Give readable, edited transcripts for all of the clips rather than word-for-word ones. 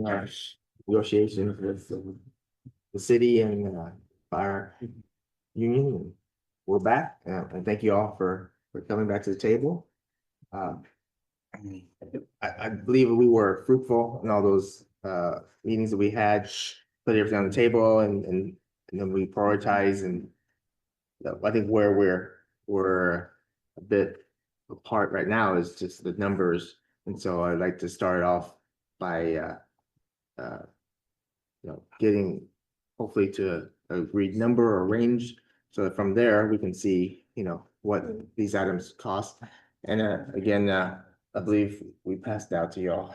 our negotiations with the city and fire union. We're back, and thank you all for coming back to the table. I believe we were fruitful in all those meetings that we had, put everything on the table and then we prioritize and I think where we're a bit apart right now is just the numbers. And so I'd like to start off by getting hopefully to a agreed number or range. So that from there, we can see, what these items cost. And again, I believe we passed out to y'all.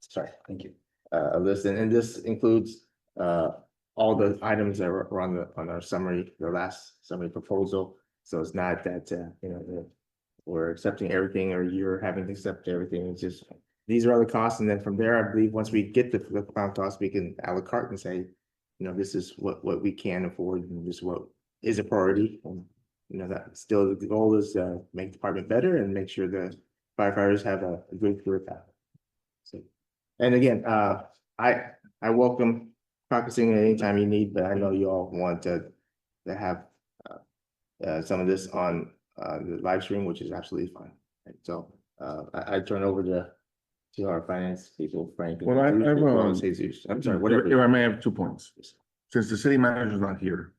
Sorry, thank you. A list, and this includes all the items that were on our summary, the last summary proposal. So it's not that that we're accepting everything or you're having to accept everything. It's just these are all the costs, and then from there, I believe once we get the final cost, we can a la carte and say, this is what we can afford, and this is what is a priority. And that still the goal is make the department better and make sure the firefighters have a good career path. So, and again, I welcome practicing anytime you need, but I know you all want to have some of this on the live stream, which is absolutely fine. Right? So I turn over to our finance people, Frank. Well, Jesus. I'm sorry, whatever. If I may have 2 points. Since the city manager is not here,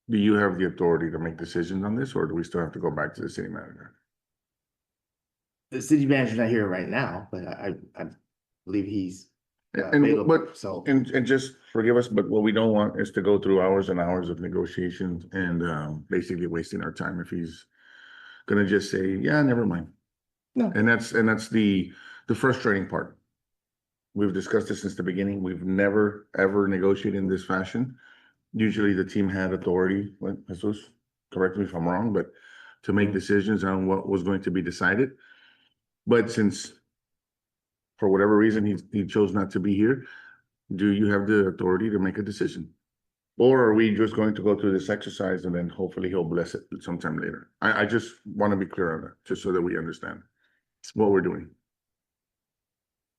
do you have the authority to make decisions on this, or do we still have to go back to the city manager? The city manager's not here right now, but I believe he's and just forgive us, but what we don't want is to go through hours and hours of negotiations and basically wasting our time if he's gonna just say, yeah, never mind. No. And that's the frustrating part. We've discussed this since the beginning. We've never ever negotiated in this fashion. Usually the team had authority, Jesus, correct me if I'm wrong, but to make decisions on what was going to be decided. But since for whatever reason he chose not to be here, do you have the authority to make a decision? Or are we just going to go through this exercise and then hopefully he'll bless it sometime later? I just want to be clear on that, just so that we understand what we're doing.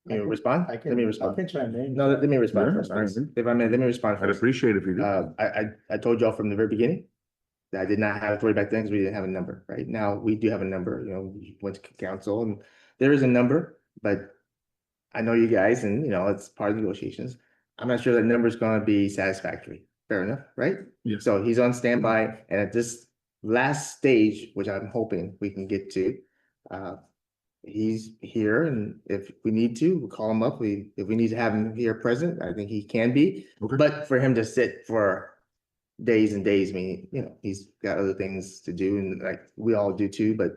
Let me respond. I can respond. chime in. No, let me respond Yeah, first. If I may, let me respond I'd first. appreciate if you do. I told y'all from the very beginning that I did not have authority back then because we didn't have a number. Right now, we do have a number. We went to council and there is a number, but I know you guys, and it's part of the negotiations. I'm not sure that number is going to be satisfactory. Fair enough, right? Yes. So he's on standby, and at this last stage, which I'm hoping we can get to, he's here, and if we need to, we'll call him up. If we need to have him here present, I think he can be. Okay. But for him to sit for days and days, I mean, he's got other things to do, and like we all do too. But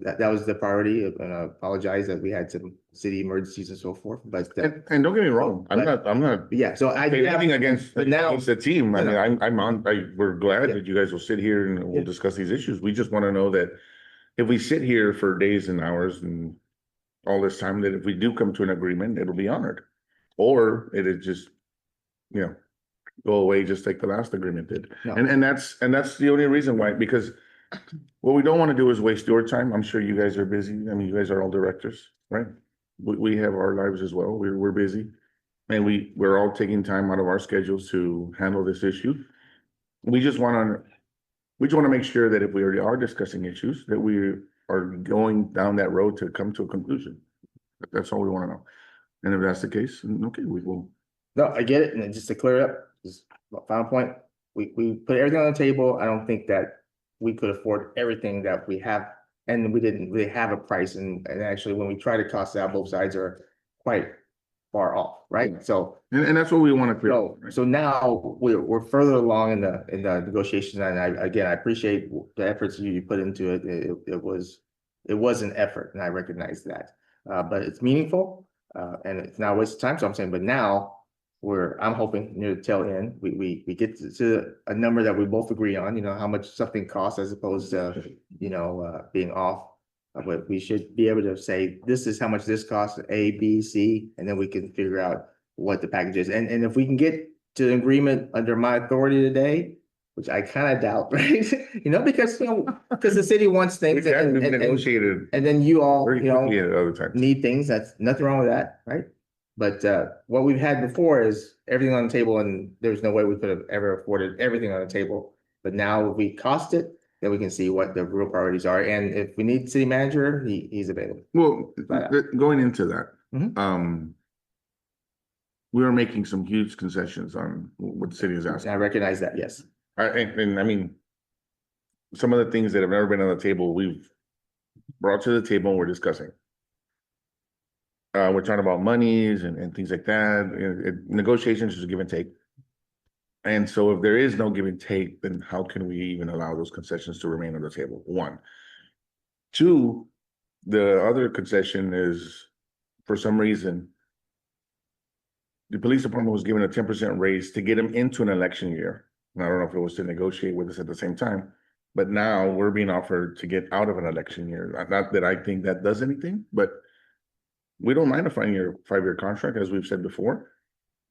that was the priority, and I apologize that we had some city emergencies and so forth. But And don't get me wrong, I'm not yeah, so anything against the team. I mean, we're glad Yeah. that you guys will sit here and we'll Yeah. discuss these issues. We just want to know that if we sit here for days and hours and all this time, that if we do come to an agreement, it'll be honored. Or it'll just, go away just like the last agreement did. No. And that's the only reason why, because what we don't want to do is waste your time. I'm sure you guys are busy. I mean, you guys are all directors, right? We have our lives as well. We're busy. And we're all taking time out of our schedules to handle this issue. We just want to make sure that if we already are discussing issues, that we are going down that road to come to a conclusion. That's all we want to know. And if that's the case, okay, we will. No, I get it. And just to clear it up, just final point, we put everything on the table. I don't think that we could afford everything that we have, and we didn't really have a price. And actually, when we try to cost it out, both sides are quite far off, right? So And that's what we want to clear. so now we're further along in the negotiations, and I appreciate the efforts you put into it. It was an effort, and I recognize that. But it's meaningful, and it's not a waste of time. So I'm saying, but now I'm hoping near the tail end, we get to a number that we both agree on, how much something costs as opposed to, being off. But we should be able to say, this is how much this costs, A, B, C, and then we can figure out what the package is. And if we can get to an agreement under my authority today, which I kind of doubt, right? Because the city wants things We've negotiated and then you all, very quickly at other times. need things. That's nothing wrong with that, right? But what we've had before is everything on the table, and there's no way we could have ever afforded everything on the table. But now if we cost it, then we can see what the real priorities are. And if we need city manager, he's available. Well, Right. going into that, Mhm. we are making some huge concessions on what the city is asking. I recognize that, yes. And I mean, some of the things that have never been on the table, we've brought to the table and we're discussing. We're talking about monies and things like that. Negotiations is a give and take. And so if there is no give and take, then how can we even allow those concessions to remain on the table? One. Two, the other concession is, for some reason, the police department was given a 10% raise to get them into an election year. And I don't know if it was to negotiate with us at the same time, but now we're being offered to get out of an election year. Not that I think that does anything, but we don't mind a 5-year contract, as we've said before.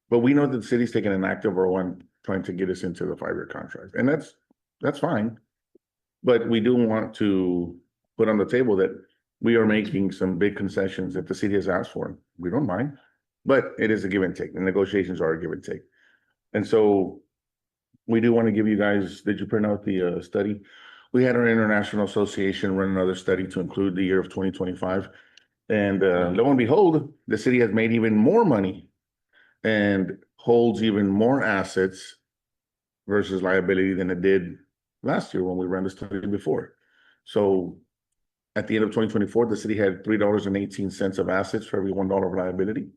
But we know that the city's taking an active role in trying to get us into the 5-year contract, and that's fine. But we do want to put on the table that we are making some big concessions that the city has asked for. We don't mind, but it is a give and take. The negotiations are a give and take. And so we do want to give you guys, did you print out the study? We had our International Association run another study to include the year of 2025. And lo and behold, the city has made even more money and holds even more assets versus liability than it did last year when we ran the study before. So at the end of 2024, the city had $3.18 of assets for every $1 of liability.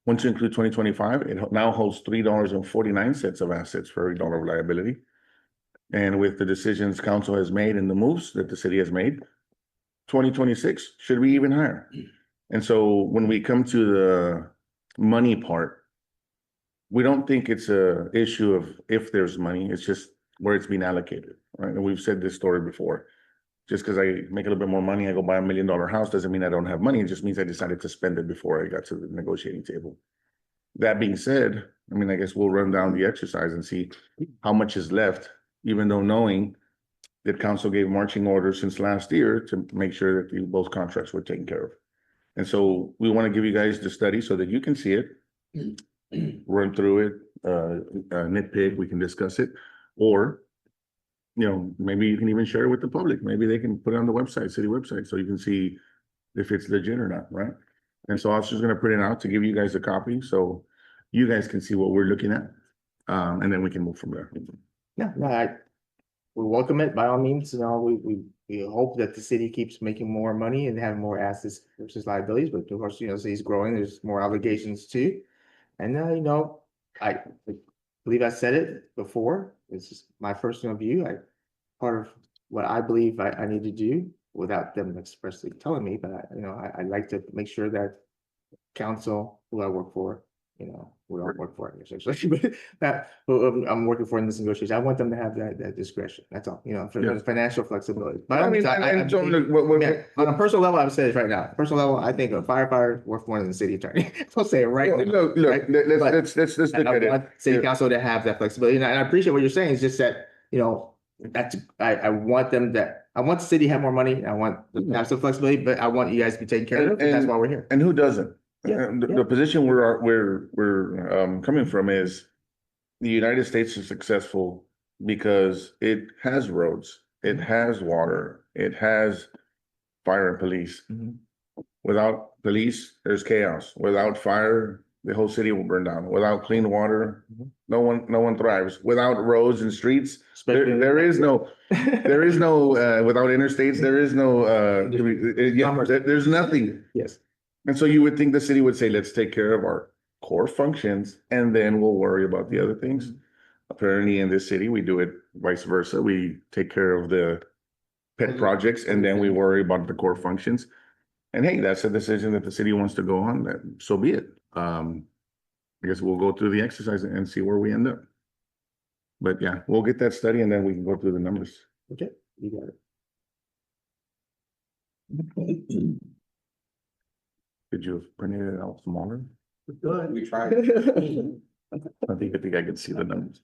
Once you include 2025, it now holds $3.49 of assets for every dollar of liability. And with the decisions council has made and the moves that the city has made, 2026 should be even higher. And so when we come to the money part, we don't think it's a issue of if there's money, it's just where it's being allocated, right? And we've said this story before. Just because I make a little bit more money, I go buy $1 million house, doesn't mean I don't have money. It just means I decided to spend it before I got to the negotiating table. That being said, I mean, I guess we'll run down the exercise and see how much is left, even though knowing that council gave marching orders since last year to make sure that both contracts were taken care of. And so we want to give you guys the study so that you can see it, run through it, nitpick, we can discuss it, or maybe you can even share it with the public. Maybe they can put it on the website, city website, so you can see if it's legit or not, right? And so I was just gonna print it out to give you guys a copy, so you guys can see what we're looking at. And then we can move from there. Yeah, no, we welcome it by all means. We hope that the city keeps making more money and having more assets versus liabilities, but of course, the city's growing, there's more obligations too. And I believe I said it before. It's just my personal view. Part of what I believe I need to do without them expressly telling me, but I like to make sure that council, who I work for, we don't work for it essentially, but that who I'm working for in this negotiation, I want them to have that discretion. That's all, for Yeah. the financial flexibility. But I mean, on a personal level, I would say this right now. Personal level, I think a firefighter worth more than the city attorney. I'll say it right now. Look, right? let's look And I at it. want city Yeah. council to have that flexibility, and I appreciate what you're saying. It's just that I want I want the city to have more money. I want to have some flexibility, but I want you guys to be taken care of, and that's why we're here. And who doesn't? Yeah, The position we're coming from is the United States is successful because it has roads, it has water, it has fire and police. Mhm. Without police, there's chaos. Without fire, the whole city will burn down. Without clean water, Mhm. no one thrives. Without roads and streets, Especially there is no without interstates, there is no there's nothing. Yes. And so you would think the city would say, let's take care of our core functions and then we'll worry about the other things. Apparently in this city, we do it vice versa. We take care of the pet projects and then we worry about the core functions. And hey, that's a decision that the city wants to go on, that so be it. I guess we'll go through the exercise and see where we end up. But yeah, we'll get that study and then we can go through the numbers. Okay, you got it. Could you have printed it out smaller? Good. We tried. I think I could see the numbers.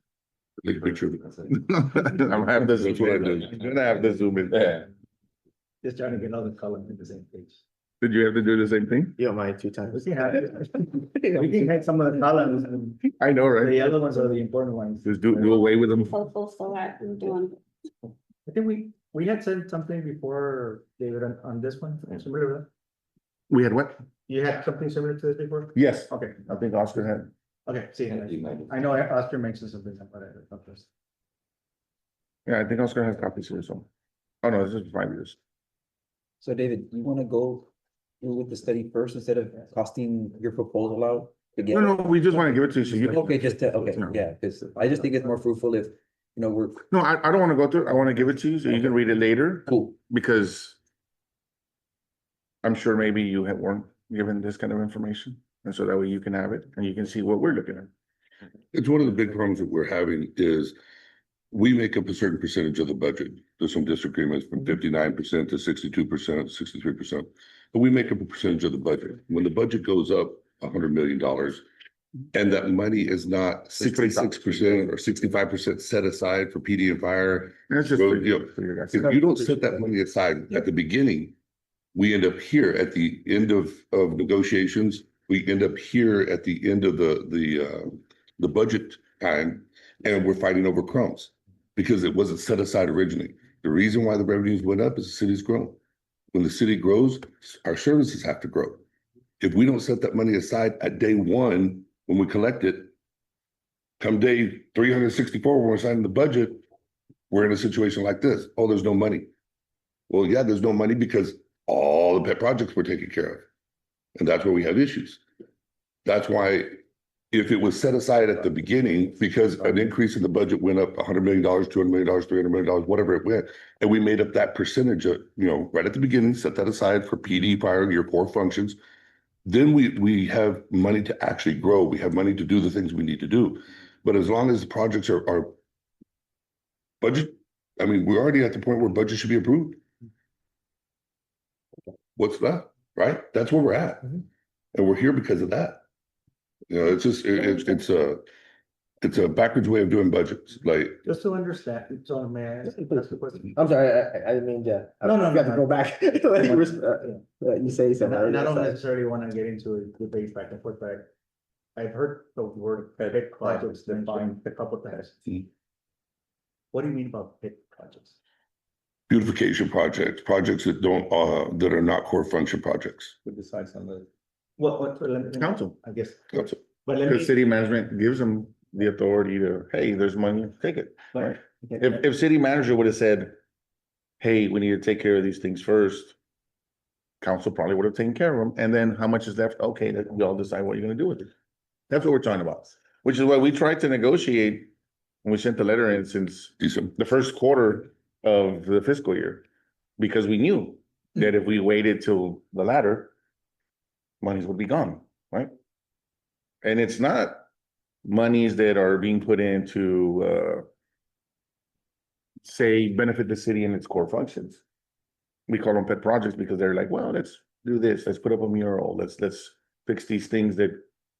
Big picture. I'm gonna have this. I'm gonna have this zoom in. Yeah. Just trying to get all the color in the same page. Did you have to do the same thing? You don't mind 2 times? We can have it. We can have some of the columns and I know, the right? yellow ones are the important ones. Just do away with them. So I'm doing. I think we had said something before, David, on this one, similar to that. We had what? You had something similar to this before? Yes, Okay, I think Oscar had. okay, see, I know Oscar mentioned something about this. Yeah, I think Oscar has copies here, so. Oh, no, this is 5 years. So David, you wanna go through with the study first instead of costing your proposal out No, together? no, we just want to give it to you. So you. Okay, okay, No. yeah, because I just think it's more fruitful if, we're No, I don't want to go through, it. I want to give it to you so you can read it later, cool. because I'm sure maybe you weren't given this kind of information, and so that way you can have it and you can see what we're looking at. It's one of the big problems that we're having is we make up a certain percentage of the budget. There's some disagreements from 59% to 62%, 63%. But we make up a percentage of the budget. When the budget goes up $100 million and that money is not 66% or 65% set aside for PD and fire, That's just Well, for yeah. you, for your guys. if you don't set that money aside at the beginning, we end up here at the end of negotiations. We end up here at the end of the budget time, and we're fighting over crumbs because it wasn't set aside originally. The reason why the revenues went up is the city's grown. When the city grows, our services have to grow. If we don't set that money aside at day one, when we collect it, come day 364, when we're signing the budget, we're in a situation like this. Oh, there's no money. Well, yeah, there's no money because all the pet projects were taken care of. And that's where we have issues. That's why if it was set aside at the beginning, because an increase in the budget went up $100 million, $200 million, $300 million, whatever it went, and we made up that percentage of, right at the beginning, set that aside for PD, fire, your core functions, then we have money to actually grow. We have money to do the things we need to do. But as long as the projects are budget, I mean, we're already at the point where budget should be approved. What's left, right? That's where we're at. Mhm. And we're here because of that. It's just, it's a backwards way of doing budgets, like, Just to understand, so may I ask the question? I'm sorry, I didn't mean to. No, no, You have to no. go back. You say And something. I don't sorry. necessarily want to get into a debate back and forth, but I've heard the word pet projects defined a couple of times. Mhm. What do you mean about pet projects? beautification projects, projects that don't, that are not core function projects. Who decides on the? Let me- Council. I guess, That's it. but let Because me. city management gives them the authority to, hey, there's money, take it. Right. If city manager would have said, hey, we need to take care of these things first, council probably would have taken care of them, and then how much is left? Okay, then you all decide what you're gonna do with it. That's what we're talking about, which is why we tried to negotiate, and we sent the letter in since Decent. the first quarter of the fiscal year. Because we knew that if we waited till the latter, monies would be gone, right? And it's not monies that are being put into, say, benefit the city in its core functions. We call them pet projects because they're like, well, let's do this, let's put up a mural, let's fix these things that,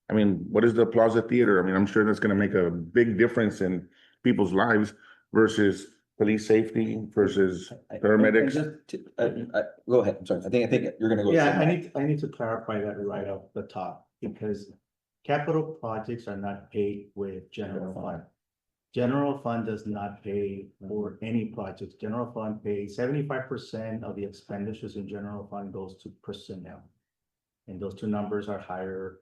I mean, what is the Plaza Theater? I mean, I'm sure that's gonna make a big difference in people's lives versus police safety versus paramedics. Go ahead, I'm sorry, I think you're gonna go. Yeah, I need to clarify that right off the top, because capital projects are not paid with general fund. General fund does not pay for any projects. General fund pays 75% of the expenditures in general fund goes to personnel. And those two numbers are higher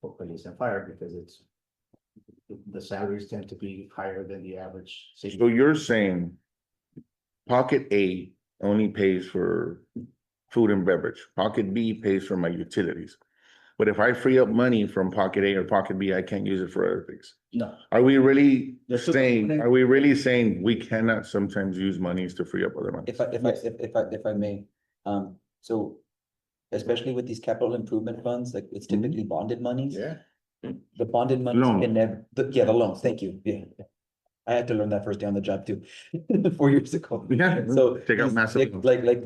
for police and fire because the salaries tend to be higher than the average city. So you're saying pocket A only pays for food and beverage, pocket B pays for my utilities. But if I free up money from pocket A or pocket B, I can't use it for other things. No, Are we really There's still- saying we cannot sometimes use monies to free up other money? If I may, so especially with these capital improvement funds, like it's typically bonded monies. yeah. The bonded money Loan. can never, the loans, thank you, yeah. I had to learn that first day on the job too, 4 years ago. Yeah, So. take out these- massive. Like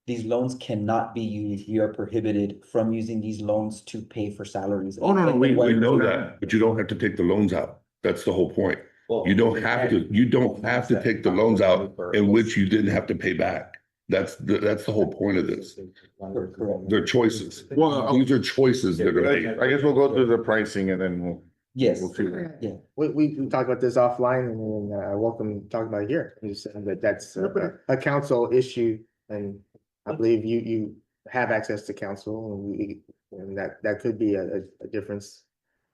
these loans cannot be used, we are prohibited from using these loans to pay for salaries. Oh, no, no, We know that, but you don't have to take the loans out. That's the whole point. You don't have to take the loans out in which you didn't have to pay back. That's the whole point of this. Correct. They're choices. Well, These are choices they're gonna make. I guess we'll go through the pricing and then we'll. Yes, We'll see. yeah. We talked about this offline and then I welcome talking about it here. You said that that's a council issue and I believe you have access to council and that could be a difference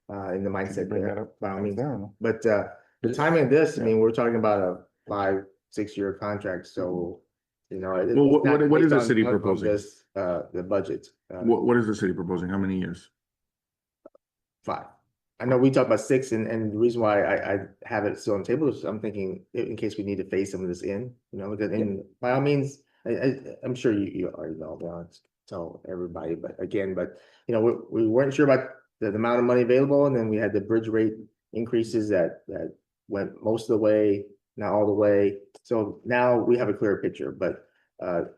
in the mindset Bring that there, up. by all means. I don't know. But the timing of this, I mean, we're talking about a 5-6 year contract, so you know. Well, what is the city on proposing? This, the budget, What is the city proposing? How many years? 5. I know we talked about 6 and the reason why I have it still on the table is I'm thinking in case we need to phase some of this in, you know, because and by all means, I'm sure you already know, I'll tell everybody, but again, you know, we weren't sure about the amount of money available and then we had the bridge rate increases that went most of the way, not all the way. So now we have a clearer picture, but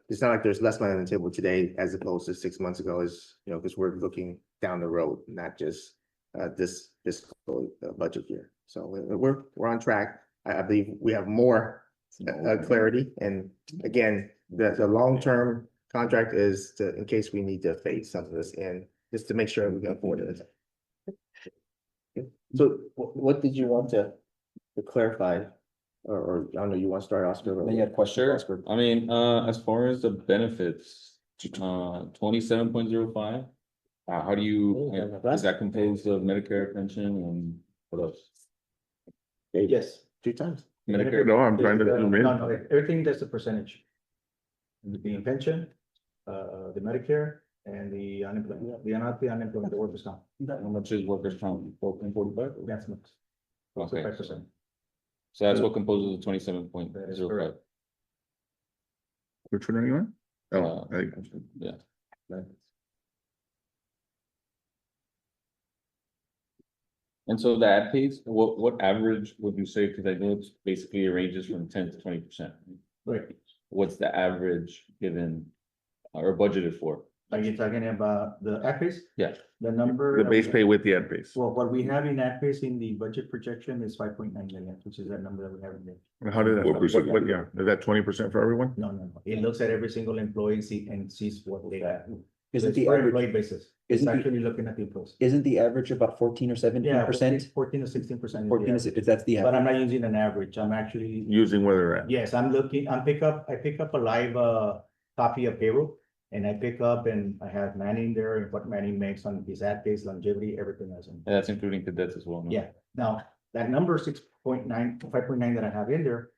it's not like there's less money on the table today as opposed to 6 months ago is, you know, because we're looking down the road, not just this budget year. So we're on track. I believe we have more clarity. And again, the long-term contract is to, in case we need to phase some of this in, just to make sure we can afford it. So what did you want to clarify? Or I don't know, you want to start, Oscar? Any other questions? Sure, Oscar? I mean, as far as the benefits, 27.05. How do you, is that composed of Medicare, pension, and what else? Yes. 2 times. Medicare, No, I'm trying to No, zoom in. no, everything that's a percentage. The pension, the Medicare and the unemployment, the unemployment, the workers' comp. how much is workers' comp, 14.45? That's much. Okay, 5%. so that's what composes the 27.05. That is correct. Which one are you on? Oh, Uh, Yeah. And so the ad pays, what average would you say, because I know it's basically ranges from 10 to 20%. Right. What's the average given or budgeted for? Are you talking about the APIS? Yeah. The number. the base pay with the ad base. Well, what we have in APIS in the budget projection is 5.9 million, which is that number that we have in there. How did that, What percent? yeah, is that 20% for everyone? No. It looks at every single employee and sees what they have. Isn't It's the per average, employee basis. It's isn't the- actually looking at the employees. isn't the average about 14 or 17%? 14 to 16%. 14 is, if that's the But average. I'm not using an average. I'm actually, Using where they're at. yes, I pick up a live copy of payroll. And I pick up and I have Manning there and what Manning makes on his ad base, longevity, everything else. And that's including cadets as well. no? Yeah, now, that number 6.9, 5.9 that I have in there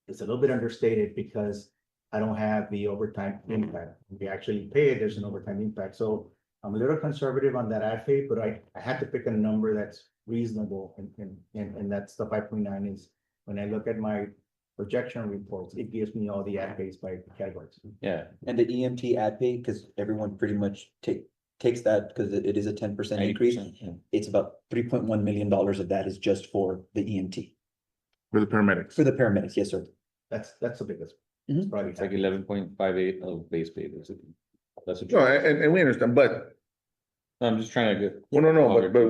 is a little bit understated because I don't have the overtime impact. We actually pay it, there's an overtime impact, so I'm a little conservative on that ad pay, but I had to pick a number that's reasonable and that's the 5.9 is when I look at my projection reports, it gives me all the ad pays by categories. Yeah. And the EMT ad pay, because everyone pretty much takes that because it is a 10% increase. 90%, yeah. It's about $3.1 million of that is just for the EMT, For the paramedics. for the paramedics. Yes, sir. That's the biggest. Mhm. It's probably It's like 11.58 of base pay, basically. That's what. No, and we understand, but, I'm just trying to get. well, no, but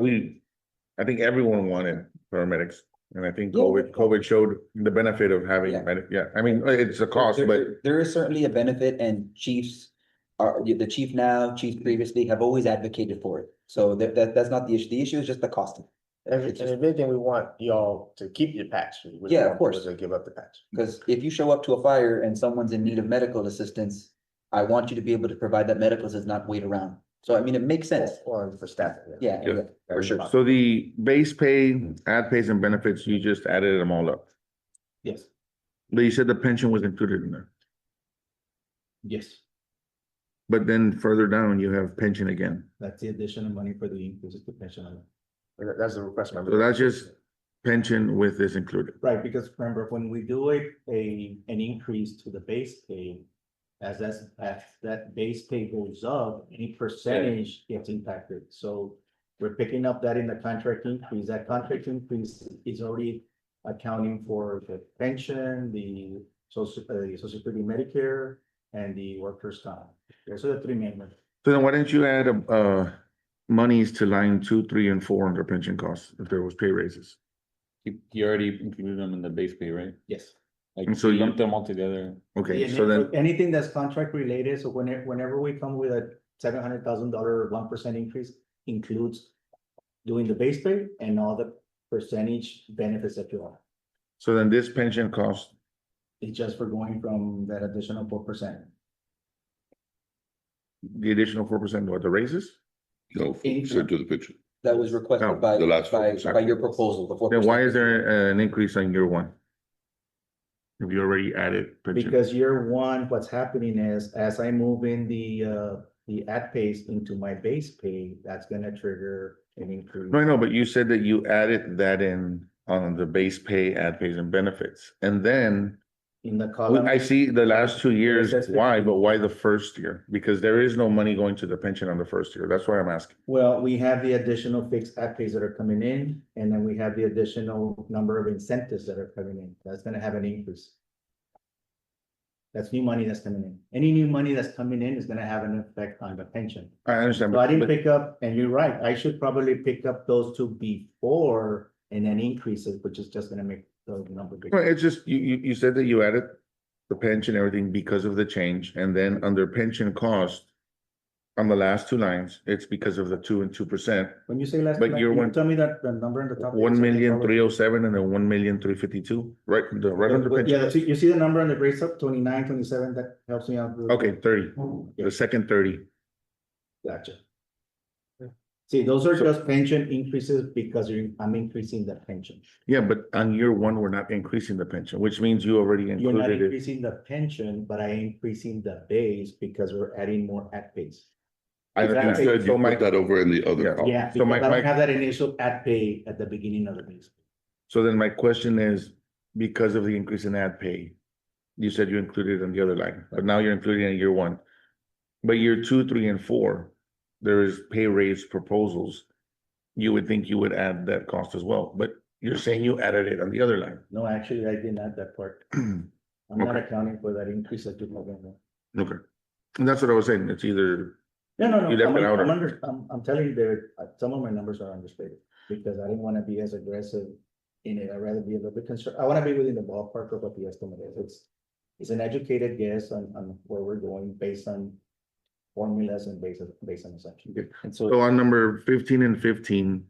I think everyone wanted paramedics. And I think Yeah. COVID showed the benefit of having, Yeah. I mean, it's a cost, but There is certainly a benefit and chiefs are, the chief now, chief previously have always advocated for it. So that's not the issue. The issue is just the cost. And if anything, we want y'all to keep your patch. We don't Yeah, of want course. people to give up the patch. Because if you show up to a fire and someone's in need of medical assistance, I want you to be able to provide that medical assistance, not wait around. So I mean, it makes sense. Or for staff. Yeah, Yeah. for sure. so the base pay, ad pays and benefits, you just added them all up. Yes, But you said the pension was included in there. yes, But then further down, you have pension again. that's the additional money for the increases to pension. That's the request. So that's just pension with this included. Right, because remember, when we do an increase to the base pay, as that base pay goes up, any percentage gets impacted. So we're picking up that in the contract increase. That contract increase is already accounting for the pension, the social security, Medicare, and the workers' comp. Those are the 3 main ones. So then why didn't you add monies to line 2, 3, and 4 under pension costs if there was pay raises? He already included them in the base pay, right? Yes, Like, And so we you- lump them all together. Okay, Yeah, so then, anything that's contract related, so whenever we come with a $700,000 1% increase includes doing the base pay and all the percentage benefits that you have. so then this pension cost, It's just for going from that additional 4%. the additional 4%, what, the raises? No, 4% to the pension. That was No, requested by, the last by 4%. your proposal, the 4%. Then why is there an increase on year one? If you already added pension, Because year one, what's happening is, as I move in the ad pays into my base pay, that's gonna trigger an increase. no, I know, but you said that you added that in on the base pay, ad pays and benefits, and then In the column. I see the last 2 years, It says why, 15. but why the first year? Because there is no money going to the pension on the first year, that's why I'm asking. Well, we have the additional fixed ad pays that are coming in, and then we have the additional number of incentives that are coming in. That's gonna have an increase. That's new money that's coming in. Any new money that's coming in is gonna have an effect on the pension. I understand, So I didn't but pick up, and you're right, I should probably pick up those two before and then increase it, which is just gonna make the number no, bigger. it's just, you said that you added the pension, everything because of the change, and then under pension cost, on the last two lines, it's because of the 2% and 2%, When you say last, But can you're you one- tell me that the number in the top. 1,307,000 and then 1,352,000, right, the right under Yeah, pension. you see the number on the grade sub, 29, 27. That helps me out. Okay, 30, Yeah. the second 30, Gotcha. See, those are So- just pension increases because I'm increasing the pension. yeah, but on year one, we're not increasing the pension, which means you already You're not included it. increasing the pension, but I increasing the base because we're adding more at base. I You understand. said So you my, put that over in the other Yeah. column. Yeah, So because my- I don't my- have that initial at pay at the beginning of the base. so then my question is, because of the increase in ad pay, you said you included it on the other line, but now you're including it in year one. But year 2, 3, and 4, there is pay raise proposals. You would think you would add that cost as well, but you're saying you added it on the other line. No, actually, I didn't add that part. I'm not Okay. accounting for that increase that you have in there. Okay, and that's what I was saying, it's either, No, You left it out, or- I'm telling you, David, some of my numbers are understated, because I didn't wanna be as aggressive in it, I'd rather be a little bit concerned, I wanna be within the ballpark of what the estimate is, it's an educated guess on where we're going based on formulas and based on assumptions. And so so, on number 15 and 15,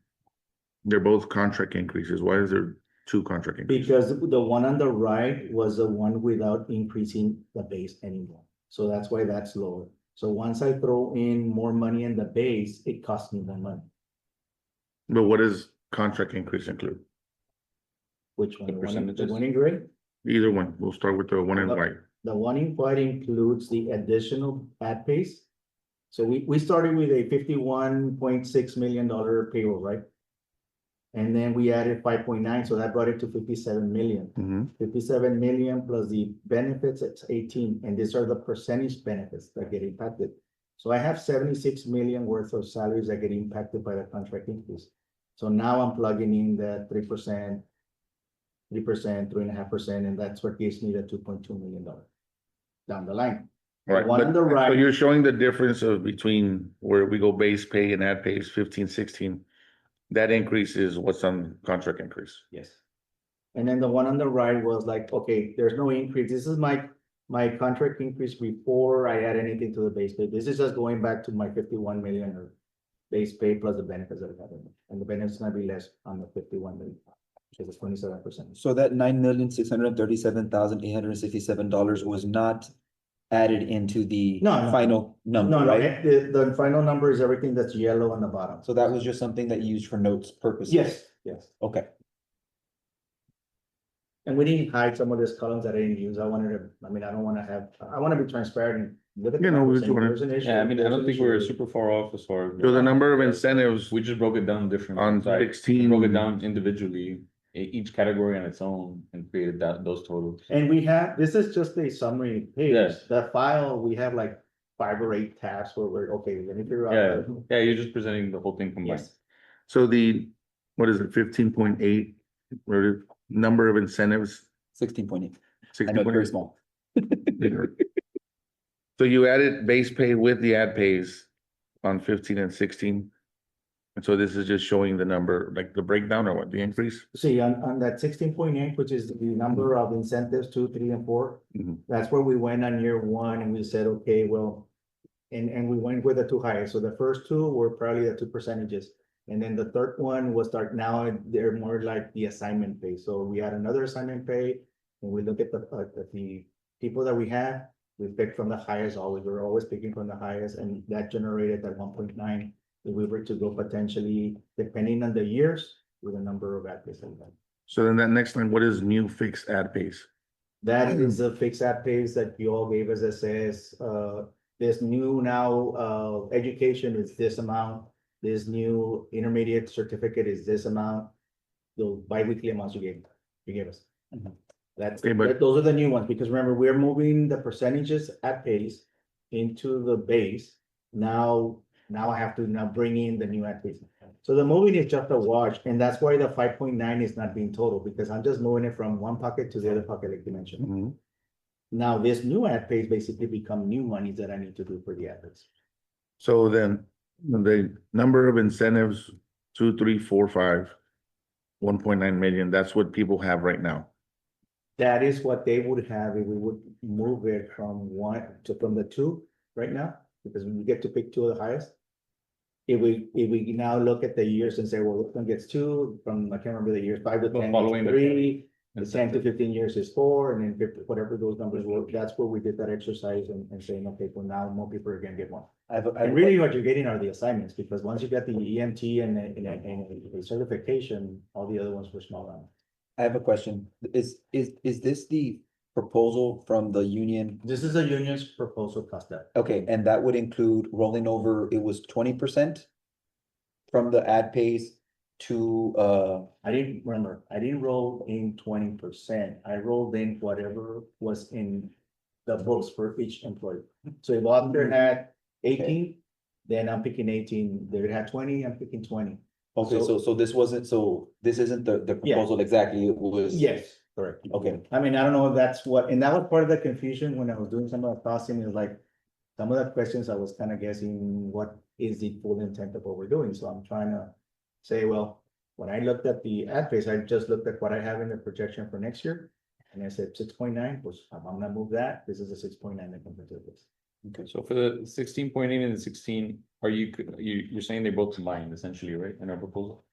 they're both contract increases, why is there two contract increases? Because the one on the right was the one without increasing the base anymore, so that's why that's lower. So once I throw in more money in the base, it costs me more money. But what does contract increase include? Which one? The The percentages? one in gray? Either one, we'll start with the one in white. The one in white includes the additional ad pays. So we started with a $51.6 million payroll, right? And then we added 5.9, so that brought it to 57 million. Mhm. 57 million plus the benefits, it's 18, and these are the percentage benefits that get impacted. So I have 76 million worth of salaries that get impacted by the contract increase. So now I'm plugging in the 3%, 3.5%, and that's what gives me the $2.2 million down the line. Right, One on but, the so right. you're showing the difference of between where we go base pay and ad pays 15, 16. That increase is what's on contract increase. Yes. And then the one on the right was like, okay, there's no increase. This is my contract increase before I add anything to the base pay. This is just going back to my 51 million or base pay plus the benefits that I have in it. And the benefits gonna be less on the 51 million, which is 27%. So that $9,637,867 was not added into the No. final number, No, right? the final number is everything that's yellow on the bottom. So that was just something that you used for notes purposes? Yes. Okay, And we didn't hide some of these columns that I didn't use. I wanted to, I don't wanna I wanna be transparent and look at. the You know, we numbers just and wanna- there's an issue, yeah, I mean, I there's don't an think we're issue. super far off as far as. So the number of incentives We just broke it down differently. on Like, we 16. broke it down individually, each category on its own, and created those totals. And we have, this is just a summary page. Yes. The file, we have like 5 or 8 tabs where we're, okay, let me figure out. Yeah, yeah, you're just presenting the whole thing combined. Yes, So the, what is it, 15.8, or number of incentives? 16.8. I know it's 16.8? very small. So you added base pay with the ad pays on 15 and 16. And so this is just showing the number, like the breakdown or what, the increase? See, on that 16.8, which is the number of incentives, 2, 3, and 4. Mhm. That's where we went on year one and we said, okay, well. And we went with the two highest. So the first two were probably the 2 percentages. And then the third one was now they're more like the assignment pay. So we had another assignment pay. And we look at the people that we had, we picked from the highest always. We're always picking from the highest, and that generated that 1.9. If we were to go potentially, depending on the years, with a number of admins and that. So then that next line, what is new fixed ad pays? That is the fixed ad pays that you all gave us that says, this new now, education is this amount. This new intermediate certificate is this amount. The bi-weekly amounts you gave us. Mhm. That's, Okay, but- those are the new ones, because remember, we're moving the percentages at pays into the base. Now I have to now bring in the new ad pays. So the moving is just a wash, and that's why the 5.9 is not being total, because I'm just moving it from one pocket to the other pocket, like you mentioned. Mhm. Now, this new ad pays basically become new monies that I need to do for the admins. So then the number of incentives, 2, 3, 4, 5, 1.9 million, that's what people have right now. That is what they would have if we would move it from from the 2 right now, because we get to pick 2 of the highest. If we now look at the years and say, well, which one gets 2 from, I can't remember the years, 5 to Well, 10, following the 3, the 10 to incentive. 15 years is 4, and then 50, whatever those numbers were, that's where we did that exercise and saying, okay, well, now more people are gonna get one. And really what you're getting are the assignments, because once you get the EMT and a certification, all the other ones were small amounts. I have a question. Is this the proposal from the union? This is a union's proposal cost that. Okay, and that would include rolling over, it was 20% from the ad pays to, I didn't roll in 20%. I rolled in whatever was in the books for each employee. So if Wagner had 18, then I'm picking 18. They had 20, I'm picking 20. okay, so this wasn't, so this isn't the Yeah. proposal exactly, it was. Yes, correct. Okay, I mean, I don't know if that's what, and that was part of the confusion when I was doing some of the costing, is like, some of the questions I was kind of guessing, what is the full intent of what we're doing? So I'm trying to say, well, when I looked at the ad phase, I just looked at what I have in the projection for next year. And I said 6.9, I'm gonna move that. This is a 6.9 that comes into this. So for the 16.8 and the 16, are you're saying they both combined essentially, right, in our proposal?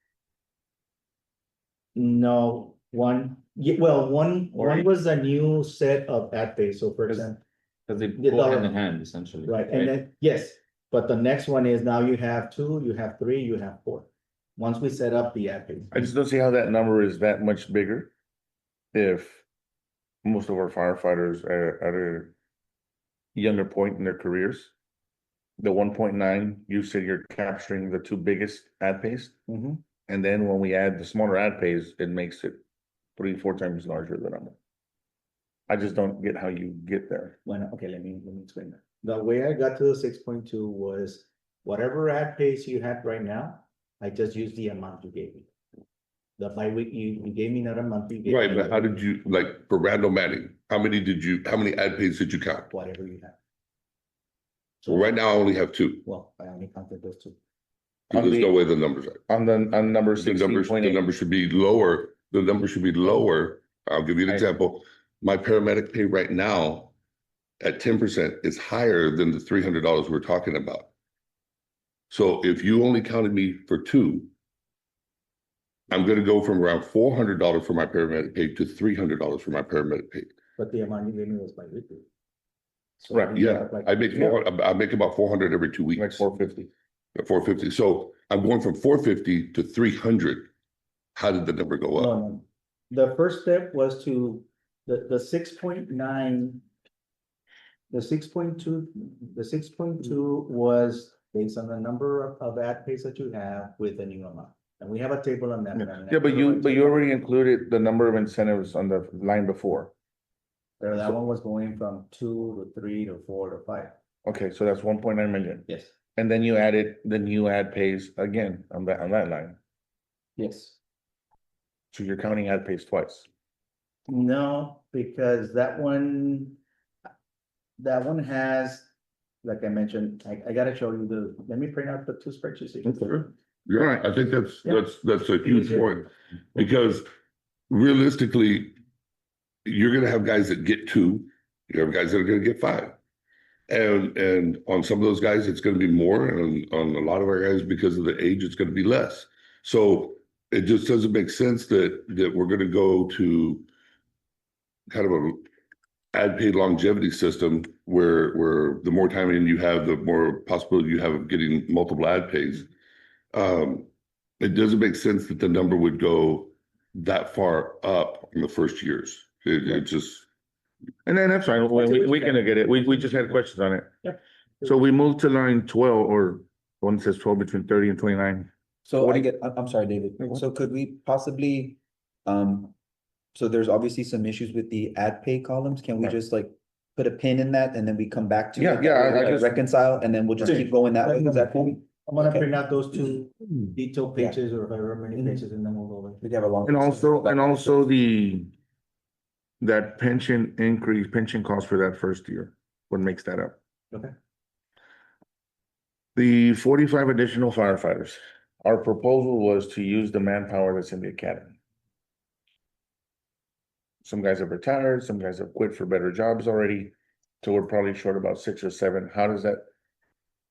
No, one was a new set of ad phase. So for example, Because they The go dollar- hand in hand essentially. right, and then, yes, but the next one is now you have 2, you have 3, you have 4. Once we set up the ad phase. I just don't see how that number is that much bigger. If most of our firefighters are at a younger point in their careers. The 1.9, you said you're capturing the 2 biggest ad pays, Mhm. and then when we add the smaller ad pays, it makes it 3, 4 times larger the number. I just don't get how you get there. Okay, let me explain that. The way I got to the 6.2 was whatever ad pays you had right now, I just used the amount you gave me. The bi-week, you gave me not a month. You gave Right, me but how did you, like, for Randall Manning, how many ad pays did you count? whatever you have. Well, right now I only have 2. Well, I only counted those 2. There's no way the numbers are. On number The numbers, the 16.8, number should be lower. The number should be lower. I'll give you an I- example. My paramedic pay right now at 10% is higher than the $300 we're talking about. So if you only counted me for 2, I'm gonna go from around $400 for my paramedic pay to $300 for my paramedic pay. But the amount you gave me was bi-weekly. So Right, you Yeah, have like- I make about 400 every 2 weeks. like 450. 450. So I'm going from 450 to 300. How did the number go up? No. The first step was to, the 6.9. The 6.2 was based on the number of ad pays that you have with the new amount. And we have a table on that. Yeah, but you already included the number of incentives on the line before. So that one was going from 2 to 3 to 4 to 5. Okay, so that's 1.9 million. Yes. And then you added the new ad pays again on that line. Yes. So you're counting ad pays twice. No, because that one has, like I mentioned, I gotta show you let me print out the 2 spreadsheets. Okay. Yeah, Right. I think that's a huge point, because realistically, you're gonna have guys that get two, you have guys that are gonna get five. And on some of those guys, it's gonna be more, and on a lot of our guys, because of the age, it's gonna be less. So it just doesn't make sense that we're gonna go to kind of a ad paid longevity system where the more time in you have, the more possibility you have of getting multiple ad pays. It doesn't make sense that the number would go that far up in the first years. It just, And then that's fine, we can get it, we just had questions on it. Yeah. So we moved to line 12, or one says 12 between 30 and 29. So What I do you- get, I'm sorry, David, No, what? so could we possibly, so there's obviously some issues with the ad pay columns, can we Right. just like put a pin in that and then we come back to Yeah, it? yeah, That way we, I like, just- reconcile, and then we'll just keep going that way, is that cool? I'm gonna Okay. print out those two detail Yeah. pages or however many Mhm. pages and then we'll go. We can have a long. And also that pension increase, pension cost for that first year, what makes that up? Okay. The 45 additional firefighters, our proposal was to use the manpower that's in the academy. Some guys have retired, some guys have quit for better jobs already, so we're probably short about 6 or 7. How does that?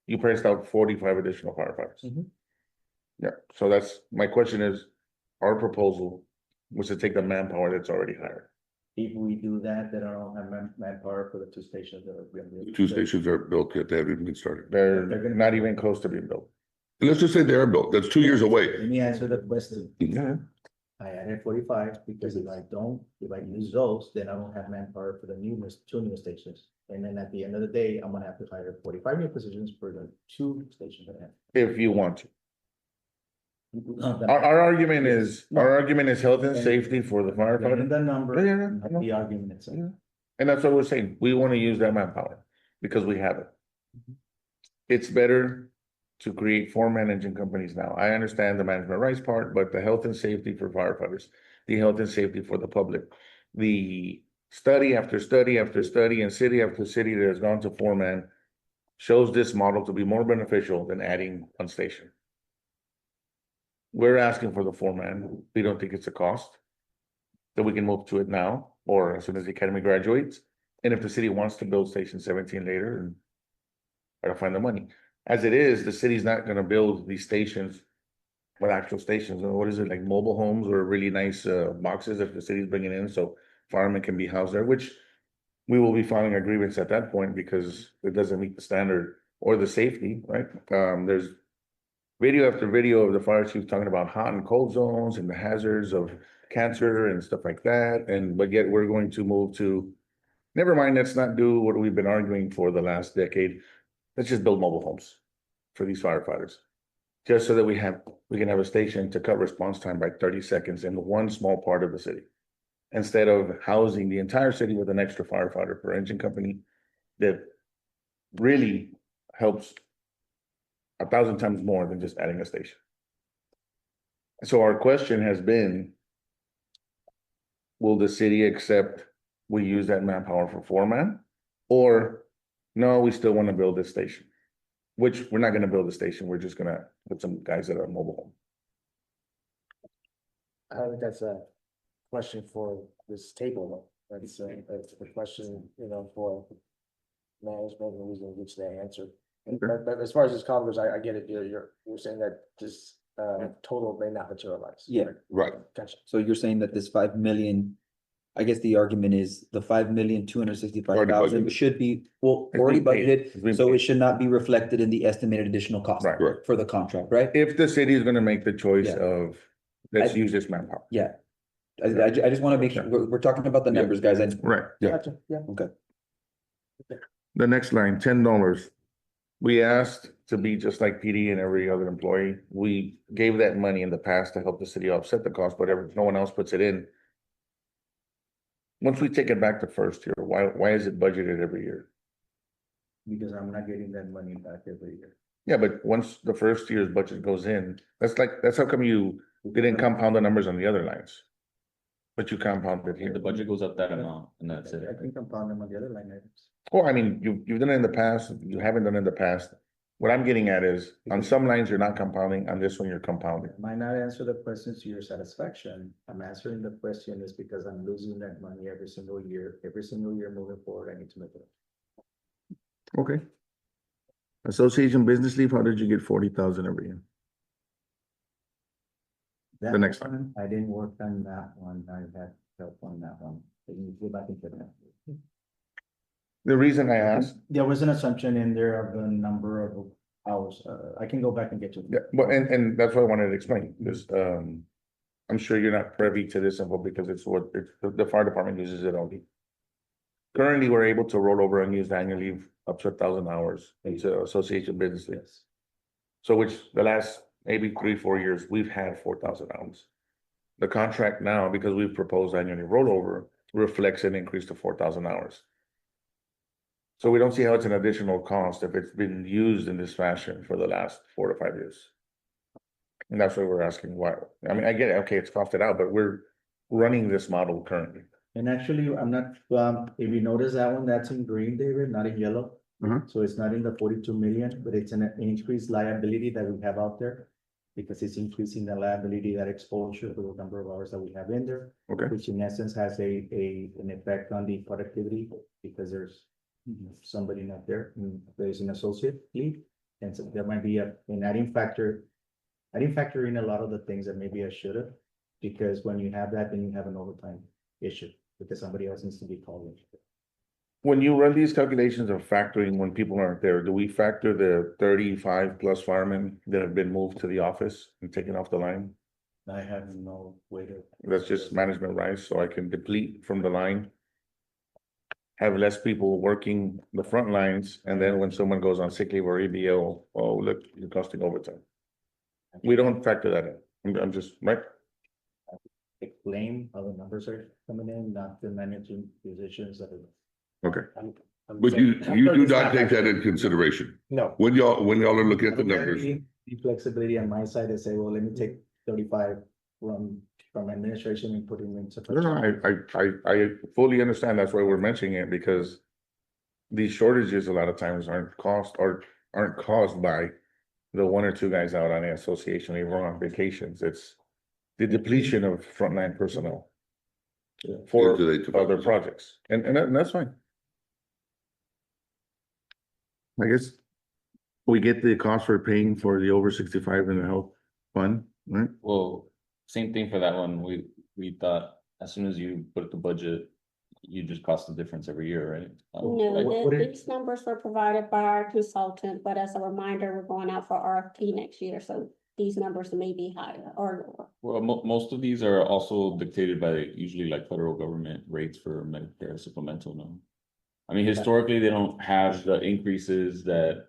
You priced out 45 additional firefighters. Mhm. Yeah, so that's, my question is, our proposal was to take the manpower that's already hired. If we do that, then I don't have manpower for the two stations that are. the two stations aren't built yet, they haven't even been started. They're They're gonna- not even close to being built. And let's just say they are built, that's 2 years away. Let me answer the question. Yeah. I added 45 because if I use those, then I don't have manpower for the two new stations. And then at the end of the day, I'm gonna have to hire 45 new positions for the two stations that I have. If you want to. No, the- Our argument is, health and safety for the In firefighter, the number, Yeah, yeah, I not know. the argument itself. Yeah. and that's what we're saying, we wanna use that manpower, because we have it. It's better to create 4 managing companies now, I understand the management rights part, but the health and safety for firefighters, the health and safety for the public. The study after study after study and city after city that has gone to 4-man shows this model to be more beneficial than adding one station. We're asking for the 4-man, we don't think it's a cost. That we can move to it now, or as soon as the academy graduates, and if the city wants to build station 17 later, and gotta find the money. As it is, the city's not gonna build these stations with actual stations, or what is it, like mobile homes or really nice boxes if the city's bringing in, so firemen can be housed there, which we will be filing a grievance at that point because it doesn't meet the standard or the safety, right? There's video after video of the fire chief talking about hot and cold zones and the hazards of cancer and stuff like that, but yet we're going to move to, never mind, let's not do what we've been arguing for the last decade. Let's just build mobile homes for these firefighters. Just so that we can have a station to cut response time by 30 seconds in one small part of the city. Instead of housing the entire city with an extra firefighter per engine company that really helps 1,000 times more than just adding a station. So our question has been, will the city accept we use that manpower for 4-man? Or no, we still want to build this station? Which we're not gonna build a station, we're just gonna put some guys at a mobile home. I think that's a question for this table, though. That's a question, for management, and we can get you that answer. But as far as this covers, I get it, you're saying that this total may not materialize. Yeah. Right, Gotcha. So you're saying that this 5 million, I guess the argument is the 5,265,000 budgeted. should be, well, It's already been paid. It's budgeted, been so paid. it should not be reflected in the estimated additional cost Right. correct. for the contract, right? If the city is gonna make the choice Yeah. of, let's I- use this manpower. Yeah. I just wanna make sure, we're talking about the Yeah. numbers, guys, Right. Yeah. Gotcha, yeah. okay. The next line, $10. We asked to be just like PD and every other employee. We gave that money in the past to help the city offset the cost, but if no one else puts it in. Once we take it back to first year, why is it budgeted every year? Because I'm not getting that money back every year. Yeah, but once the first year's budget goes in, that's how come you didn't compound the numbers on the other lines. But you compounded The here. budget goes up that amount, and that's it. I can compound them on the other line items. Well, I mean, you've done it in the past, you haven't done it in the past. What I'm getting at is, on some lines, you're not compounding, on this one, you're compounding. Might not answer the question to your satisfaction. I'm answering the question is because I'm losing that money every single year. Every single year moving forward, I need to make it. Okay. Association business leave, how did you get 40,000 every year? The next one, I didn't work on that one. I had help on that one. Let me go back and get that. The reason I asked, There was an assumption in there of the number of hours. I can go back and get you. yeah, but, and that's what I wanted to explain, this, I'm sure you're not privy to this info because it's what, it's, the fire department uses it only. Currently, we're able to roll over unused annual leave up to 1,000 hours into association business leave. Yes. So which the last maybe 3-4 years, we've had 4,000 hours. The contract now, because we've proposed annually rollover, reflects an increase to 4,000 hours. So we don't see how it's an additional cost if it's been used in this fashion for the last 4 to 5 years. And that's why we're asking why. I mean, I get it, okay, it's costed out, but we're running this model currently. And actually, I'm not, if you notice that one, that's in green, David, not in yellow. So it's not in the 42 million, but it's an increased liability that we have out there. Because it's increasing the liability, that exposure to the number of hours that we have in there. Okay. Which in essence has an effect on the productivity, because there's somebody not there, there's an associate lead. And so there might be an adding factor. I didn't factor in a lot of the things that maybe I should have, because when you have that, then you have an overtime issue, because somebody else needs to be called in. When you run these calculations of factoring when people aren't there, do we factor the 35 plus firemen that have been moved to the office and taken off the line? I have no way to. That's just management rights, so I can deplete from the line. Have less people working the front lines, and then when someone goes on sick leave or EBO, oh, look, you're costing overtime. We don't factor that in. I'm just, right? Blame how the numbers are coming in, not the managing positions that are. Okay. But you do not take that into consideration. No, When y'all are looking at the There numbers. may be flexibility on my side to say, well, let me take 35 from administration and put him into. I fully understand. That's why we're mentioning it, because these shortages a lot of times aren't caused by the 1 or 2 guys out on the association leave or on vacations. It's the depletion of frontline personnel for Into the- other projects, and that's fine. I guess we get the cost for paying for the over 65 in the health fund, right? Well, same thing for that one. We thought as soon as you put the budget, you just cost the difference every year, right? what No, did- these numbers were provided by our consultant, but as a reminder, we're going out for RFP next year, so these numbers may be higher or lower. Well, most of these are also dictated by usually like federal government rates for Medicare supplemental now. I mean, historically, they don't have the increases that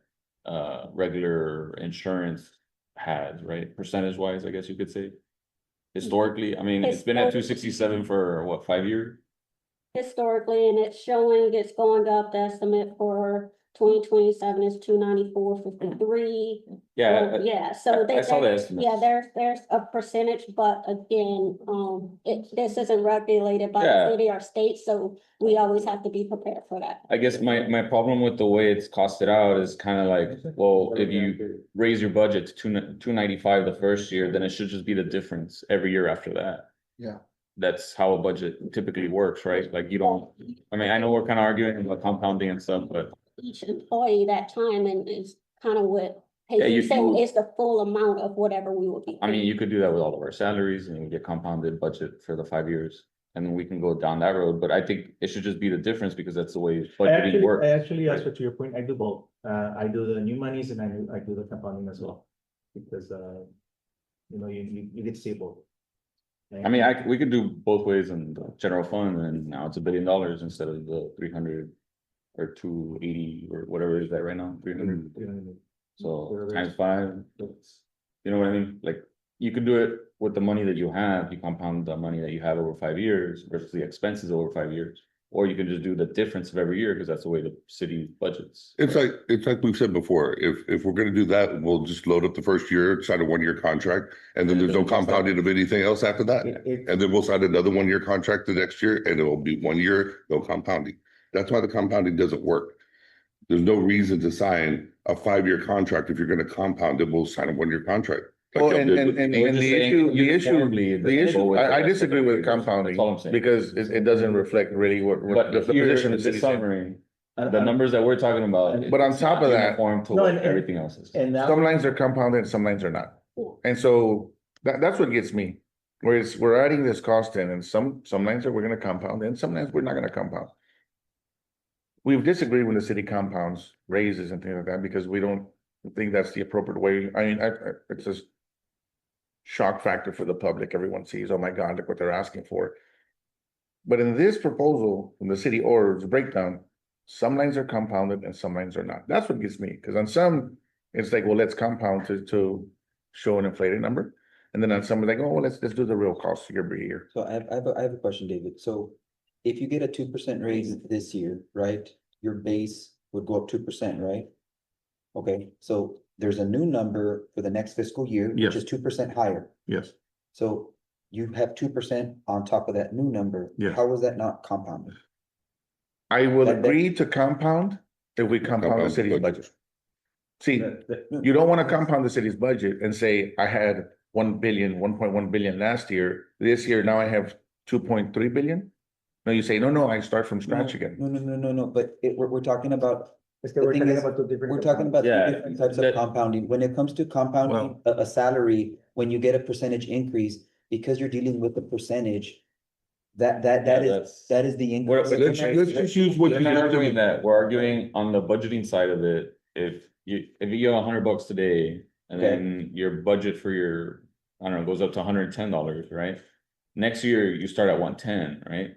regular insurance has, right? Percentage wise, I guess you could say. Historically, I mean, it's been at 267 for what, 5 years? Historically, and it's showing it's going up, the estimate for 2027 is 294.53. Yeah, Yeah, so I saw the there's, estimates. yeah, there's a percentage, but again, this isn't regulated by Yeah. the city or state, so we always have to be prepared for that. I guess my problem with the way it's costed out is kind of like, well, if you raise your budget to 295 the first year, then it should just be the difference every year after that. Yeah. That's how a budget typically works, right? Like you don't, I mean, I know we're kind of arguing about compounding and stuff, but Each employee that time, and it's kind of what, Yeah, you- Jesus said, it's the full amount of whatever we will be. I mean, you could do that with all of our salaries and you get compounded budget for the 5 years. And then we can go down that road, but I think it should just be the difference because that's the way budgeting works. I actually, also to your point, I do both. I do the new monies and I do the compounding as well. Because, you get to see both. I mean, we could do both ways in the general fund and now it's $1 billion instead of the 300 or 280 or whatever it is that right now, 300. So times 5, you know what I mean? Like, you could do it with the money that you have, you compound the money that you have over 5 years versus the expenses over 5 years. Or you can just do the difference of every year because that's the way the city budgets. It's like we've said before, if we're gonna do that, we'll just load up the first year, sign a 1-year contract, and then there's no compounding of anything else after that. And then we'll sign another 1-year contract the next year, and it will be 1 year, no compounding. That's why the compounding doesn't work. There's no reason to sign a 5-year contract. If you're gonna compound it, we'll sign a 1-year contract. like Well, y'all and, did and, with- and We're and just the saying issue, uniformly the issue, go with I the- disagree with That's all compounding. I'm saying. Because it doesn't reflect really what But the here, position in the this city's in. summary, the numbers that we're talking about. But on it's top not of that- uniform to No, what and- everything else is. And that. Some lines are compounded and some lines are not. Yeah. And so that's what gets me. Whereas we're adding this cost in and some lines that we're gonna compound and some lines we're not gonna compound. We've disagreed when the city compounds raises and things like that because we don't think that's the appropriate way. I mean, it's just shock factor for the public. Everyone sees, oh my God, look what they're asking for. But in this proposal, in the city orders breakdown, some lines are compounded and some lines are not. That's what gets me, because on some, it's like, well, let's compound to show an inflated number. And then on some, it's like, oh, well, let's do the real cost year by year. So I have a question, David. So if you get a 2% raise this year, right? Your base would go up 2%, right? Okay, so there's a new number for the next fiscal year, Yes. which is 2% higher. Yes. So you have 2% on top of that new number. Yes. How is that not compounded? I will That- agree to compound if we compound the Compound the city's budget. budget. See, you don't wanna compound the city's budget and say, I had 1.1 billion last year. This year, now I have 2.3 billion. No, you say, no, I start from scratch again. No, but we're talking about, Es que The we're thing talking is, about two different. we're talking about Yeah, two different types of that- compounding. When it comes to compounding a salary, when you get a percentage increase, because you're dealing with the percentage, that is the increase. Let's just use what We're you not just arguing did. that, we're arguing on the budgeting side of it, if you get $100 today. And Okay. then your budget for your, I don't know, goes up to $110, right? Next year, you start at 110, right?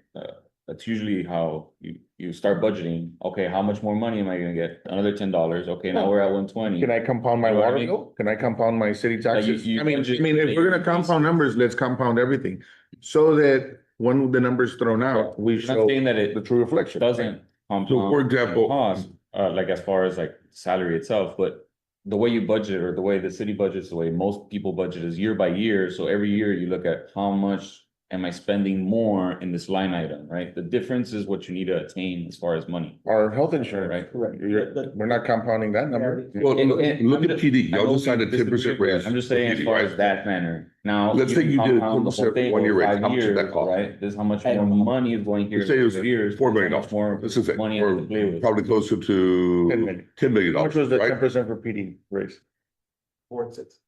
That's usually how you start budgeting, okay, how much more money am I gonna get? Another $10, okay, now we're at 120. Can I compound my You know what I water mean? bill? Can I compound my city taxes? you I mean, budget- if we're gonna compound numbers, let's compound everything. So that when the number's thrown out, we I'm not show saying that it the true reflection. doesn't compound. So for example- Cost, like as far as like salary itself, but the way you budget or the way the city budgets, the way most people budget is year by year. So every year you look at how much am I spending more in this line item, right? The difference is what you need to attain as far as money, Our health insurance, right? Correct. we're not compounding that number. Well, And- look and look I'm at just- PD, I y'all know decided we 10% disagree, raise. I'm just saying as for far PD, as right? that manner. Now. Let's say you did a compound the whole 10% thing 1 year over raise. 5 How much would that years, cost? right? This is how much I more don't know. money is going here. Let's say it in was 5 years. $4 million. How much more This is it, money or to play with. probably closer to 10 million. $10 million, How much was the right? 10% for PD raise? 4 and 6.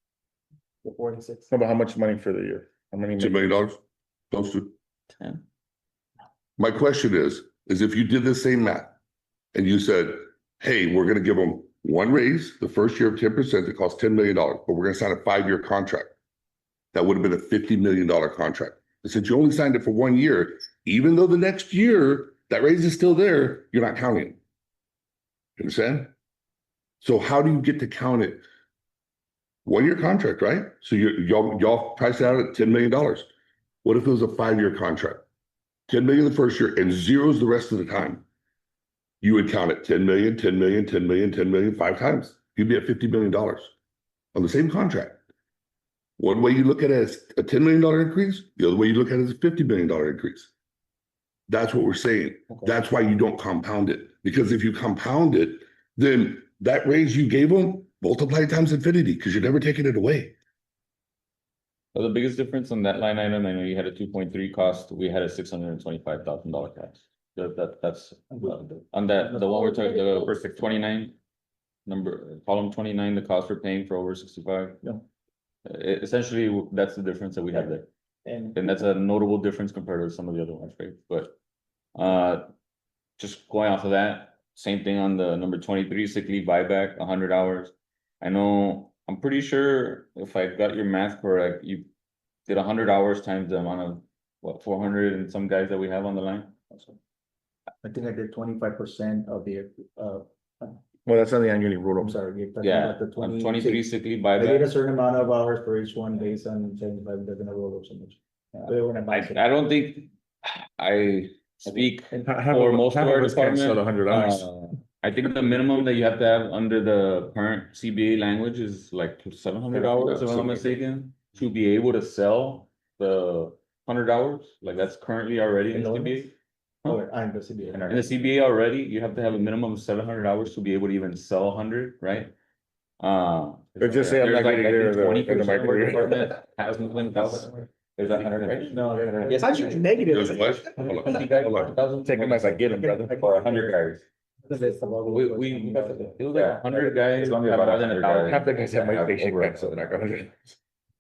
The 4 and 6. No, but how much money for the year? How many? $10 million, close to. 10. My question is if you did the same math and you said, hey, we're gonna give them one raise the first year of 10%, that costs $10 million, but we're gonna sign a 5-year contract. That would have been a $50 million contract. But since you only signed it for 1 year, even though the next year that raise is still there, you're not counting it. You understand? So how do you get to count it? 1-year contract, right? So y'all price it out at $10 million. What if it was a 5-year contract? 10 million the first year and zeros the rest of the time. You would count it 10 million, 10 million, 10 million, 10 million, 5 times. You'd be at $50 million on the same contract. One way you look at it as a $10 million increase, the other way you look at it is a $50 million increase. That's what we're saying. Okay. That's why you don't compound it. Because if you compound it, then that raise you gave them, multiply it times infinity, because you're never taking it away. So the biggest difference on that line item, I know you had a 2.3 cost, we had a $625,000 cost. That's on that, the one we're talking, the first 29. Column 29, the cost we're paying for over 65. Yeah. Essentially, that's the difference that we have there. And And that's a notable difference compared to some of the other ones, right? But just going off of that, same thing on the number 23, sick leave buyback, 100 hours. I know, I'm pretty sure if I got your math correct, you did 100 hours times the amount of, what, 400 and some guys that we have on the line? I think I did 25% of the, Well, that's on the annually rule. I'm sorry. you're talking Yeah, about the on 23 sick leave I did a buyback. certain amount of hours for each one based on 75, they're gonna roll up so much. They were gonna I buy it. don't think I speak Half for of- most of half our us can't sell department. $100. I think the minimum that you have to have under the current CBA language is like 700 hours, if I'm not mistaken, to be able to sell the 100 hours, like that's currently already in In the CBA. Oh, I'm the CBA. In the CBA already, you have to have a minimum of 700 hours to be able to even sell 100, right? But just say I'm there's not like, getting I there, think the 20% of our microwave. department has $1,000. There's 100. No. Yes. How'd you negative? Does what? Hold on, hold on. Take them as I get them, brother. For 100 guys. We, it was like 100 guys. It's only have about more than 100 guys. Half the 1,000. guys have my station cards, so they're not gonna.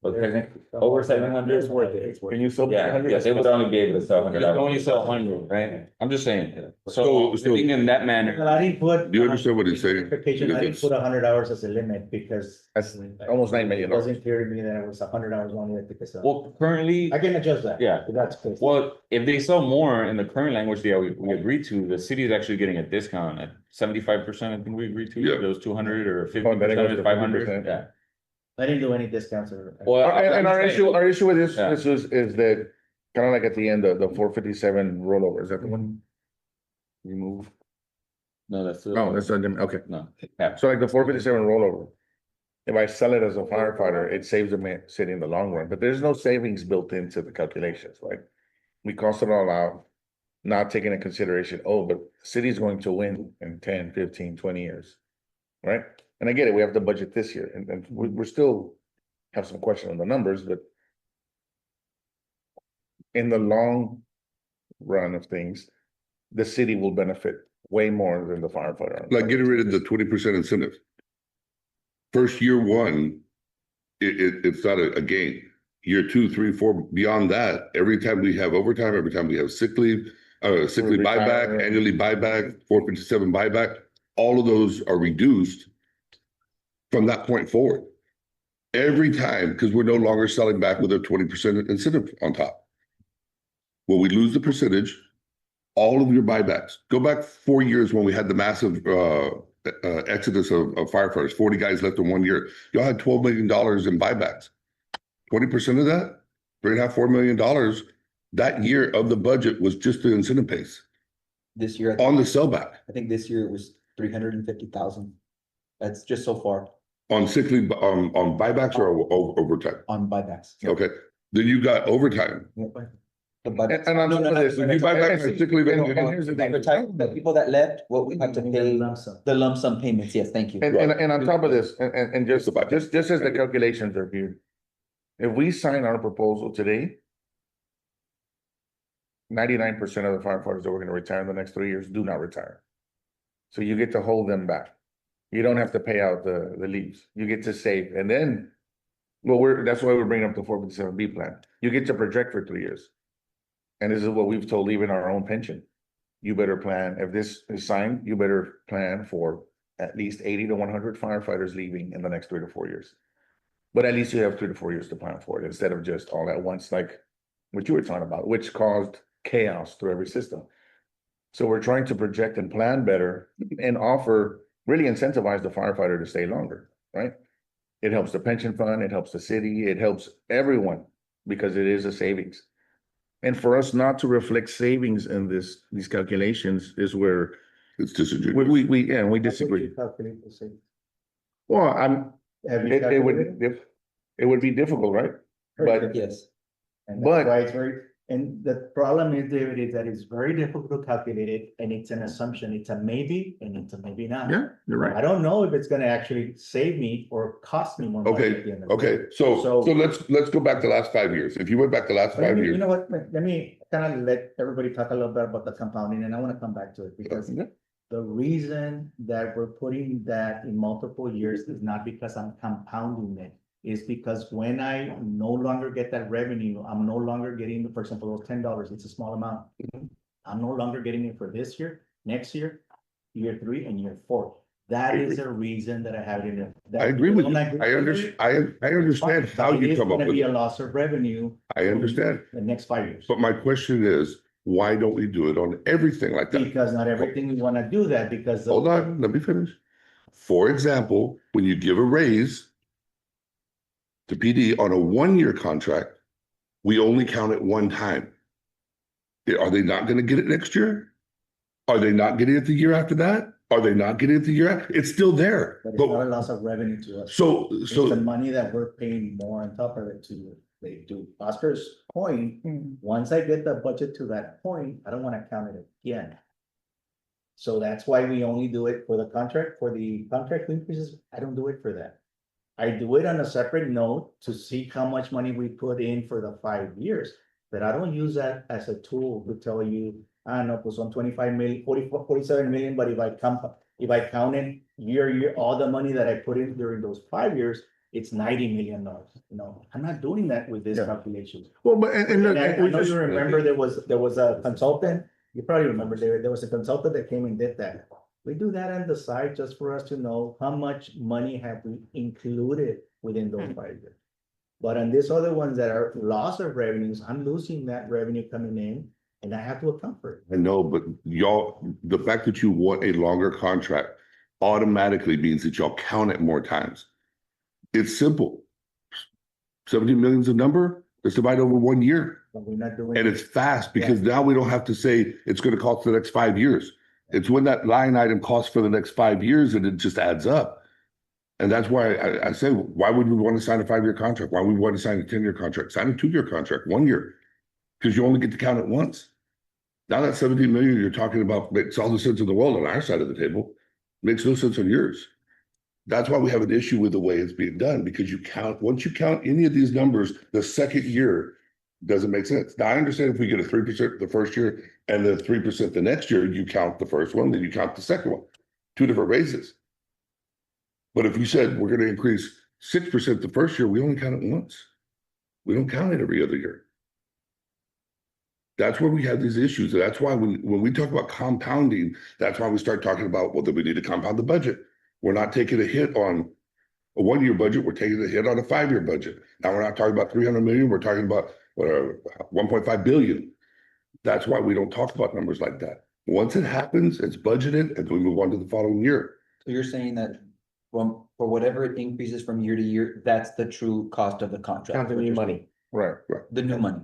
But technically, over 700. It's worth it, it's worth Can it. you sell? Yeah, 100? yeah, they would only be able to sell 100. You can only sell 100, right? I'm just saying. So, So- thinking in that manner. Well, I didn't put. Do you understand what he's saying? Clarification, I didn't Because put 100 hours as a limit because. That's almost $9 million. It wasn't clear to me that it was 100 hours only because Well, currently, I can adjust that. Yeah. If that's clear. well, if they sell more in the current language that we agreed to, the city is actually getting a discount at 75%. I think we agreed to. Yeah. Those 200 or Oh, then it 50%, goes to 500. 50%. Yeah. I didn't do any discounts or. Well, And our issue with this, Yeah. this is that kind of like at the end, the 457 rollover, is that the one? Remove. No, that's. No, that's not, okay. No. Yeah. So like the 457 rollover. If I sell it as a firefighter, it saves the city in the long run, but there's no savings built into the calculations, right? We cost it all out, not taking into consideration, oh, but the city's going to win in 10, 15, 20 years. Right? And I get it, we have the budget this year and we're still have some question on the numbers, but in the long run of things, the city will benefit way more than the firefighter. like getting rid of the 20% incentive. First year one, it's not a gain. Year 2, 3, 4, beyond that, every time we have overtime, every time we have sick leave buyback, Retirement. annually buyback, 457 buyback, all of those are reduced from that point forward. Every time, because we're no longer selling back with a 20% incentive on top. Well, we lose the percentage, all of your buybacks. Go back 4 years when we had the massive exodus of firefighters, 40 guys left in 1 year. Y'all had $12 million in buybacks. 20% of that, $3.5–4 million, that year of the budget was just the incentive base This year, on the sellback, I think this year it was 350,000. That's just so far on sick leave, on buybacks or overtime. on buybacks. Okay, then you got overtime. The buybacks. And on No, top no, of no, this, no, You no, buy back and my sick leave. and here's the thing. The people that left, what we have to pay, the lump sum payments, yes, thank you. And on top of this, and just as the calculations are viewed. If we sign our proposal today. 99% of the firefighters that we're gonna retire in the next 3 years do not retire. So you get to hold them back. You don't have to pay out the leaves. You get to save, and then. Well, that's why we're bringing up the 457B plan. You get to project for 3 years. And this is what we've told even our own pension. You better plan, if this is signed, you better plan for at least 80 to 100 firefighters leaving in the next 3 to 4 years. But at least you have 3 to 4 years to plan for it instead of just all at once, like what you were talking about, which caused chaos through every system. So we're trying to project and plan better and offer, really incentivize the firefighter to stay longer, right? It helps the pension fund, it helps the city, it helps everyone because it is a savings. And for us not to reflect savings in these calculations is where It's disingenuous. we disagree. Calculate the same. Well, Have you it calculated? would be difficult, right? But Yes, And but- that's why it's very, and the problem is, David, is that it's very difficult to calculate it, and it's an assumption, it's a maybe, and it's a maybe not. yeah, you're right. I don't know if it's gonna actually save me or cost me more money at the end of the day. Okay, so let's go back the last 5 years. If you went back the last But 5 you years, know what, let me kind of let everybody talk a little bit about the compounding, and I wanna come back to it, because Yeah. the reason that we're putting that in multiple years is not because I'm compounding it. Is because when I no longer get that revenue, I'm no longer getting, for example, those $10, it's a small amount. I'm no longer getting it for this year, next year, year 3 and year 4. That I is a reason that I have it in there. I agree with you. Don't agree I with it, understand fine, how but it you is come up gonna with be a it. loss of revenue. I understand. The next 5 years. But my question is, why don't we do it on everything like that? Because not everything we wanna do that because. Hold on, let me finish. For example, when you give a raise to PD on a 1-year contract, we only count it one time. Are they not gonna get it next year? Are they not getting it the year after that? Are they not getting it the year after? It's still there. But it's not a But loss of revenue to us. so It's the money that we're paying more on top of it to you. To Oscar's point, once I get the budget to that point, I don't wanna count it again. So that's why we only do it for the contract increases, I don't do it for that. I do it on a separate note to see how much money we put in for the 5 years. But I don't use that as a tool to tell you, no, pues on 25 million, 47 million, but if I count it year, all the money that I put in during those 5 years, it's $90 million. No, I'm not doing that with this Yeah. calculation. Well, but, and look, And I we know just- you remember there was a consultant, you probably remember there was a consultant that came and did that. We do that on the side just for us to know how much money have we included within those 5 years. But on these other ones that are loss of revenues, I'm losing that revenue coming in and I have to account for it. I know, but y'all, the fact that you want a longer contract automatically means that y'all count it more times. It's simple. 17 million is a number, let's divide over 1 year. But we're not doing. And it's fast because now we don't have to say it's gonna cost the next 5 years. It's when that line item costs for the next 5 years and it just adds up. And that's why I say, why would we want to sign a 5-year contract? Why would we want to sign a 10-year contract? Sign a 2-year contract, 1 year. Because you only get to count it once. Now that 17 million you're talking about makes all the sense in the world on our side of the table. Makes no sense on yours. That's why we have an issue with the way it's being done, because once you count any of these numbers, the second year doesn't make sense. Now, I understand if we get a 3% the first year and then 3% the next year, you count the first one, then you count the second one. 2 different raises. But if we said we're gonna increase 6% the first year, we only count it once. We don't count it every other year. That's where we have these issues. And that's why when we talk about compounding, that's why we start talking about, well, then we need to compound the budget. We're not taking a hit on a 1-year budget, we're taking a hit on a 5-year budget. Now, we're not talking about 300 million, we're talking about 1.5 billion. That's why we don't talk about numbers like that. Once it happens, it's budgeted, and we move on to the following year. So you're saying that for whatever it increases from year to year, that's the true cost of the contract? Count the new money. right, The new money.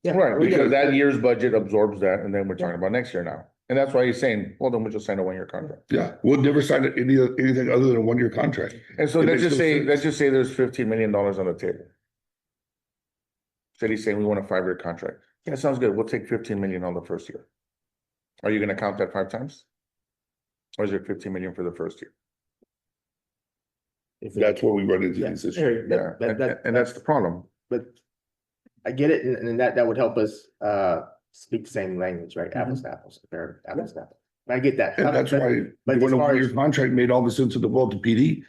Yeah, right, we because get it. that year's budget absorbs that, and then we're talking about next year now. And that's why he's saying, well, then we'll just sign a 1-year contract. Yeah, we'll never sign anything other than a 1-year contract. And so It let's makes just no say, sense. let's just say there's $15 million on the table. Said he's saying we want a 5-year contract. Yeah, sounds good. We'll take 15 million on the first year. Are you gonna count that 5 times? Or is it 15 million for the first year? If it- That's where we run into Yeah, these issues. Harry, Yeah, and that's the problem. but I get it, and that would help us speak the same language, right? Apples to apples, compare apples to apples. I get that. And that's why But when as far your as, contract made all the sense in the world to PD.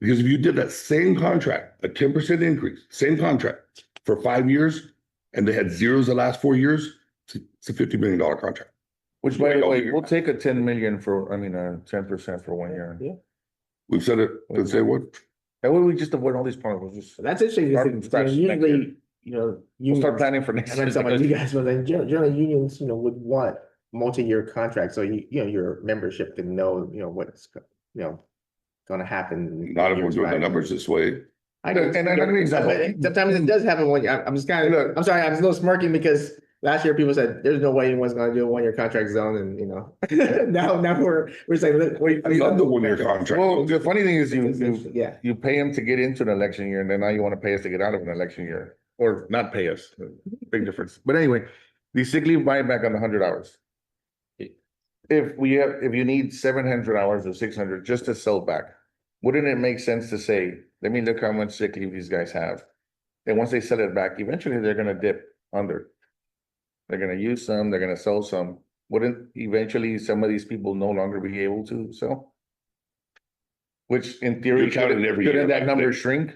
Because if you did that same contract, a 10% increase, same contract for 5 years, and they had zeros the last 4 years, it's a $50 million contract. Which, by the Yeah. way, we'll take a 10 million for, 10% for 1 year. Yeah. We've said it, let's say what, That way we just avoid all these problems. We'll just, that's interesting, Start from because scratch next usually, we'll start unions, planning for next I year. meant some of you guys, but then generally unions, would want multi-year contracts, so your membership can know, what's, gonna happen. not everyone's years doing the back. numbers this way. I know, And an example- but sometimes it does happen when, I'm just kind Look. of, I'm sorry, I'm a little smirking because last year people said, there's no way anyone's gonna do a 1-year contract zone, and now we're saying, look, wait. I love the 1-year contract. Well, the funny thing is you Yeah, you pay him to get into an election year, and then now you want to pay us to get out of an election year, or not pay us. Big difference. But anyway, the sick leave buyback on the 100 hours. If you need 700 hours or 600 just to sell back, wouldn't it make sense to say, let me look how much sick leave these guys have? And once they sell it back, eventually they're gonna dip under. They're gonna use some, they're gonna sell some. Wouldn't eventually some of these people no longer be able to sell? Which in theory, You're counting couldn't every year, couldn't that right? number shrink?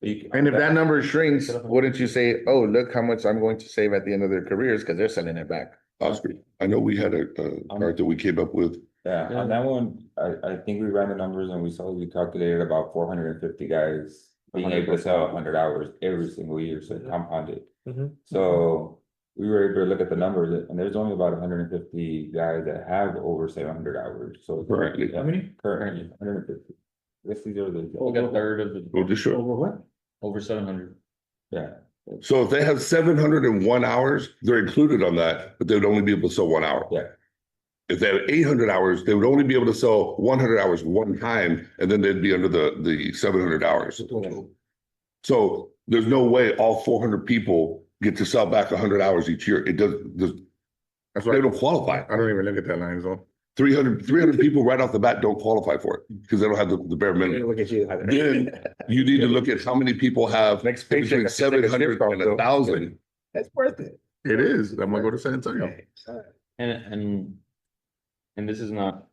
You- And if that number shrinks, wouldn't you say, oh, look how much I'm going to save at the end of their careers, because they're selling it back? Oscar, I know we had a chart that we came up with. Yeah, on that one, I think we ran the numbers and we saw we calculated about 450 guys being able to sell 100 hours every single year, so it compounded. Mhm. So we were able to look at the numbers and there's only about 150 guys that have over 700 hours, so. Currently. How many? Currently, 150. Guess these are the. Like a third of the, Well, just show. Over what? over 700. Yeah, So if they have 701 hours, they're included on that, but they would only be able to sell 1 hour. yeah. If they have 800 hours, they would only be able to sell 100 hours one time, and then they'd be under the 700 hours. So there's no way all 400 people get to sell back 100 hours each year. It That's why they don't qualify. I don't even look at that line, so. 300 people right off the bat don't qualify for it because they don't have the bare minimum. Look at you. Then you need to look at how many people have Next paycheck, between I should take a 700 shift off, and though. 1,000. That's worth it. It is. I'm gonna go to San Antonio. And this is not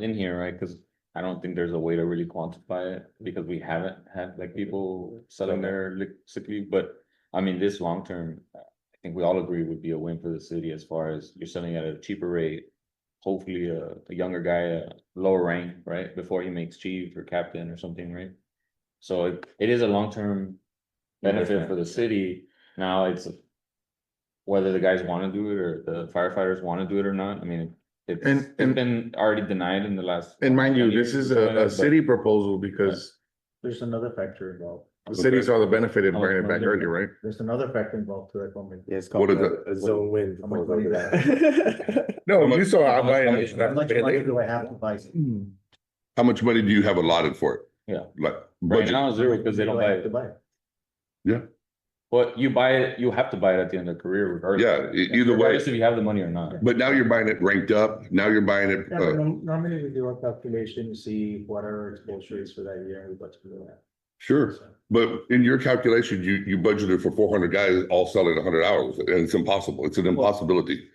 in here, right? Cause I don't think there's a way to really quantify it because we haven't had like people selling their sick leave, but I mean, this long term, I think we all agree would be a win for the city as far as you're selling at a cheaper rate. Hopefully a younger guy, a lower rank, right? Before he makes chief or captain or something, right? So it is a long-term benefit for the city. Now it's whether the guys want to do it or the firefighters want to do it or not. I mean, it's And- been already denied in the last. And mind you, 10 this years is or a something, but- city proposal because There's another factor involved. the city saw the benefit in bringing it back earlier, right? There's another factor involved to it, Roman. Yeah, it's What called is a zone win. How much money do I No, you saw. How much money do I have to buy? How much money do you have allotted for it? Yeah. Like Right budget? now, zero, because they don't Do I buy have to it. buy it? But you buy it, you have to buy it at the end of the career regardless. Yeah, either way. Regardless if you have the money or not. But now you're buying it ranked up. Now you're buying it, Yeah, but normally we do a calculation, see what our exposure is for that year, and we budget for that. sure. But in your calculation, you budgeted for 400 guys all selling 100 hours and it's impossible. It's an impossibility.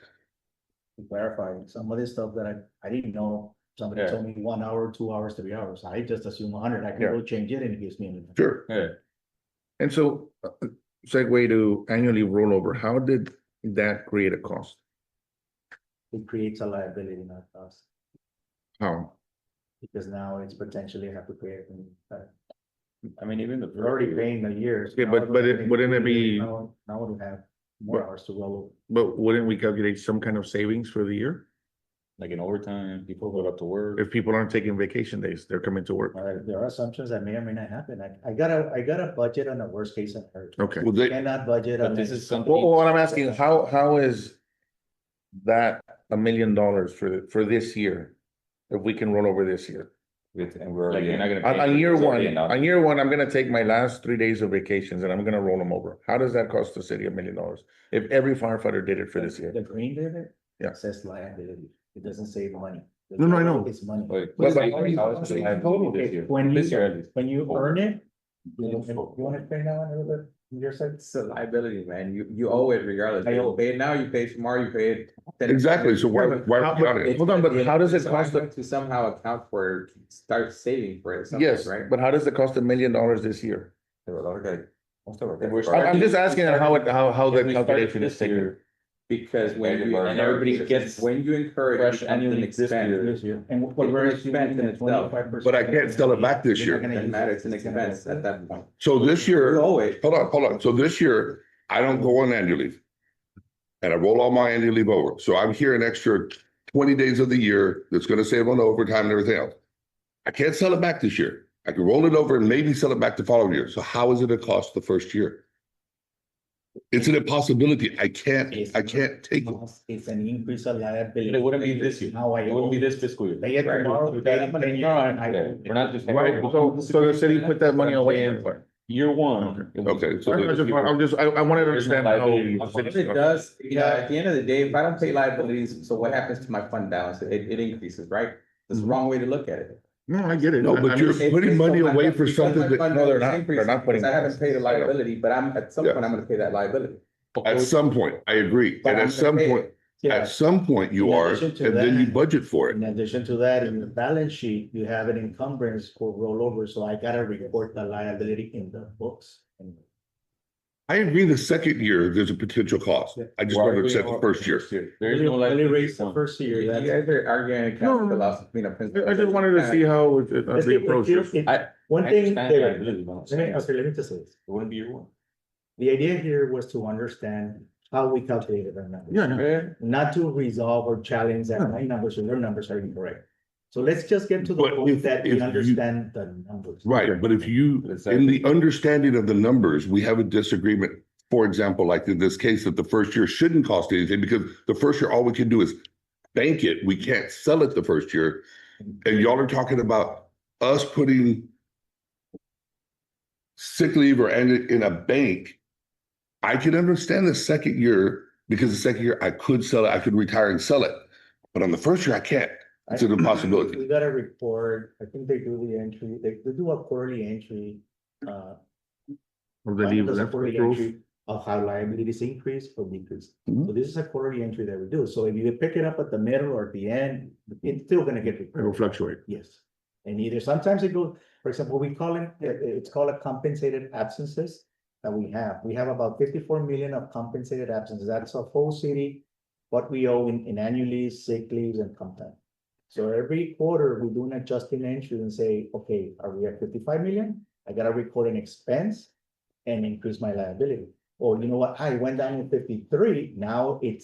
To clarify, some of this stuff that I didn't know, somebody Yeah. told me 1 hour, 2 hours, 3 hours, I just assume 100, I can Yeah. go change it and it gives me. Sure. Yeah. And so segue to annually rollover, how did that create a cost? It creates a liability, not us, How? because now it's potentially have to pay it. I mean, even the. We're already paying the years. Yeah, but- wouldn't it be- Now we have more hours to roll But wouldn't we calculate some kind of savings for the year? Like in overtime, people go up to work. If people aren't taking vacation days, they're coming to work. over. There are assumptions that may or may not happen. I gotta budget on the worst case scenario. Okay. Well, they, Cannot budget But on. this is something. Well, what I'm asking, how is that $1 million for this year? If we can roll over this year? And we're Like, already. you're not gonna. On, pay on for it, year it's one, already enough. on year one, I'm gonna take my last 3 days of vacations and I'm gonna roll them over. How does that cost the city $1 million? If every firefighter did it for this year? The green did it. Yeah. It says liability. It doesn't say money. No, I know. It's money. Wait, But- how is the liability this year? When This year you, at least. when you earn it, you wanna explain that one a little bit? Your side? It's a liability, man. You owe it regardless. You pay it now, you pay it tomorrow, you pay it. exactly. So why How- count it? Hold on, but how does it So cost I'm going to somehow account for, it, start saving for it. something, Yes, Right? but how does it cost $1 million this year? I'm just asking how If the we started calculation is this taken. year, Because when And you, and everybody gets, when you incur it, Fresh it becomes an annually this year. expense. And what we're It's an expense in itself. 25%. But I can't sell it back this year. It doesn't matter, it's an expense at that point. So this year, You owe it. hold on. So this year, I don't go on annual leave. And I roll all my annual leave over. So I'm here an extra 20 days of the year that's gonna save on overtime and everything else. I can't sell it back this year. I can roll it over and maybe sell it back the following year. So how is it a cost the first year? It's an impossibility. I can't take it. It's an increase of liability. It wouldn't be this year. How I. It wouldn't be this fiscal year. Pay it Right. tomorrow, pay it in 10 years, and I- Yeah, we're not just. Right, so the city put that money away in. Year one. it was- Okay, so I wanted to There's no understand how. liability. the What city's it cost- does, you know, at the end of the day, if I don't pay liabilities, so what happens to my fund balance? It increases, right? That's the wrong way to look at it. No, I get it. No, but I'm you're just- putting money So my away fund- for because something my that, fund no, they're balance not. increases They're not putting- because I haven't paid a liability, but at some Yeah. point, I'm gonna pay that liability. at some point, I agree. But And I'm at gonna some pay point, it. Yeah. at some point you In are, addition to and then you that- budget for it. In addition to that, in the balance sheet, you have an encumbrance for rollover, so I gotta report the liability in the books. I agree the second year, there's a potential cost. I just want to accept the first year. There is no Really liability. raise the first You year. that's- guys are arguing a No, counter no. philosophy, you know. I just wanted to see how the approach is. One I thing, understand David, liability, but I'm let me, saying okay, let me just say this. It wouldn't be year one. The idea here was to understand how we calculated our numbers. Yeah, no. Not to resolve or challenge that my numbers or your numbers are incorrect. So let's just get to the But point if- that if we you- understand the numbers. Right, but if you, in the understanding of the numbers, we have a disagreement. For example, like in this case, that the first year shouldn't cost anything because the first year, all we can do is bank it. We can't sell it the first year. And y'all are talking about us putting sick leave or ended in a bank, I can understand the second year, because the second year I could sell it, I could retire and sell it. But on the first year, I can't. It's an We impossibility. gotta report, I think they do the entry, they do a quarterly entry. Or the leave does a left quarterly accruals. entry Of how liabilities increase or decrease. Mhm. So this is a quarterly entry that we do. So if you pick it up at the middle or at the end, it's still gonna get It will reported. fluctuate. Yes. And either sometimes it goes, for example, we call it, it's called a compensated absences that we have. We have about 54 million of compensated absences. That's a whole city, what we owe in annual leaves, sick leaves and comp time. So every quarter, we do an adjusting entry and say, okay, are we at 55 million? I gotta record an expense and increase my liability. Or you know what, I went down to 53, now it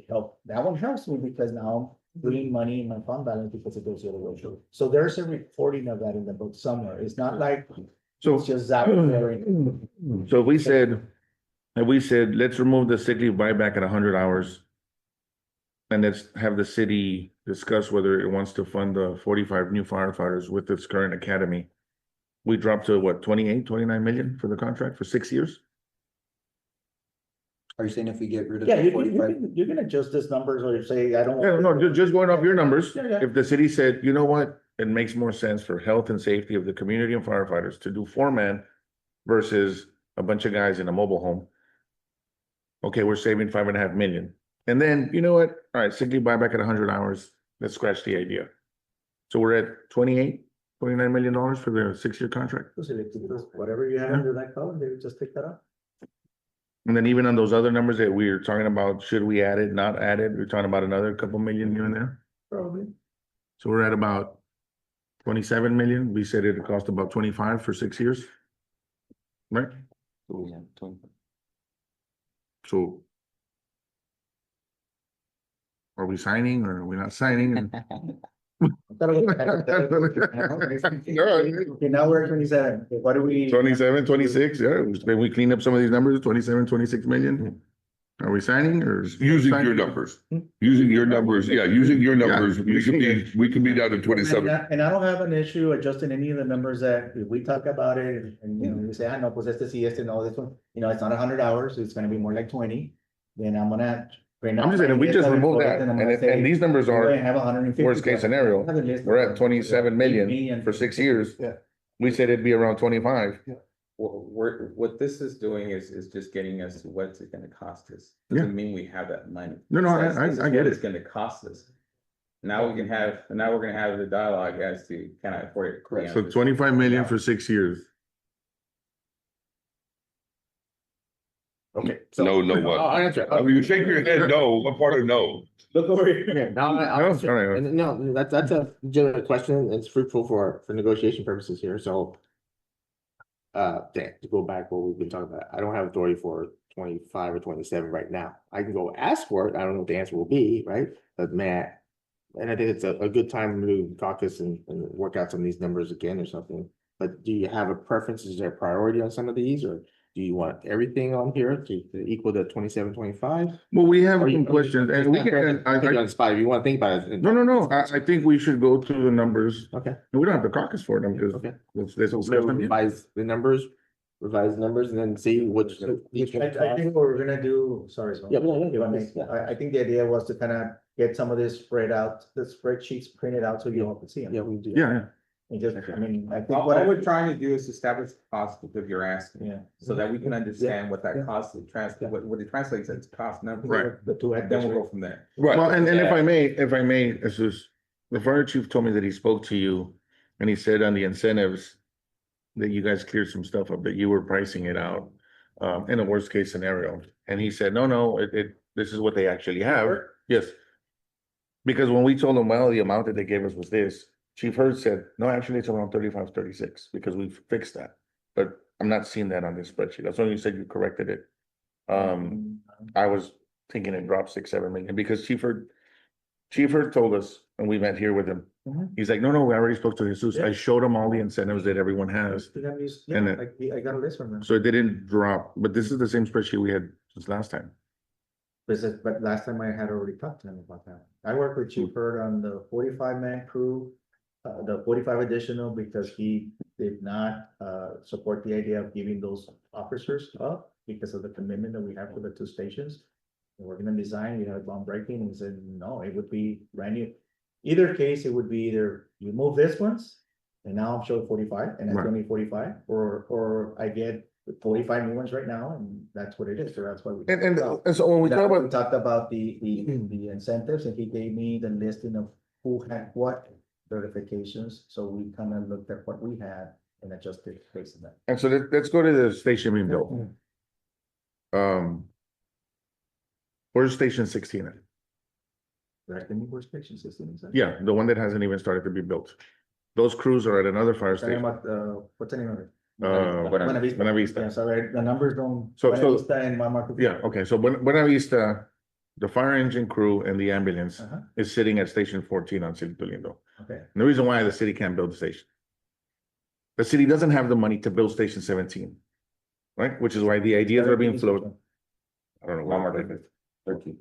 helped, that one helps me because now I'm bringing money in my fund balance because it goes the other way. So there's a recording of that in the book somewhere, it's not like So, it's just that. very- so if we said, let's remove the sick leave buyback at 100 hours. And let's have the city discuss whether it wants to fund the 45 new firefighters with its current academy. We dropped to what, 28, 29 million for the contract for 6 years? Are you saying if we get rid of Yeah, the you 45? you can adjust this numbers or you say, I don't. Yeah, no, just going off your numbers. Yeah, yeah. If the city said, you know what, it makes more sense for health and safety of the community and firefighters to do 4-man versus a bunch of guys in a mobile home. Okay, we're saving 5.5 million. And then, you know what? All right, sick leave buyback at 100 hours. Let's scratch the idea. So we're at 29 million dollars for the 6-year contract. Whatever you have under that column, they just take that up. And then even on those other numbers that we were talking about, should we add it, not add it? We're talking about another couple million here and there. Probably. So we're at about 27 million. We said it cost about 25 for 6 years. Right? Yeah, 20. So are we signing or are we not signing? And- Okay, now we're at 27, what do we? 27, 26, yeah, maybe we clean up some of these numbers, 27, 26 million. Are we signing or? Using your numbers, using your numbers, yeah, using your numbers, we can be down to And 27. and I don't have an issue adjusting any of the numbers that if we talk about it and you know, you say, I know, pues este sí, este no, this one, you know, it's not 100 hours, it's gonna be more like 20. Then I'm gonna. I'm just saying, if we just remove that, and these numbers are have 150. worst case scenario, we're at 27 million for 6 years. Yeah. We said it'd be around 25. What this is doing is just getting us to what's it gonna cost us. Yeah. Doesn't mean we have that money. No, no, It says I this is get what it. It's gonna cost us. Now we're gonna have the dialogue as to, can I afford it? Correct. So 25 million for 6 years. Okay. So No, what? I'll answer it. I mean, you shake your head, no, what part of no? Look over here. Yeah, no, I'll No, answer. all right. And no, that's a legitimate question. It's fruitful for negotiation purposes here, so. To go back what we've been talking about, I don't have authority for 25 or 27 right now. I can go ask for it. I don't know what the answer will be, right? But man, and I think it's a good time to caucus and work out some of these numbers again or something. But do you have a preference? Is there a priority on some of these, or do you want everything on here to equal the 27, 25? Well, we have Or you- some questions and we can, I'll take you on the spot if you want to think about it. no, I think we should go through the numbers. Okay, We don't have to caucus for them because okay. let's So discuss we'll them. revise the numbers, and then see which. I think what we're gonna do, sorry. Sal. Yeah, no, If I may, yeah. I think the idea was to kind of get some of this spread out, the spreadsheets printed out so you all can see them. Yeah, we do. Yeah, And just, I mean, I think All what we're trying to do is establish the cost of your asking, Yeah. so that we can understand what Yeah. that cost, what it translates as cost number. Right. The two. Then we'll go from there. Right, well, and if Yeah. I may, this is, the fire chief told me that he spoke to you and he said on the incentives that you guys cleared some stuff up, that you were pricing it out in a worst case scenario. And he said, no, this is what they actually have. Yes. Because when we told them, well, the amount that they gave us was this, Chief Hurd said, no, actually it's around 35, 36 because we've fixed that. But I'm not seeing that on this spreadsheet. That's when you said you corrected it. I was thinking it dropped 6, 7 million because Chief Hurd told us, and we met here with him. Mhm. He's like, no, we already spoke to Jesus. I Yeah. showed him all the incentives that everyone has. Yeah, And I got a list from them. So it didn't drop, but this is the same spreadsheet we had since last time. But last time I had already talked to him about that. I worked with Chief Hurd on the 45-man crew. the 45 additional because he did not, support the idea of giving those officers up because of the commitment that we have for the two stations. And we're gonna design, we had groundbreaking, and he said, no, it would be brand new. Either case, it would be either you move this ones, and now I'm showing 45, and that's Right. gonna be 45, or I get 45 new ones right now, and that's what it is, so that's why we. And so when we talk Now, we about, talked about the incentives, and he gave me the listing of who had what certifications, so we kind of looked at what we had and adjusted based on that. and so let's go to the station being built. Where's station 16 at? Correct, the new workstation system, is that? Yeah, the one that hasn't even started to be built. Those crews are at another fire Talking station. about, what's the name of it? Buena Vista. Yeah, sorry, the numbers don't. So- Buena so- Vista and Mama. Yeah, okay, so Buena Vista, the fire engine crew and the ambulance Uh-huh. is sitting at station 14 on City Lindo. Okay, And the reason why the city can't build the station. The city doesn't have the money to build station 17. Right, which is why the ideas are being floated. I don't know. Walmart what- did it. 13.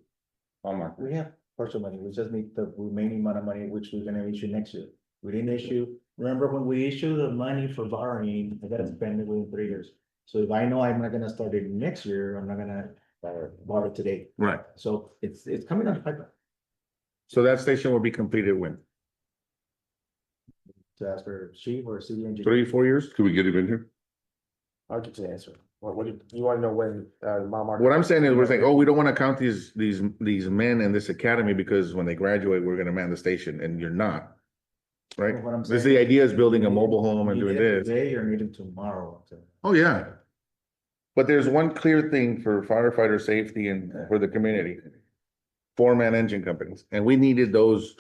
Walmart. we have partial money, we just need the remaining amount of money, which we're gonna issue next year. We didn't issue, remember when we issue the money for borrowing, I gotta spend it within 3 years. So if I know I'm not gonna start it next year, I'm not gonna borrow today. Right, So it's coming on the pipeline. so that station will be completed when? To ask for chief or city engineer. 3, 4 years? Can we get him in here? I'll get you the answer. What do you wanna know when, Mount What I'm saying is, we're saying, oh, we don't wanna count these men in this academy because when they graduate, we're gonna man the station, and you're not. Right? What I'm This, saying- the idea is building a mobile home and Need doing it this. Today or need it tomorrow. Oh, yeah. But there's one clear thing for firefighter safety and for the community. 4-man engine companies, and we needed those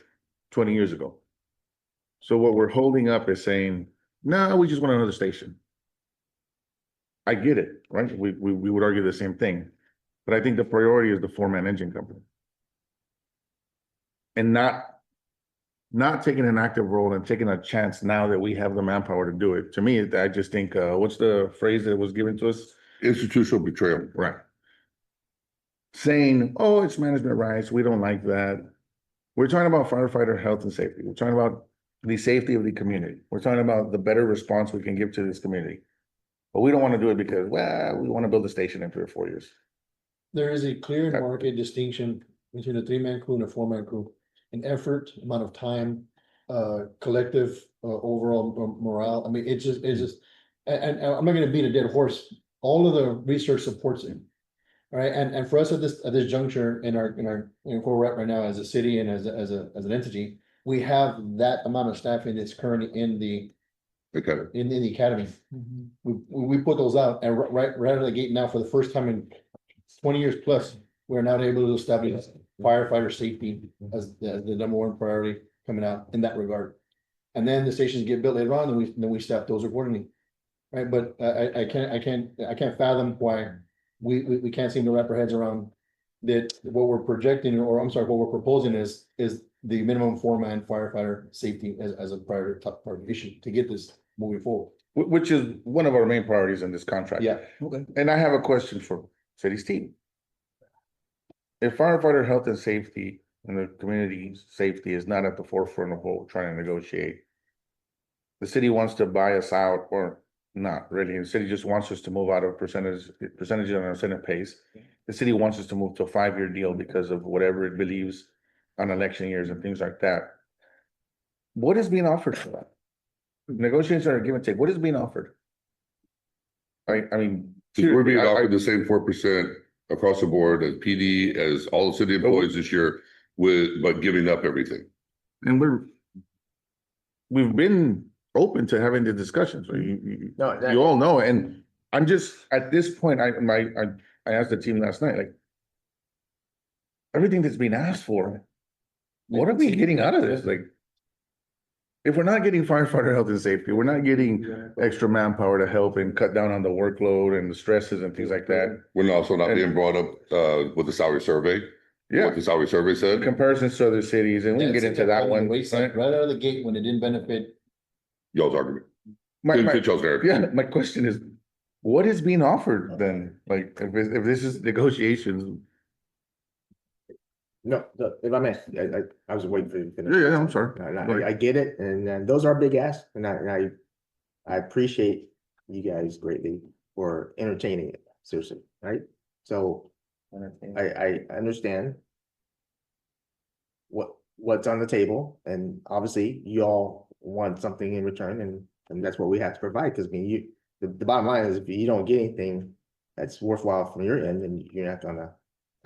20 years ago. So what we're holding up is saying, no, we just want another station. I get it, right? We would argue the same thing, but I think the priority is the 4-man engine company. And not taking an active role and taking a chance now that we have the manpower to do it. To me, I just think, what's the phrase that was given to us? Institutional betrayal. Right. Saying, oh, it's management rights, we don't like that. We're talking about firefighter health and safety. We're talking about the safety of the community. We're talking about the better response we can give to this community. But we don't want to do it because, well, we want to build a station in 3 or 4 years. There is a clear Okay. market distinction between a 3-man crew and a 4-man crew. In effort, amount of time, collective, overall morale. I mean, it's just, and I'm not gonna beat a dead horse. All of the research supports it. All right, and for us at this juncture in our, where we're at right now as a city and as an entity, we have that amount of staffing that's currently in the Okay, in the academy. We put those out and right out of the gate now for the first time in 20 years plus, we're now able to establish firefighter safety as the number one priority coming out in that regard. And then the stations get built later on, and then we staff those accordingly. Right, but I can't fathom why we can't seem to wrap our heads around that what we're projecting, or I'm sorry, what we're proposing is the minimum 4-man firefighter safety as a priority, top priority issue to get this moving forward. Which is one of our main priorities in this contract. Yeah. Okay. And I have a question for city's team. If firefighter health and safety and the community's safety is not at the forefront of what we're trying to negotiate, the city wants to buy us out, or not really, the city just wants us to move out of percentage on our Senate pays. The city wants us to move to a 5-year deal because of whatever it believes on election years and things like that. What is being offered for that? Negotiations are a give and take. What is being offered? I mean. we're being I- offered the same 4% across the board as PD, as all the city employees this year, but giving up everything. And we've been open to having the discussions, so No, that- you all know, and I'm just, at this point, I asked the team last night, like. Everything that's being asked for, what are we getting out of this, like? If we're not getting firefighter health and safety, we're not getting extra manpower to help and cut down on the workload and the stresses and things like that. We're also not being brought up with the salary survey. Yeah, What the salary survey said. comparisons to other cities, and we can get into that one. Wayside, right out of the gate when it didn't benefit. Y'all's argument. My- Didn't my- fit y'all's narrative. Yeah, my question is, what is being offered then? Like, if this is negotiations, No, if I may, I was waiting for you to finish. Yeah, I'm sorry. No, no, Go ahead. I get it, and then those are big asks, and I appreciate you guys greatly for entertaining it, seriously, right? So I understand what's on the table, and obviously you all want something in return, and that's what we have to provide, because I mean, the bottom line is if you don't get anything that's worthwhile from your end, then you're not gonna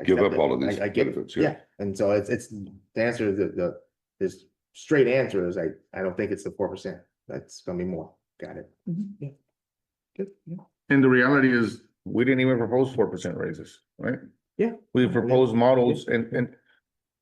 Give accept up it. all of these I get it. benefits, Yeah, and so it's the answer, this straight answer is I don't think it's the 4%. That's gonna be more. Got it. Yeah. Good. Yeah. And the reality is, we didn't even propose 4% raises, right? Yeah. We proposed models and.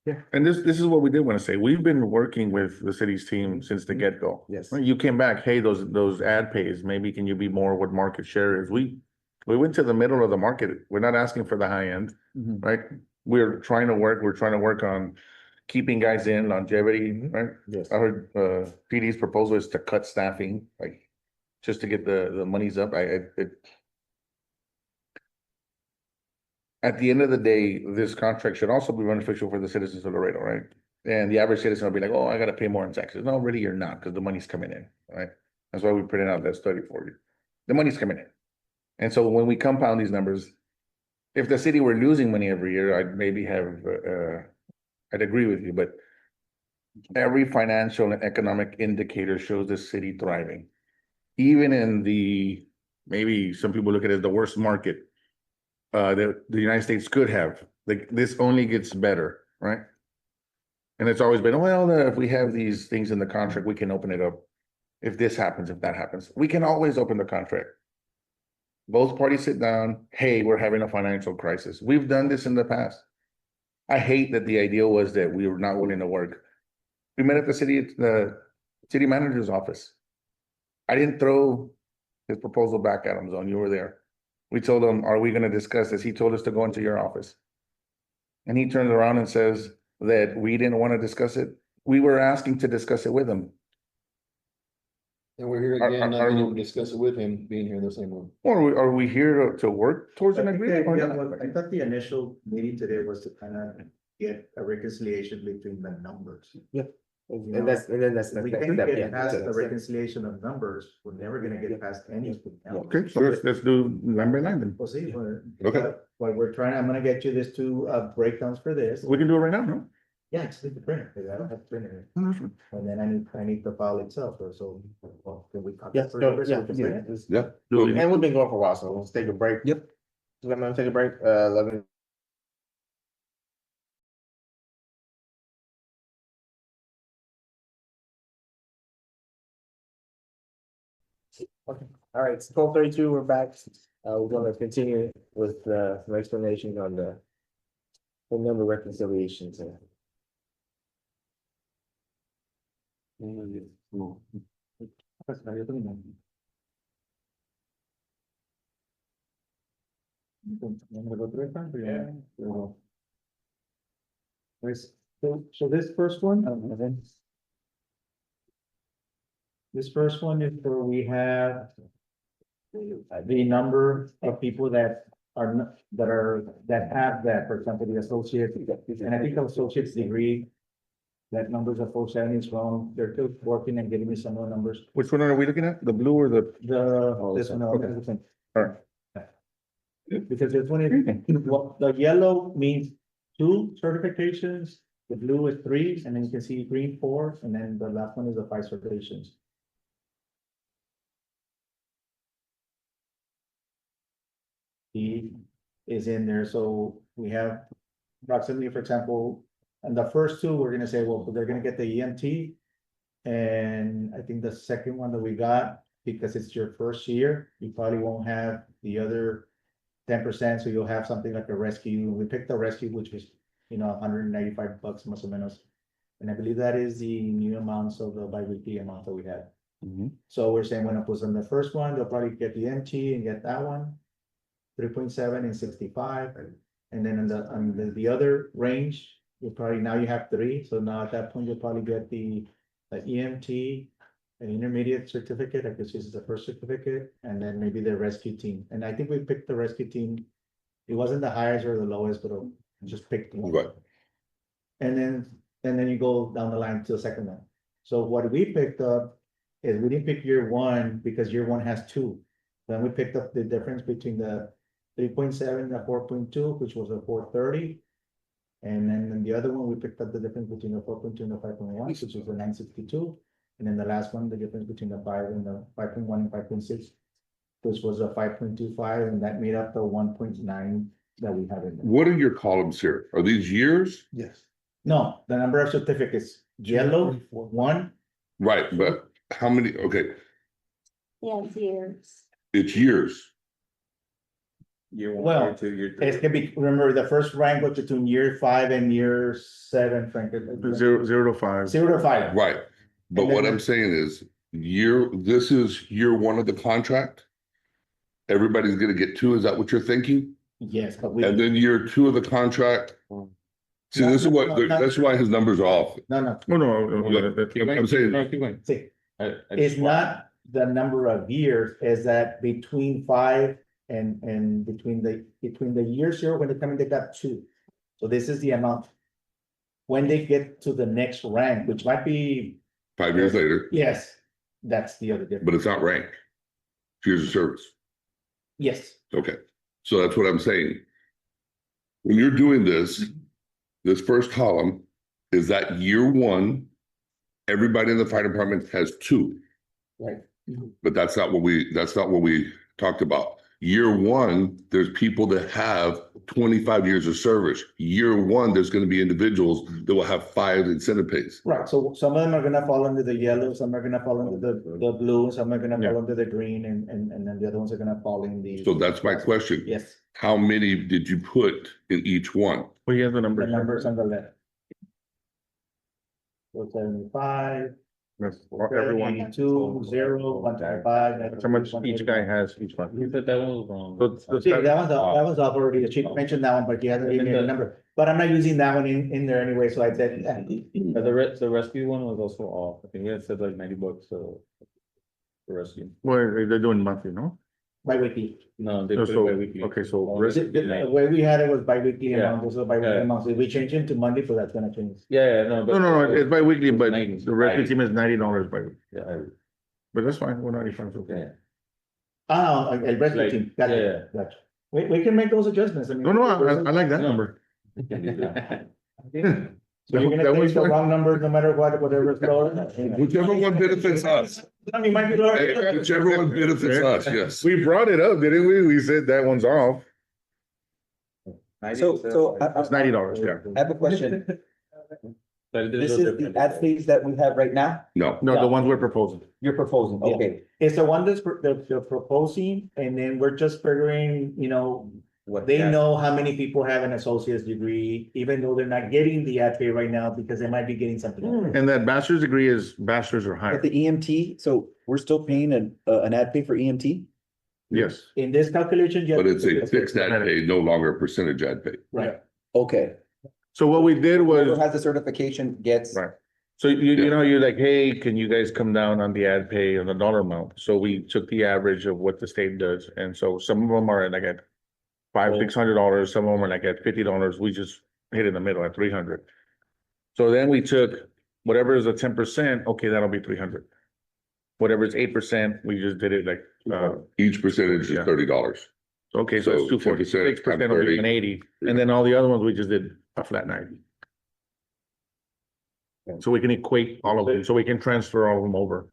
Yeah. And this is what we did want to say. We've been working with the city's team since the get-go. Yes. Right? You came back, hey, those ad pays, maybe can you be more what market share is? We went to the middle of the market. We're not asking for the high end, right? We're trying to work on keeping guys in longevity, right? Yes. I heard PD's proposal is to cut staffing, like just to get the monies up. At the end of the day, this contract should also be beneficial for the citizens of Laredo, right? And the average citizen will be like, oh, I gotta pay more in taxes. No, really, you're not, because the money's coming in, right? That's why we printed out that study for you. The money's coming in. And so when we compound these numbers, if the city were losing money every year, I'd maybe have, I'd agree with you, but every financial and economic indicator shows the city thriving. Even in maybe some people look at it as the worst market that the United States could have, like, this only gets better, right? And it's always been, well, if we have these things in the contract, we can open it up. If this happens, if that happens, we can always open the contract. Both parties sit down, hey, we're having a financial crisis. We've done this in the past. I hate that the idea was that we were not willing to work. We met at the city manager's office. I didn't throw his proposal back at him, Zone, you were there. We told him, are we gonna discuss this? He told us to go into your office. And he turns around and says that we didn't want to discuss it. We were asking to discuss it with him. And we're here again, not being able to discuss it with him, being here in the same room. Or are we here to work towards an I think agreement? or the- not? I thought the initial meeting today was to kind of get a reconciliation between the numbers. And that's the If we next can't step, get yeah. past the That's- reconciliation of numbers, we're never gonna get past anything. else. Okay, so let's do line by line then. We'll see, Okay. what we're trying, I'm gonna get you this two breakdowns for this. We can do it right now, no? Yeah, just need the printer, because I don't have the printer, No, that's fine. and then I need the file itself, so, well, can we? Yeah, for so, numbers yeah, so we can yeah. print it? it's- Yeah. And we've been going for a while, so let's take a break. Yep. Let me take a break, 11. Okay, all right, it's 12:32, we're back. We're gonna continue with some explanation on the number reconciliations. So this first one. This first one is where we have. The number of people that have that, for example, the associate, and I think the associate's degree. That numbers of 470 is wrong, they're still working and getting me some more numbers. Which one are we looking at? The blue or the? This one, Okay. this one. All right. Because this one is, well, the yellow means 2 certifications, the blue is 3, and then you can see green 4, and then the last one is the 5 certifications. Is in there, so we have approximately, for example, and the first 2, we're gonna say, well, they're gonna get the EMT. And I think the second one that we got, because it's your first year, you probably won't have the other 10%, so you'll have something like a rescue. We picked the rescue, which was, $195 más o menos. And I believe that is the new amounts of the bi-weekly amount that we had. So we're saying when it was on the first one, they'll probably get the MT and get that one. 3.7 and 65, and then on the other range, you probably, now you have 3, so now at that point, you'll probably get the EMT, an intermediate certificate, I guess this is the first certificate, and then maybe the rescue team, and I think we picked the rescue team. It wasn't the highest or the lowest, but I just picked one. Right. And then you go down the line to the second one. So what we picked up is we didn't pick year one because year one has two. Then we picked up the difference between the 3.7 and the 4.2, which was a 430. And then in the other one, we picked up the difference between the 4.2 and the 5.1, which is the 962. And then the last one, the difference between the 5 and the 5.1 and 5.6, which was a 5.25, and that made up the 1.9 that we have in there. What are your columns here? Are these years? Yes. No, the number of certificates, yellow, 1, Right, but how many, okay, Yes, years. it's years. Year one, Well, year two, year three. it can be, remember, the first rank was between year 5 and year 7, Frank. 0 to 5. 0 to 5. Right, but And then what the- I'm saying is, this is year one of the contract? Everybody's gonna get two, is that what you're thinking? Yes, but we, And then year two of the contract? See, this is what, that's why his numbers are off. no, Oh, no. I'm saying, No, keep going. see, I it's just want- not the number of years, is that between 5 and between the year 0, when they come in, they got 2. So this is the amount. When they get to the next rank, which might be, 5 years later, yes, that's the other difference. but it's not ranked. Years of service, Yes, okay, so that's what I'm saying. When you're doing this first column, is that year one, everybody in the fire department has 2. right. But that's not what we talked about. Year one, there's people that have 25 years of service. Year one, there's gonna be individuals that will have 5 incentive pays. Right, so some of them are gonna fall under the yellow, some are gonna fall under the blue, some are gonna fall under the green, and then the other ones are gonna fall in the. So that's my question. Yes, How many did you put in each one? Well, he has the the numbers. numbers on the left. 475, That's everyone. 82, 0, 125. That's how much each guy has each month. You said that one was wrong. See, that was up already, the chief mentioned that one, but he hasn't given me the number, but I'm not using that one in there anyway, so I said, But the rescue one was also off. I think we had said like $90, so. The rescue. Well, they're doing monthly, no? bi-weekly. No, they put it So, bi-weekly. okay, so Oh, rescue- The way we had it was bi-weekly Yeah. amount, also bi-weekly Yeah. amount, so if we change it to monthly, so that's gonna change. Yeah, no, but. No, it's bi-weekly, but 90. the rescue team is $90 by week. Yeah, But that's fine, we're 95. Okay. yeah. El rescue Like, team, got yeah, it, gotcha. We can make those adjustments, I mean. No, I like that No. number. So you're That gonna was take the fine. wrong number, no matter what, whatever is lower. Whichever one benefits us. You might be lower. Whichever one benefits us, yes. We brought it up, didn't we? We said that one's off. So It's $90, yeah. I have a question. But it This a is different- the ad fees that we have right now, No, No, the ones we're proposing. you're proposing, Yeah. okay. It's the one that's, they're proposing, and then we're just figuring, they know how many people have an associate's degree, even though they're not getting the ad pay right now, because they might be getting something else. And that bachelor's degree is bachelor's or But higher. the EMT, so we're still paying an ad fee for E EMT? Yes. In this calculation, yes. but it's a fixed ad pay, no longer a percentage ad pay. Right, Okay. So what we did Whoever was, has the certification gets. Right. so you know, you're like, hey, can you guys come down on the ad pay on the dollar amount? So we took the average of what the state does. And so some of them are like at $500-600, some of them are like at $50. We just hit in the middle at 300. So then we took whatever is a 10%, okay, that'll be 300. Whatever is 8%, we just did it like, Each percentage is Yeah. $30. okay, so it's So 240, 10% 6% times will be 30. an 80, and then all the other ones, we just did a flat 90. So we can equate all of them, so we can transfer all of them over.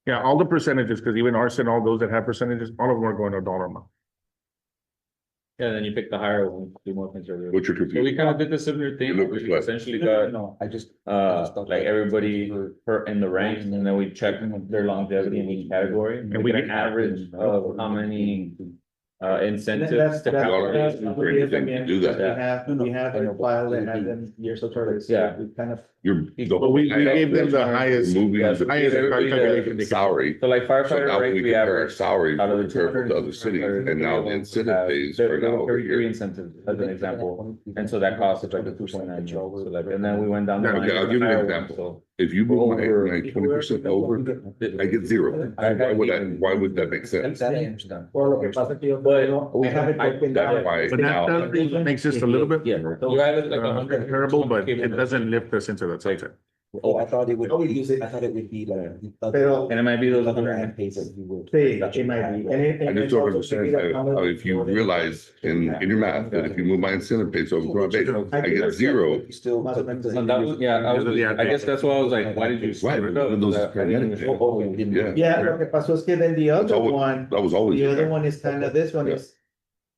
Yeah, all the percentages, because even ours and all those that have percentages, all of them are going to a dollar amount. Yeah, then you pick the higher one, be more conservative. What's your So we confusion? kind of did the similar thing, look we like- essentially got, no, I just. like everybody in the ranks, and then we check their longevity in each category. And And we we get an get- average of how many, incentives. That's, to that's. have. For anything to do that. We have a file that has them years of service. Yeah. We kind of, You're. But we gave them the highest, Moving Yeah, the highest everybody calculation. they could- salary. So like So firefighter now when rank, we we compare our average. salaries, Out of the compared to other cities, and now the incentive pays are now over Three here. incentives as an example, and so that cost is like a 2.9. So like, and then we went down. the Yeah, line okay, I'll to the give you an higher one, example. so- If you move my Over- 20% over, I get zero. Why would that make sense? That I understand. Well, lo que pasa es que yo But I have it broken That's down. why But that now, does makes just a little bit Yeah. You added like 100 comparable, but it doesn't lift us into the sunset. Oh, I thought it would, Oh, we use it. I thought it would be like. Pero- And it might be those Other 100. pays that you would. Sí, it might be. I just don't understand how if you realize in your math that if you move my incentive pay, so if my base, I get zero. You still. Más o menos. So that was, I guess that's why I was like, why did you split it up? Right, those That- I didn't paramedic even- Oh, we didn't. Yeah. Yeah, lo que pasó es que then the It's other always- one, That was always. the other there. one is kind of, this one Yeah. is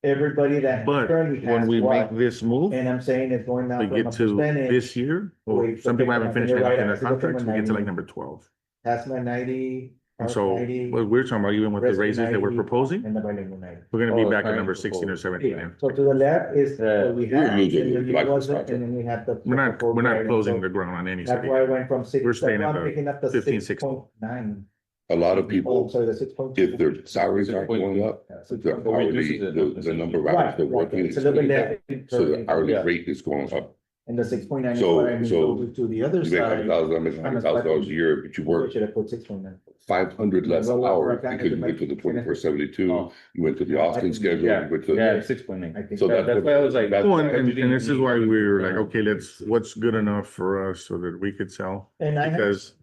everybody that But currently when has we make what, this move, and I'm saying it's going down we from a get to percentage, this year, or Wait, some people okay, haven't finished you're right, in I their have to go contracts, from we get to like 90. number 12. that's my 90. And our so 90, what we're talking about, even with the rest raises that we're 90, proposing, and the bilingual 90. we're gonna be Oh, back at right. number 16 or 17. then. So to the left is what we We're have, and losing then like it wasn't, this and then we have the. We're not proposed closing guidance. the ground on any That's city. why I went from six. We're that's staying why at I'm the picking up the 15, 6.9. A lot of Oh, people, sorry, the 6.2. if their salaries aren't going up, their hourly, the number of hours they're working It's a is, little bit less. so the hourly Yeah. rate is going up. And the 6.9 is So- what I moved so over to the other You make side. $100,000, I make $100,000 a year, but you I work should have put 6.9. 500 less Well, hours okay, because you went to the 24/72, Oh. you went to the Austin schedule, Yeah, you went to. yeah, 6.8. I think. So That's why I was like. that's- Well, and this is why we were like, okay, what's good enough for us so that we could sell? And I have, Because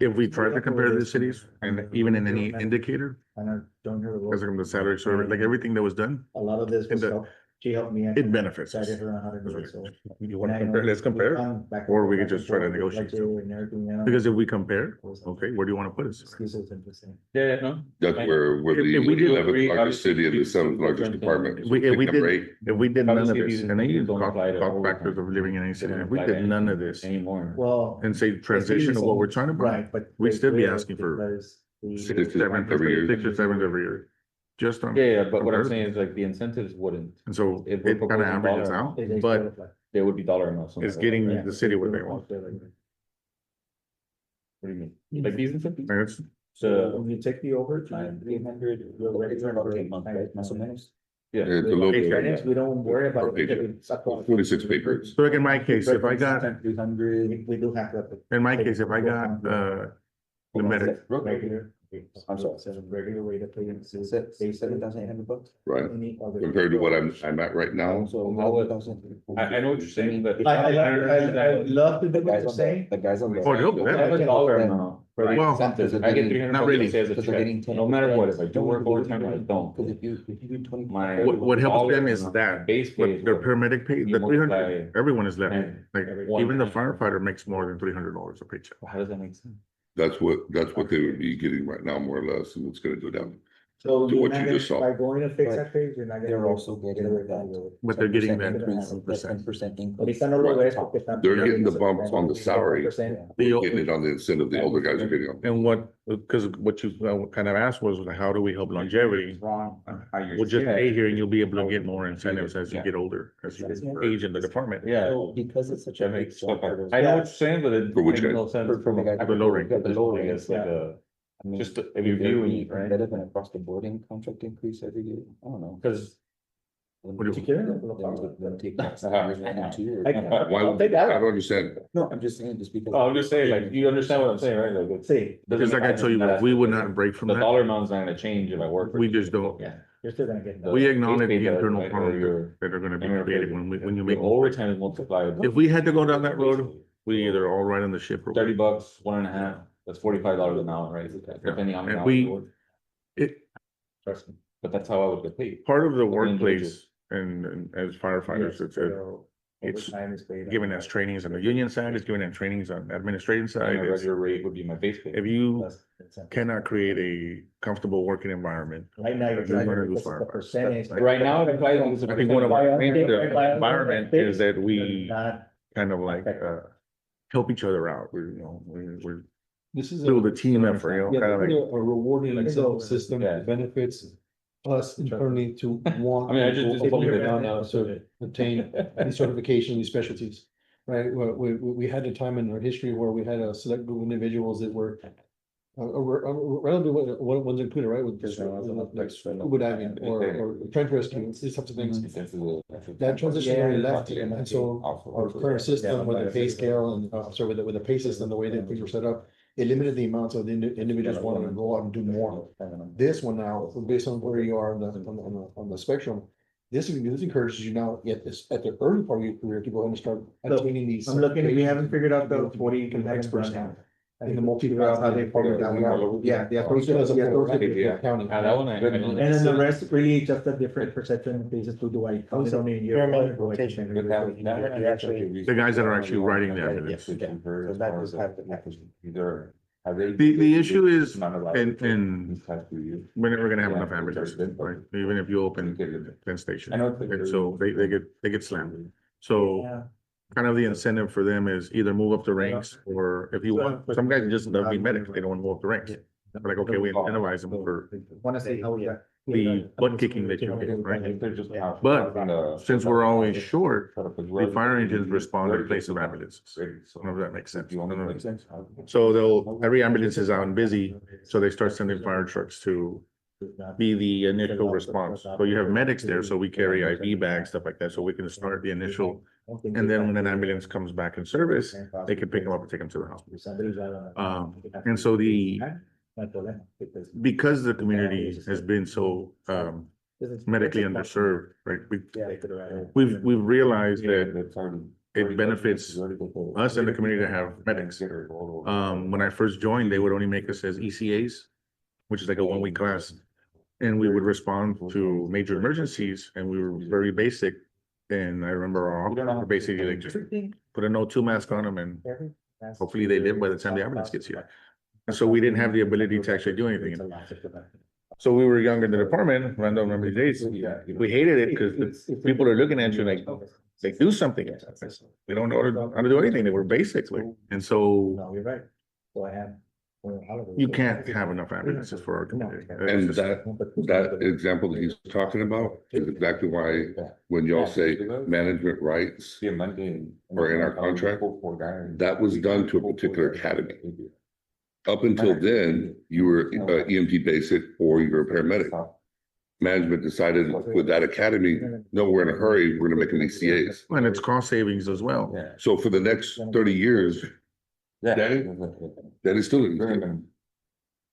if we try to compare the cities and even in any indicator, and I don't hear the because word. of the salary survey, like everything that was done, A lot of this was the- help. She helped me. it benefits us. Decided around how to do it, so. You want And to I compare, know let's compare. we've gone back and or we forth, could just try to back and forth with negotiate. budget and everything else. Because if we compare, okay, where do you want to put us? Excuses and this thing. Yeah, no. That's where we're If we the did- 11th largest city and the 7th largest department. So We- if we pick number did- 8. If we did none of Obviously, this, these and they use don't cost apply to cost overtime. factors of living in any They city, don't if we apply to did none of this Anymore. Well. and say transition of what we're trying to buy, Right, but. we'd they still be will asking for because the- 6 or 7 every year. 6 or 7 every year. Just on, Yeah, but what I'm Comparative. saying is like the incentives wouldn't, and so if it we're kind of proposing averages dollar, out, they- they but qualify. there would be dollar amounts. on it's that. getting Yeah. the city what they want. What do you mean? Like these incentives? And it's, So, When you take the overtime. 300, You're ready it's for about a a month, right, más o menos? yeah. It's a little bit. We don't worry about it. Okay. It's up to- 26 papers. so like in my case, if I got, 300. We do have that. in my case, if I got, the medic, Regular. I'm sorry. So regular rate of pay. is $7,800. Right, any other- compared to what I'm at right now. So How would- 11,000. I know what you're saying, but. I love to do The what guys you're on saying. the guys on the. Oh, no, I that- have a dollar amount for the Well, incentives. because I get they're getting- 300 not really. bucks as a Because they're check, getting 10. no matter what, if I do No, work because overtime or I don't. Because if you do 20. My. what helps dollar them is amount, that, Base pay but is their what- paramedic pay, you the 300, multiply everyone is left. and Like, one even the time. firefighter makes more than $300 a paycheck. How does that make sense? That's what they would be getting right now, more or less, and it's gonna go down. So To you're what not you gonna, just saw. by going to fix But that page, you're not gonna. They're get- also get getting away from that. the- But they're getting that 10% increase. Ahorita no lo ves porque están- They're getting the bumps on the salary. 1%. We're getting it on the incentive the older guys are getting on. And what, because what you kind of asked was, how do we help longevity? Wrong. How you're. We'll just saying stay it. here and you'll be able to get more incentives as you Yeah. get older, as you Yeah. age in the department. Yeah. So because it's such a That big makes, jump. I know what you're saying, but it For which makes guy? no sense. For the guy- The low rate. Yeah, the low rate. It's like a, I mean, just a would there review, be right? Better than across the boarding contract increase every year? I don't know. Cause What do you- Si quieren, lo Then pago. we'll take next year's one and 2 years. Why, I'll take I that. don't understand. No, I'm just saying, just because. oh, I'm just saying, like, you understand what I'm saying, right? Like, it's. Sí, Because like I told you, we would not break from The that. dollar amount's not gonna change if I work. for We you. just don't. Yeah. you're still gonna get. The We acknowledge base pay the does, internal right, or problems your- that are gonna be and your- created when you make. The overtime is multiplied. If we had to go down that road, we either all right on the ship or. 30 bucks, 1.5, that's $45 an hour, right? Depending on And how we- you work. It, Trust me. But that's how I would get paid. part of the individual. workplace and as firefighters, it's it's giving us trainings on the union side, it's giving us trainings on the administrative side. And my It's- regular rate would be my base pay. If you cannot create a comfortable working environment, Right now, you're You're trying gonna to do because of the fire. percentage. Right now, it applies because I think one of our things, the environment is that we Not- kind of like, help each other out, we're This is. build a team effort, you know, Yeah, kind of put like. a rewarding Like incentive so, system yeah. that benefits us internally to want. I mean, I just to told you go that. down to obtain any certification, these specialties. Right, we had a time in our history where we had a select group of individuals that were Relatively, what was included, right, with just like scuba diving or trench rescue, these types of things. That transition already left, and so our current system with the pay scale and, sorry, with the pay system, the way that things were set up, it limited the amounts of the individuals wanting to go out and do more. This one now, based on where you are on the spectrum, this encourages you now at the early part of your career to go ahead and start attaining these. I'm looking, we haven't figured out the 40 X%. In the multi-route, how they form it down. Yeah, the approach, As a the whole, approach. right? Yeah. County. that one And then the rest really just a different perception basis to do I count it only in year Paramedic one, rotation. rotation. You actually- The guys that are actually writing the ambulance. So that is part of the package. The issue is, and and we're never gonna have enough ambulances, right? Even if you open 10 stations. And so they get slammed. So Yeah. kind of the incentive for them is either move up the ranks, or if you want, some guys just love being medics, they don't want to move up the ranks. They're like, okay, we incentivize them for Wanna see how we. the butt kicking that you get, right? But But since we're always short, the fire engines respond in place of ambulances. I don't know if that makes sense. So every ambulance is out and busy, so they start sending fire trucks to be the initial response. So you have medics there, so we carry IV bags, stuff like that, so we can start the initial. And then when an ambulance comes back in service, they can pick them up and take them to the hospital. And so because the community has been so medically underserved, right? We've realized that it benefits us and the community to have medics. When I first joined, they would only make us as ECAs, which is like a 1-week class. And we would respond to major emergencies, and we were very basic. And I remember our officers were basically like, just put an O2 mask on them, and hopefully they live by the time the ambulance gets here. And so we didn't have the ability to actually do anything. So we were young in the department, random number of days. We hated it because people are looking at you like do something. We don't know how to do anything. They were basically. And so No, you're right. So I have. you can't have enough ambulances for our community. And that example that he's talking about is exactly why when y'all say management rights or in our contract, that was done to a particular academy. Up until then, you were EMT basic or you were a paramedic. Management decided with that academy, no, we're in a hurry, we're gonna make them ECAs. And it's cost savings as well. So for the next 30 years, that is still an ECA.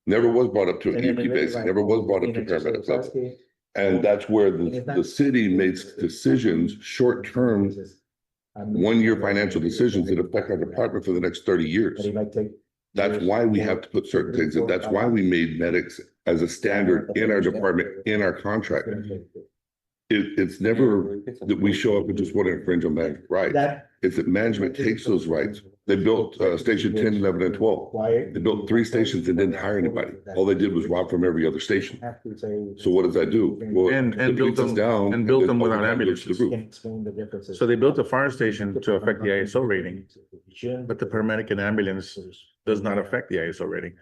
Never was brought up to an EMT basic, never was brought up to paramedic level. And that's where the city makes decisions, short-term, 1-year financial decisions that affect our department for the next 30 years. That's why we have to put certain things in. That's why we made medics as a standard in our department, in our contract. It's never that we show up and just want to infringe on management rights. It's that management takes those rights. They built station 10, 11, and 12. They built 3 stations and didn't hire anybody. All they did was rob from every other station. So what does that do? Well, And it built beats us them, down and built then them without overtime goes to the ambulances. roof. So they built a fire station to affect the ISO rating, but the paramedic and ambulance does not affect the ISO rating.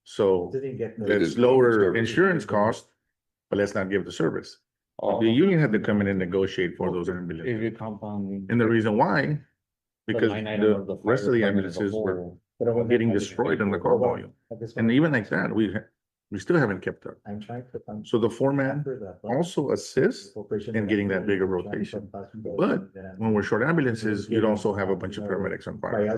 So let's lower insurance costs, but let's not give the service. The union had to come in and negotiate for those ambulances. If you compounding. And the reason why, because line item of the fire rest of the department as a ambulances were whole, getting destroyed in the call volume. And even like that, we still haven't kept up. I'm trying to. So the foreman also assists in getting that bigger rotation. But when we're short ambulances, you'd also have a bunch of paramedics on fire,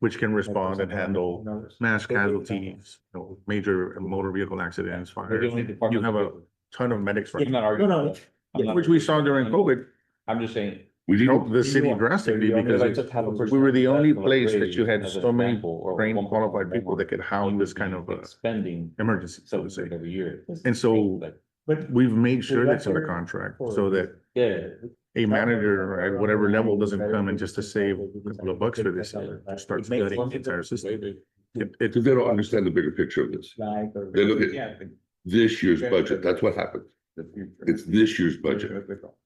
which can respond and handle mass casualties, major motor vehicle accidents, fires. You have a ton of medics, I'm not arguing. No, no. which we saw during COVID, I'm just saying. We helped need, the city drastically because we were the only place that you had so many trained, qualified people that could house this kind of Spending. emergency, so to Something say. every year. And so But we've made sure that's in the contract so that Yeah. a manager at whatever level doesn't come in just to save a couple of bucks for this year, just start flooding the entire system. because they don't understand the bigger picture of this. They look at this year's budget, that's what happened. It's this year's budget.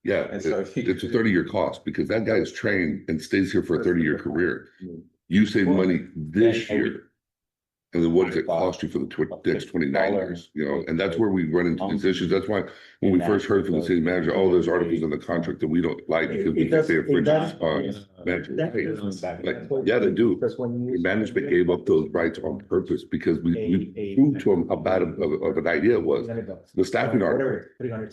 Yeah, it's a 30-year cost because that guy is trained and stays here for a 30-year career. You save money this year. And then what does it cost you for the next 29 years, you know, and that's where we run into these issues. That's why when we first heard from the city manager, oh, there's articles in the contract that we don't like because we think they infringe on management rights. Like, yeah, they do. Because when you. Management gave up those rights on purpose because we proved to them how bad of an idea it was. The staffing article.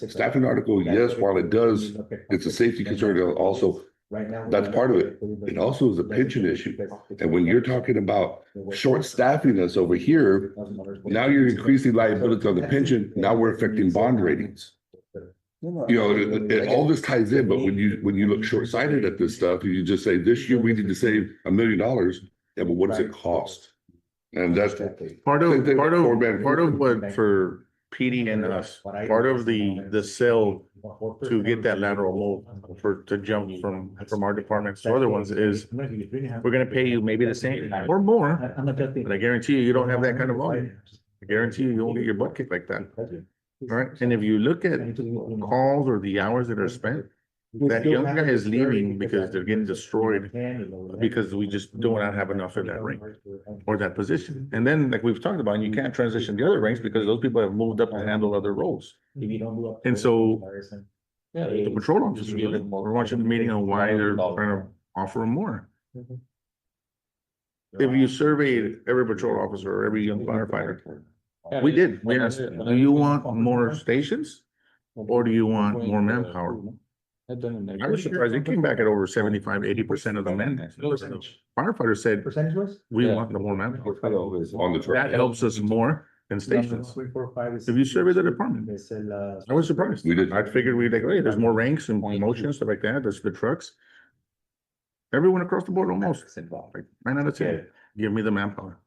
Staffing article, yes, while it does, it's a safety concern, also, Right now. that's part of it. It also is a pension issue. And when you're talking about short staffing us over here, now you're increasing liability on the pension, now we're affecting bond ratings. You know, all this ties in, but when you look short-sighted at this stuff, you just say, this year we need to save $1 million. Yeah, but what does it cost? And that's Part of, Same thing part with of, broadband. part of what for PD and us, part of the sale to get that lateral move to jump from our departments to other ones is we're gonna pay you maybe the same or more, I'm not just. but I guarantee you don't have that kind of volume. I guarantee you won't get your butt kicked like that, right? And if you look at calls or the hours that are spent, that young guy is leaving because they're getting destroyed because we just do not have enough in that rank or that position. And then, like we've talked about, you can't transition the other ranks because those people have moved up to handle other roles. And so, Yeah, the patrol officers, we're watching the meeting on why they're trying to offer them more. If you surveyed every patrol officer or every young firefighter, we did, we asked, do you want more stations? Or do you want more manpower? I was surprised, it came back at over 75-80% of the men. Firefighters said, Percentage was? we want the more manpower. on the truck. That helps us more than stations. If you survey the department, I was surprised. We did. I figured we'd like, hey, there's more ranks and promotions, stuff like that, there's the trucks. Everyone across the board almost, like 9 out of 10, give me the manpower.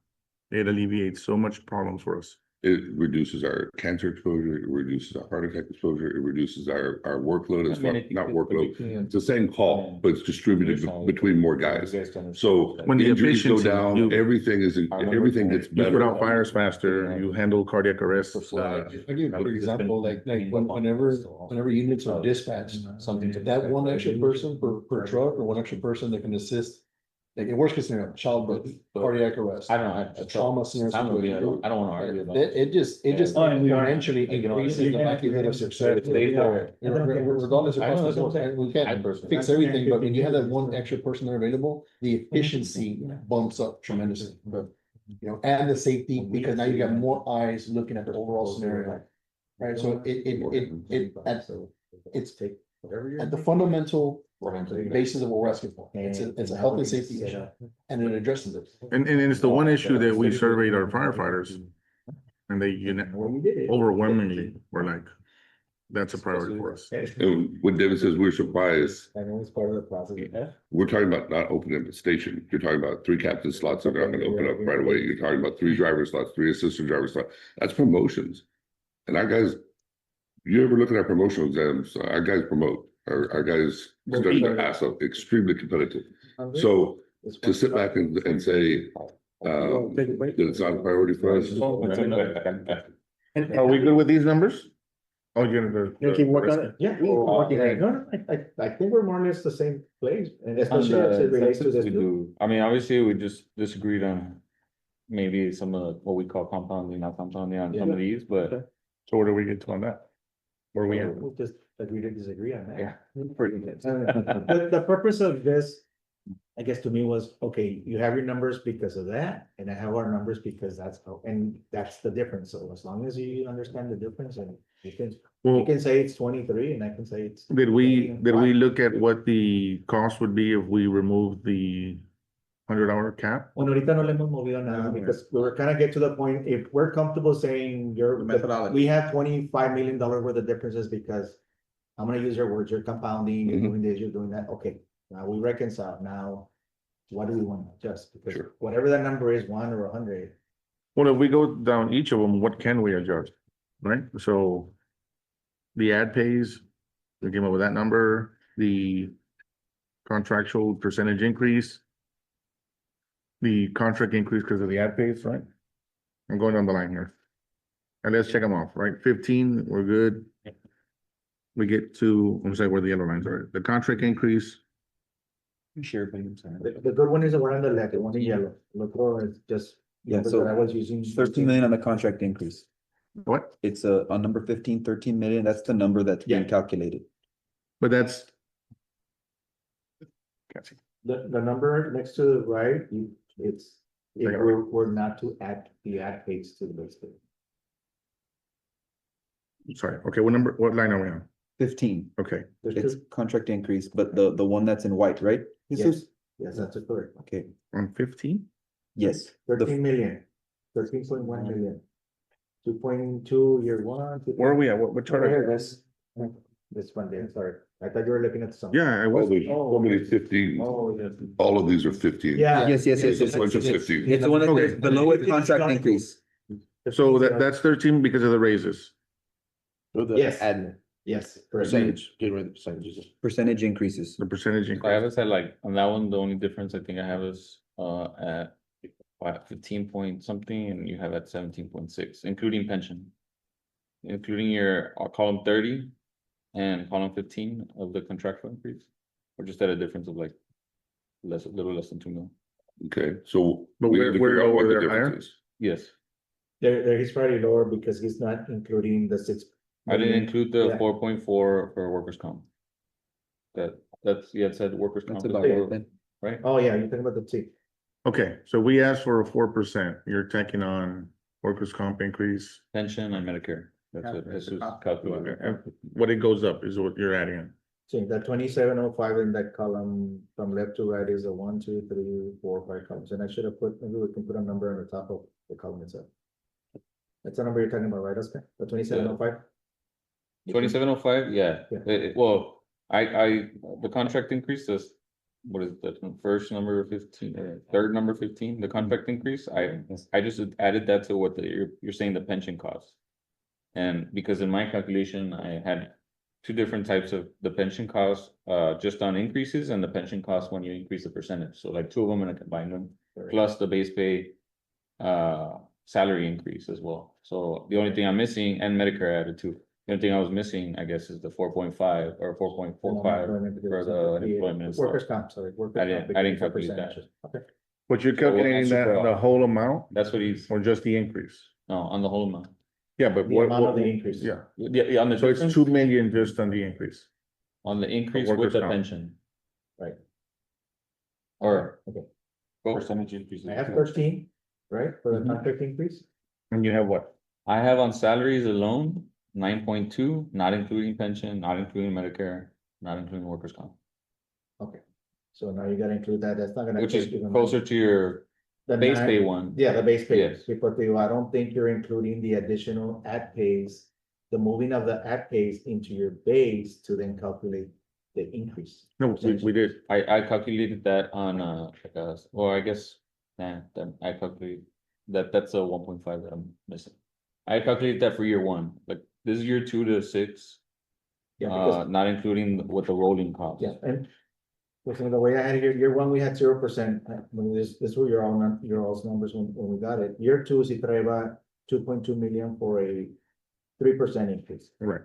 It alleviates so much problems for us. It reduces our cancer exposure, it reduces our heart attack exposure, it reduces our workload as well, not workload. It's the same call, but it's distributed between more guys. So When the injuries go efficiency, down, you- everything gets You put better. out fires faster, you handle cardiac arrest. I'll give you a good example, like whenever units are dispatched, that one extra person per truck or one extra person that can assist. Like in worst case scenario, childbirth, cardiac arrest. I don't know. A trauma scenario. I don't wanna argue about It just Oh, and we are- exponentially increases the likelihood of success. Regardless of, we can't fix everything, but when you have that one extra person there available, the efficiency bumps up tremendously. But, you know, and the safety, because now you got more eyes looking at the overall scenario. Right, so it's at the fundamental basis of what we're asking for. It's a health and safety issue, and it addresses it. And it's the one issue that we surveyed our firefighters. And they overwhelmingly were like, that's a priority for us. And when David says we're surprised, I know it's part of the process. we're talking about not opening up the station. You're talking about 3 captain slots that are gonna open up right away. You're talking about 3 driver slots, 3 assistant driver slots. That's promotions. And our guys, you ever look at our promotional exams, our guys promote, our guys study their ass off, extremely competitive. So to sit back and say, that it's not a priority for us. Are we good with these numbers? Oh, you're gonna. You keep working on it? Yeah, I think we're more or less the same place, and especially as it relates to this. We do, I mean, obviously, we just disagreed on maybe some of what we call compounding, not compounding on some of these, but. So where do we get to on that? Where are we at? We'll just agree to disagree on that. Yeah. Pretty good. The purpose of this, I guess to me was, okay, you have your numbers because of that, and I have our numbers because that's how, and that's the difference. So as long as you understand the difference, and you Well, can say it's 23 and I can say it's. did we 25. look at what the cost would be if we removed the 100-hour cap? Bueno, ahorita no le hemos movido nada because we were kind of get to the point, if we're comfortable saying we have $25 million worth of differences because I'm gonna use your words, you're compounding, you're doing this, you're doing that, okay. Now we reconcile, now what do we want to adjust? Because Sure. whatever that number is, 1 or 100. Well, if we go down each of them, what can we adjust? Right, so the ad pays, we came up with that number, the contractual percentage increase, the contract increase because of the ad pays, right? I'm going down the line here. And let's check them off, right? 15, we're good. We get to, I'm sorry, where the yellow lines are, the contract increase, The good one is the one on the left, the one in yellow. Look, or it's just Yeah, number so that I was using. 13 million on the contract increase. What? It's on number 15, 13 million. That's the number that's being Yeah. calculated. But that's. Can't see. The number next to the right, it's, if Like- we're not to add the ad pays to the base pay. Sorry, okay, what line are we on? 15, Okay, There's it's two, contract increase, but the one that's in white, right? Jesus? yes, that's correct. Okay, on 15? yes. The 13 million, 13.1 million. 2.2 year one. Where are we at? What chart? Here are it is. This one there, sorry. I thought you were looking at some. Yeah, I Oh, was, there's so many 15, Oh, yes. all of these are 15. Yeah. Yes, yes, yes, It's a yes. bunch of It's 15. the one that Okay. says below it, contract increase. so that's 13 because of the raises. Or the Yes. admin Yes, correct. percentage, get rid of the percentages. Percentage increases. The percentage I have increase. it said like, on that one, the only difference I think I have is, at. 15 point something, and you have at 17.6, including pension. Including your column 30 and column 15 of the contractual increase, or just at a difference of like. A little less than 2 mil. Okay, so. But we we're- need to we're figure out what lower, the they're higher? difference is. Yes, He's probably lower because he's not including the 6. I didn't include the Yeah. 4.4 for workers' comp. That's, you had said workers' comp. That's is about lower, it then. Right? Oh, yeah, you're talking about the T. Okay, so we asked for a 4%, you're taking on workers' comp increase. Pension and Medicare. That's what this is calculated. What it goes up is what you're adding in. See, that 2705 in that column from left to right is a 1, 2, 3, 4, 5 columns, and I should have put, maybe we can put a number on the top of the column itself. That's the number you're talking about, right, Oscar? The 2705? 2705, yeah, Yeah. Well, I, the contract increase is. What is that, first number 15, third number 15, the contract increase, I just added that to what you're saying the pension costs. And because in my calculation, I had two different types of the pension costs, just on increases and the pension costs when you increase the percentage, so like two of them and I combined them, plus the base pay. Salary increase as well, so the only thing I'm missing, and Medicare added too. The only thing I was missing, I guess, is the 4.5 or 4.45 for the unemployment. stuff. Workers' comp, sorry. workers' I didn't- comp, I didn't because of calculate that. percentages. Okay. But you're So we'll calculating answer that, for all. the whole amount, That's what he's, or just the increase? no, on the whole amount. Yeah, but The what, amount of the increase. yeah, Yeah, on the so it's difference, 2 million just on the increase. on the increase workers' with the comp. pension. Right. Or. Okay. Percentage increase. I have 13, right, for the contract increase? And you have what? I have on salaries alone, 9.2, not including pension, not including Medicare, not including workers' comp. Okay, so now you gotta include that, that's not gonna. Which is take you the closer to your the base nine- pay one. Yeah, the base pay, Yes. because I don't think you're including the additional ad pays, the moving of the ad pays into your base to then calculate the increase. No, we did. I calculated that on, well, I guess, then I calculate, that's a 1.5 that I'm missing. I calculated that for year one, like, this is year 2 to 6, Yeah, because, not including what the rolling costs. yeah, and listen, the way I had it here, year one, we had 0%, when this were your all's numbers when we got it. Year two, si traeba 2.2 million for a 3% increase. Right.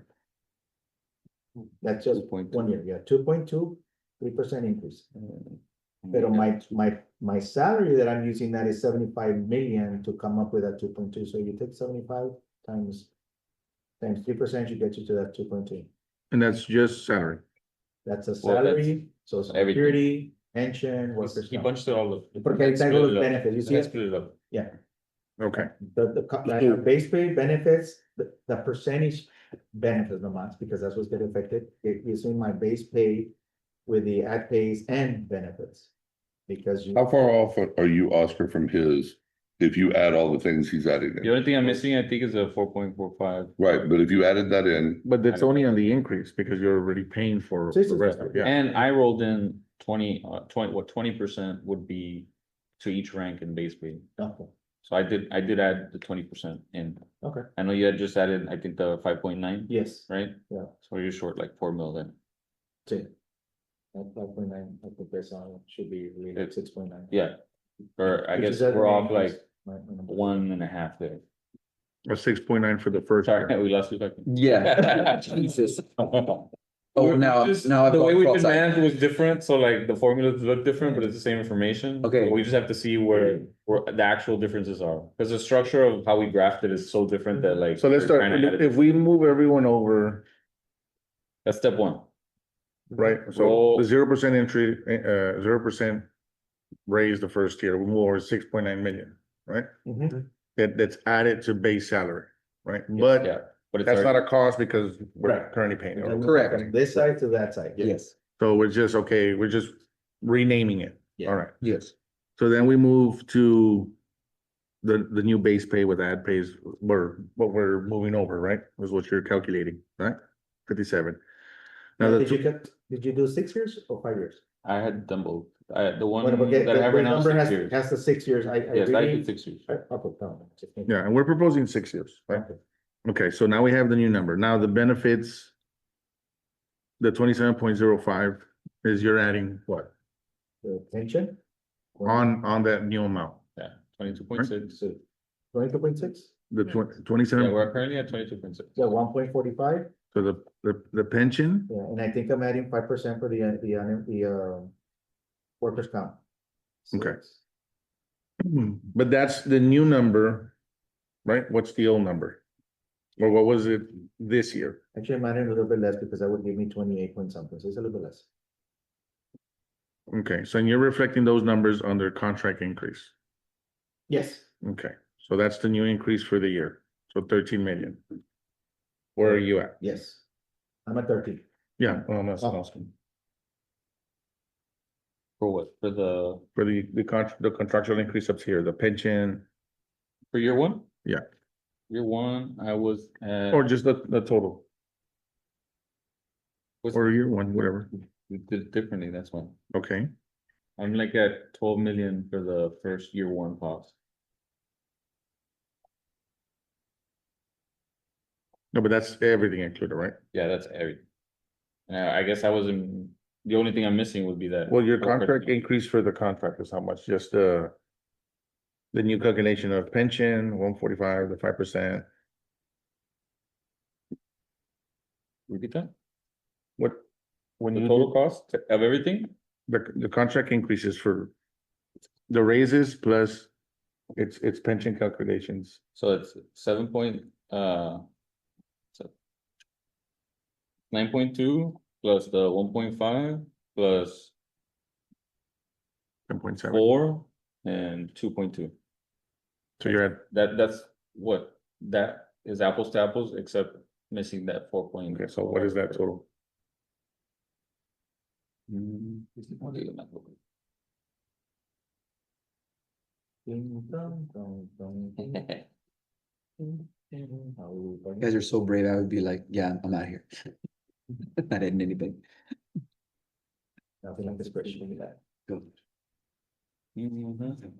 That's just 2.2. 1 year, yeah, 2.2, 3% increase. Mm-hmm. But my salary that I'm using, that is 75 million to come up with that 2.2, so you take 75 times 3%, you get you to that 2.2. And that's just salary. That's a Well, that's salary, so everything. security, pension, workers' He comp. bunched it all up. Porque ahí tengo los benefits, you see I it? split it up. Yeah, Okay, the base pay benefits, the percentage benefits the months, because that's what's getting affected. It is in my base pay with the ad pays and benefits. Because you. How far off are you, Oscar, from his, if you add all the things he's adding The in? only thing I'm missing, I think, is a 4.45. Right, but if you added that in, but that's only on the increase because you're already paying for the rest of it, yeah. And I rolled in 20% would be to each rank in base pay. Okay, So I did add the 20% in. okay, I know you had just added, I think, the 5.9, yes, right? Yeah. So you're short like 4 mil then. see. At 5.9, I think that's on, should be really It- 6.9. Yeah. Or I Which guess is at we're the off increase. like My number. 1.5 there. Or 6.9 for the first Sorry, year. we lost you back. Yeah, Jesus. Oh, now, now I've The way gone we've been cross-eyed. managed was different, so like the formulas look different, but it's the same information. Okay. So we just have to see where the actual differences are, because the structure of how we grafted is so different that like. So let's we're start, trying to edit- if we move everyone over, That's step one. right, so Roll- the 0% entry, 0% raise the first year, we move over 6.9 million, right? That's added to base salary, right? But Yeah, but it's that's not already, a cost because we're Right. currently paying it. Correct. From this side to that side. Yes, So we're just, okay, we're just renaming it, Yeah. all right. yes. So then we move to the new base pay with ad pays, what we're moving over, right? Was what you're calculating, right? 57. Now, Did you do 6 years or 5 years? I had done both. The one What about that I have right now is number 6 years. has the 6 years. I Yes, I really. did 6 years. Okay, no, just- yeah, and we're proposing 6 years, right? Okay. Okay, so now we have the new number. Now the benefits. The 27.05 is you're adding what? The pension? On that new amount? Yeah, 22.6. 22.6? The Yeah, 27, we're currently at 22.6. Yeah, 1.45, so the pension, yeah, and I think I'm adding 5% for the workers' comp. So Okay. it's- but that's the new number, right? What's the old number? Or what was it this year? Actually, I'm adding a little bit less because that would give me 28 point something, so it's a little bit less. Okay, so you're reflecting those numbers under contract increase. Yes. Okay, so that's the new increase for the year, so 13 million. Where are you at? Yes. I'm at 13. Yeah, well, that's awesome. For what? For The contractual increase up here, the pension, for year one? Yeah. Year one, I was at. or just the total, was- or year one, whatever. We did it differently, that's why. Okay, I'm like at 12 million for the first year one cost. no, but that's everything included, right? Yeah, that's everything. I guess I wasn't, the only thing I'm missing would be that. Well, your contract increase for the contract is how much? Just the new calculation of pension, 145, the 5%. Repeat that? What? When The you total do cost of everything? the contract increases for the raises plus its pension calculations. So it's 9.2 plus the 1.5 plus 10.7. 4 and 2.2. So you're at, That's what, that is apples to apples, except missing that 4 point. okay, so what is that total? I'll do the math real quick. You guys are so brave, I would be like, yeah, I'm out of here. Not adding anything. Nothing like this spreadsheet. Go. Mhm.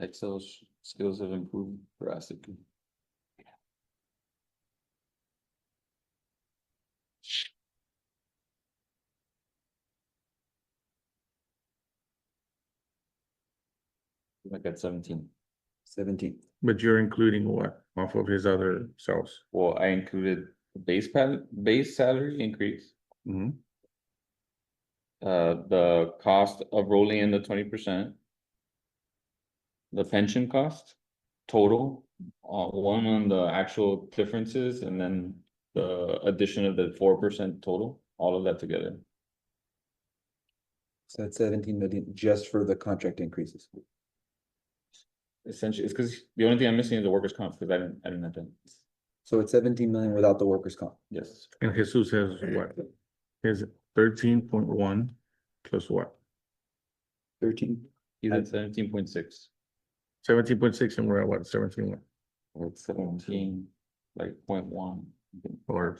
Excel skills have improved drastically. Like at 17. 17. But you're including what off of his other cells? Well, I included the base salary increase. Mhm. The cost of rolling in the 20%. The pension cost, total, one on the actual differences, and then the addition of the 4% total, all of that together. So that's 17 million just for the contract increases. Essentially, it's because the only thing I'm missing is the workers' comp, because I didn't have that. So it's 17 million without the workers' comp. Yes, And Jesus has what? His 13.1 plus what? 13. he's at 17.6. 17.6 and we're at what, 17? It's 17, like 0.1. Or-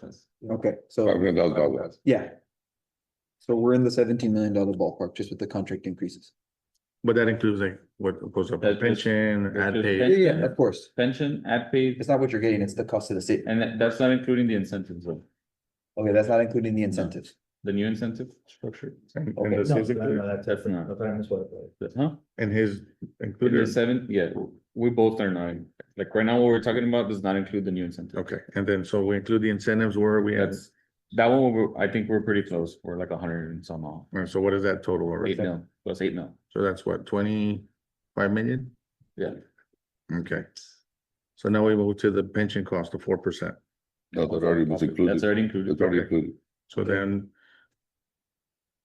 Okay, so $500,000. yeah. So we're in the $17 million ballpark just with the contract increases. But that includes like what goes up, That's just- pension, that's ad just pay. pension. Yeah, of course. Pension, ad paid, It's not what you're getting, it's the cost of the city. and that's not including the incentives of Okay, that's not including the incentives. the new incentive structure. And Okay. this No, is included, that's That's not. That's what I missed what it was. Huh? and his In the included, 7, yeah, we both are not, like right now, what we're talking about does not include the new incentive. okay, and then so we include the incentives where we had That's That one, I think we're pretty close. We're like 100 and some off. And so what is that total already? 8 mil, plus 8 mil. So that's what, 25 million? Yeah. Okay. So now we move to the pension cost of 4%. No, that already was included. That's already included. That's already Okay. included. So then,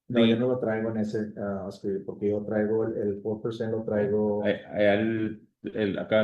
No, yo no lo traigo en ese, Oscar, porque yo traigo el 4% lo traigo. I added acá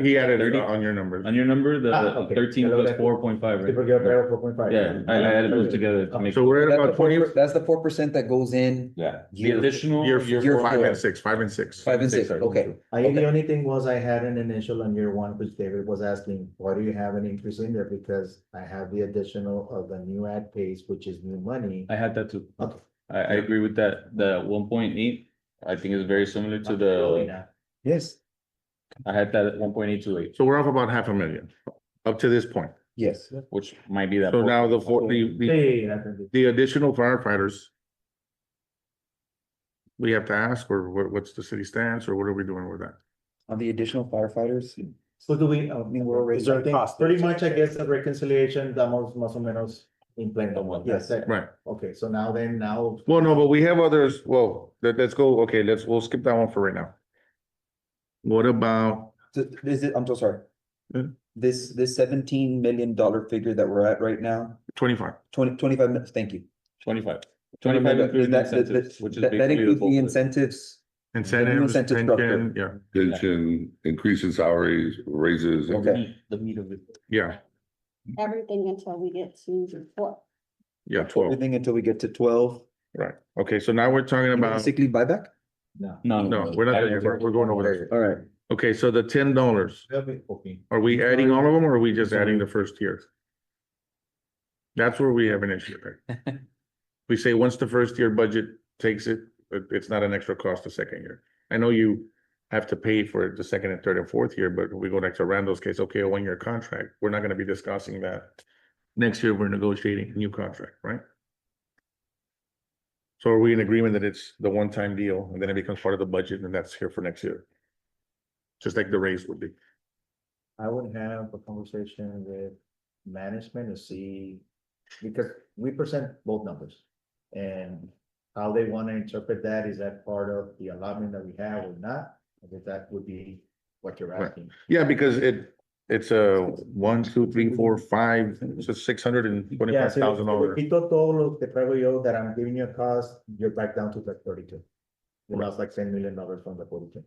he added it 30 on your numbers. on your number, the okay. 13 plus 4.5, Sí, right? porque yo traigo 4.5. Yeah, I added those together to make. So we're at That's the about 20, 4%, that's the 4% that goes in Yeah. The year additional. year Year 5 four. and 6, 5 and 6. 5 and 6, sorry. okay. Ahí the only thing was I had an initial on year one, which David was asking, why do you have an increase in there? Because I have the additional of the new ad pays, which is new money. I had that too. Okay. I agree with that. The 1.8, I think is very similar to the, Yes, I had that at 1.828, So we're off about 500,000 up to this point. yes. which might be that. So now the Sí, I think the additional firefighters. We have to ask, or what's the city stance, or what are we doing with that? On the additional firefighters, So do we, we're already- is there a cost? Pretty much, I guess, the reconciliation, damos más o menos in plan. Yes. Right. Okay, so now now. Well, no, but we have others. Well, let's go. Okay, we'll skip that one for right now. What about, is it, I'm so sorry. Hmm? This $17 million figure that we're at right now, 25? 25 minutes, thank you. 25. 25 25 including that- that- incentives, which is that basically the includes bulk the of it. incentives. Incentives, incentive structure. pension, yeah, Pension, increase in salaries, raises. Okay. The meat of it. yeah, Everything until we get to what? yeah, 12, Everything until we get to 12. right. Okay, so now we're talking about, Sick leave buyback? No. No, no, we're not, there yet. We're going over there. All right. Okay, so the $10, Okay. are we adding all of them, or are we just adding the first year? That's where we have an issue, right? We say once the first year budget takes it, it's not an extra cost the second year. I know you have to pay for the second and third and fourth year, but we go back to Randall's case, okay, a 1-year contract, we're not gonna be discussing that. Next year, we're negotiating a new contract, right? So are we in agreement that it's the one-time deal and then it becomes part of the budget and that's here for next year? Just like the raise would be. I would have a conversation with management to see, because we present both numbers. And how they want to interpret that, is that part of the allotment that we have or not? I guess that would be what you're Right. asking. Yeah, because it's a 1, 2, 3, 4, 5, it's a $625,000. Quito todo lo que traigo yo that I'm giving you a cost, you're back down to like 32. You lost like $10 million from the 42.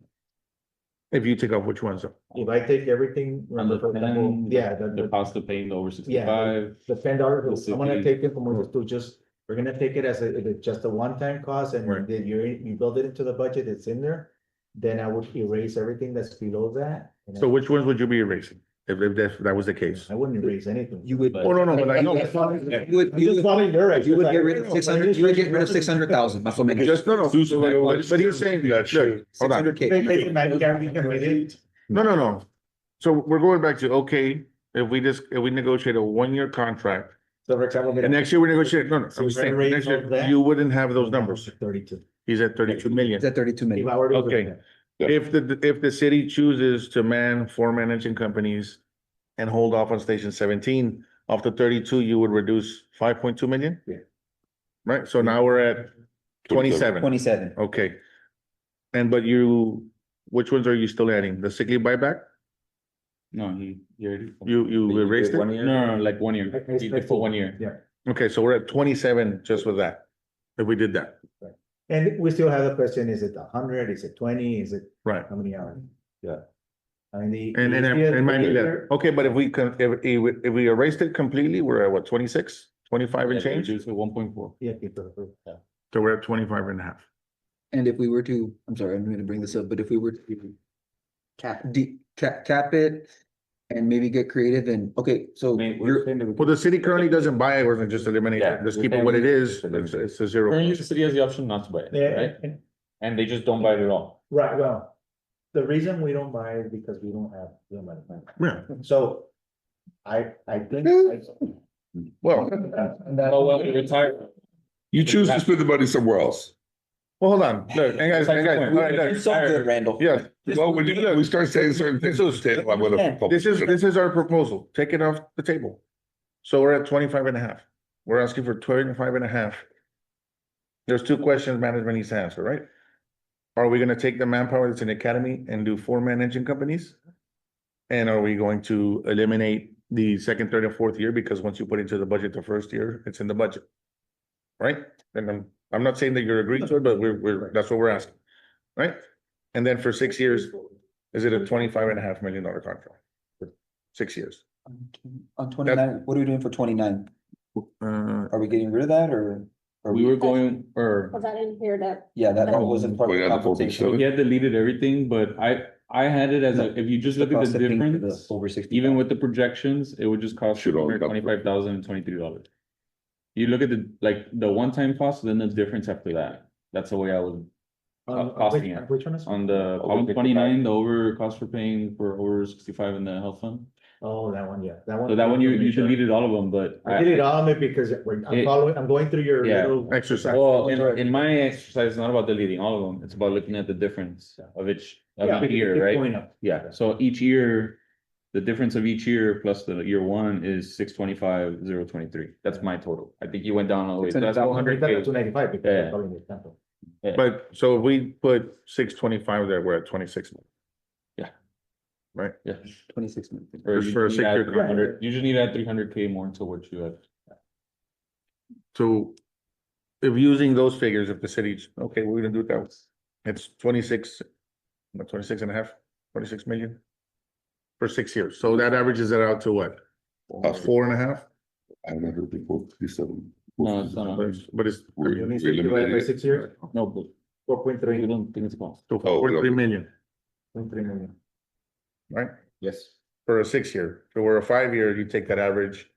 If you take off which ones, though? If I take everything, On the for example, 10, yeah, the cost of paying the over Yeah, 65. the $10, The I'm gonna city- take it from to just, we're gonna take it as just a one-time cost, and Right. then you build it into the budget, it's in there. Then I would erase everything that's below that. and So which ones would you be erasing? If that was the case? I wouldn't erase anything. You would. Oh, no, but I know. You would, I'm just following your you would get rid of exercise. 600, you would get rid of 600,000, más o menos. Just, no, but he's saying, look, hold on. 600K. No. So we're going back to, okay, if we negotiate a 1-year contract, So for example. and next year we negotiate, no, So I'm if I saying, erase next all year, that- you wouldn't have those numbers. 32. He's at 32 million. It's at 32 If million. I were to. Okay. If the city chooses to man 4 managing companies and hold off on station 17, off the 32, you would reduce 5.2 million? Yeah. Right, so now we're at 27, 27. okay. But which ones are you still adding? The sick leave buyback? No, he already. You erased One it? year? No, like 1 year. He did for 1 year. Yeah, Okay, so we're at 27 just with that, if we did that, and we still have the question, is it 100, is it 20, is it right? how many hours? Yeah. I mean, the. And mind you that, okay, but if we erased it completely, we're at what, 26, 25 and change? Reduced to 1.4. Yeah, keep it. So we're at 25 and a half. And if we were to, I'm sorry, I'm gonna bring this up, but if we were to cap it and maybe get creative and, okay, so you're, Well, the city currently doesn't buy it, we're gonna just eliminate Yeah, it, just the keep it thing what it is- is, it's a zero. Currently, the city has the option not to buy it, Yeah, right? And they just don't buy it at all. right, well, the reason we don't buy is because we don't have the amount of money. Yeah, So I think. well, Oh, well, we retire. You choose to spend the money somewhere else. well, hold on, look, and guys, all right, you're look, so good, Randall. yeah, Well, when we start saying certain things, I'm gonna. this is our proposal, take it off the table. So we're at 25 and a half. we're asking for 25.5. There's two questions management needs to answer, right? Are we gonna take the manpower that's in the academy and do 4-man engine companies? And are we going to eliminate the second, third, and fourth year? Because once you put into the budget the first year, it's in the budget. Right? And I'm not saying that you're agreeing to it, but we're, that's what we're asking, right? And then for 6 years, is it a $25.5 million contract? For 6 years. On 29, what are we doing for 29? Are we getting rid of that or? are We were going, or, Cause I didn't hear that. Yeah, that wasn't part of Going the out to 4.7. compensation. he had deleted everything, but I had it as a, if you just look at Cost the of paying for difference, Over 60. even with the projections, it would just cost Should all- $125,023. You look at the one-time cost, then the difference after that. That's the way I was costing it. Which one is? On the column 29, the over cost for paying for over 65 in the health fund. Oh, that one, yeah, that one. So that one, you deleted all of them, but. I did it all of it because I'm going through your Yeah. little. Exercise. Well, in my exercise, it's not about deleting all of them. It's about looking at the difference of each Yeah, year, keep right? going up. Yeah, so each year, the difference of each year plus the year one is 625,023. That's my total. I think you went down all the way. So that's Bring 100. that to 295 because Yeah. I'm calling it tempo. But so if we put 625 there, we're at 26. Yeah. 26 minutes. Or Just you for a need to 6 add year 300 you just need to add 300K more into what you have. So if using those figures, if the city's, okay, we're gonna do it that way. It's 26, what, 26.5, 26 million? For 6 years. So that averages it out to what? 4.5? I haven't heard before, 57. No, it's not. But it's We're Let me see, divided by 6 years, No, but 4.3. you don't think it's possible. so Oh, 43 okay. million, 4.3 million. right? Yes. For a 6 year. So we're a 5 year, you take that average,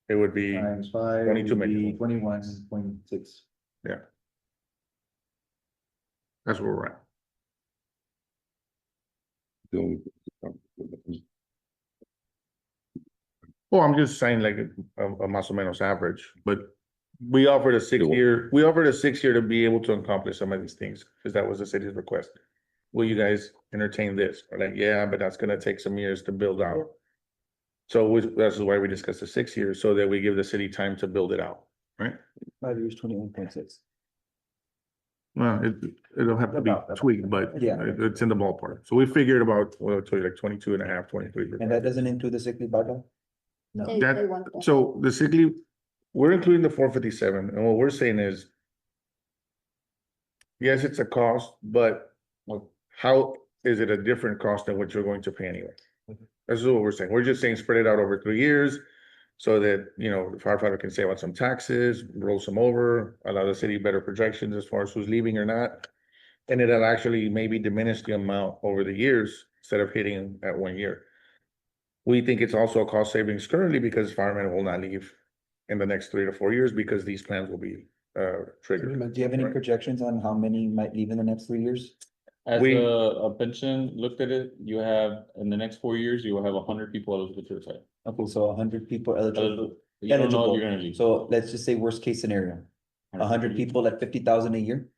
it would be, Times 5. 22 would be million. 21.6. that's where we're at. Well, I'm just saying like a más o menos average, but we offered a 6 year, to be able to accomplish some of these things, because that was the city's request. Will you guys entertain this? We're like, yeah, but that's gonna take some years to build out. So that's why we discussed the 6 years, so that we give the city time to build it out, right? 5 years, 21.6. Well, it'll have to be About that. tweaked, but Yeah. it's in the ballpark. So we figured about, well, I'll tell you like 22.5, 23. And that doesn't include the sick leave buyback? No. That- So the sick leave, we're including the 457, and what we're saying is, yes, it's a cost, but how is it a different cost than what you're going to pay anyway? This is what we're saying. We're just saying spread it out over 3 years, so that, you know, the firefighter can save on some taxes, roll some over, allow the city better projections as far as who's leaving or not. And it'll actually maybe diminish the amount over the years instead of hitting at 1 year. We think it's also a cost savings currently because firemen will not leave in the next 3 to 4 years because these plans will be triggered. Do you have any Right. projections on how many might leave in the next 3 years? As We- a pension, looked at it, you have, in the next 4 years, you will have 100 people eligible to retire. Okay, so 100 people eligible. Eligible. You don't know if Eligible. you're gonna leave. So let's just say worst case scenario, 100 people at 50,000 a year?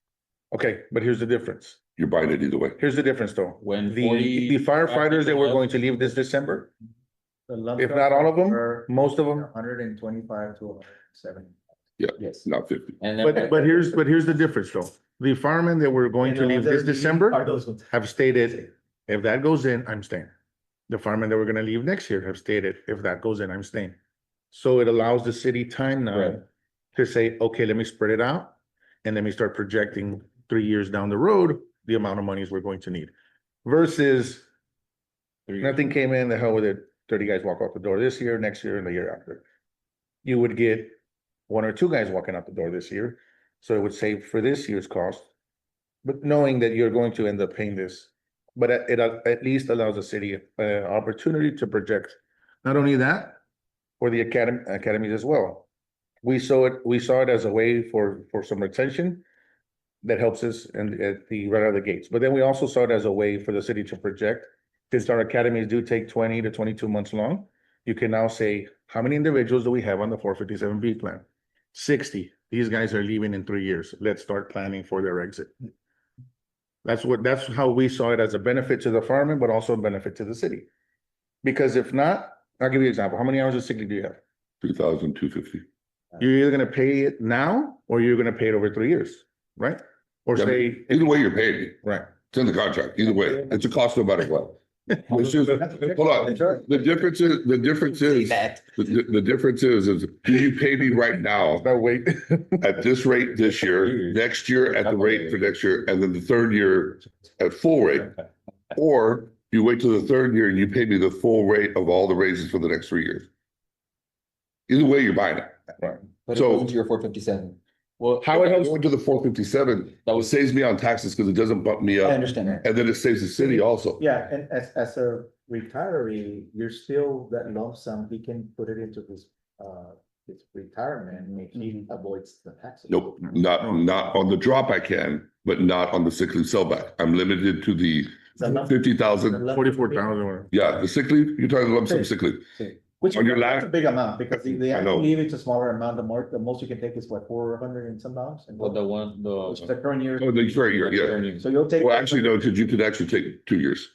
Okay, but here's the difference. You're buying it either way. Here's the difference though. When The firefighters that were going to leave this December, if not all of them, most of them. 125 to 170. Yes. Not 50. And But here's the difference though. The firemen that were going to leave this December Are those ones? have stated, if that goes in, I'm staying. The firemen that were gonna leave next year have stated, if that goes in, I'm staying. So it allows the city time now Right. to say, okay, let me spread it out. And let me start projecting 3 years down the road, the amount of monies we're going to need. Versus nothing came in, the hell with it, 30 guys walk out the door this year, next year, and the year after. You would get 1 or 2 guys walking out the door this year, so it would save for this year's cost. But knowing that you're going to end up paying this, but it at least allows the city opportunity to project. Not only that, for the academies as well. We saw it as a way for some retention that helps us at the right out of the gates. But then we also saw it as a way for the city to project. Since our academies do take 20 to 22 months long, you can now say, how many individuals do we have on the 457B plan? 60. These guys are leaving in 3 years. Let's start planning for their exit. That's how we saw it as a benefit to the firemen, but also a benefit to the city. Because if not, I'll give you an example. How many hours of sick leave do you have? 2,250. You're either gonna pay it now, or you're gonna pay it over 3 years, right? Or Yeah, say, Either way, you're paying. right, It's in the contract, either way. It's a cost no matter what. It's just, hold on, the difference is, the difference is, the difference is do you pay me right now no, wait. at this rate this year, next year at the rate for next year, and then the third year at full rate? Or you wait till the third year and you pay me the full rate of all the raises for the next 3 years? Either way, you're buying it. Right. But it So- goes into your 457. Well, How it helps, Going to the 457, That it was- saves me on taxes because it doesn't bump me I up, understand that. and then it saves the city also. Yeah, and as a retiree, you're still that lump sum, he can put it into his retirement, and he avoids the taxes. Nope, not on the drop I can, but not on the sick leave sellback. I'm limited to the The lump- 50,000. the lump- 44,000 or. Yeah, the sick leave, you're talking lump sum sick leave. Which on your that's a last- big amount, because the I know. leave it's a smaller amount, the most you can take is what, 400 and some dollars? And well, the one, which the. the current year, Oh, the current year, yeah. so you'll take. Well, actually, no, because you could actually take 2 years.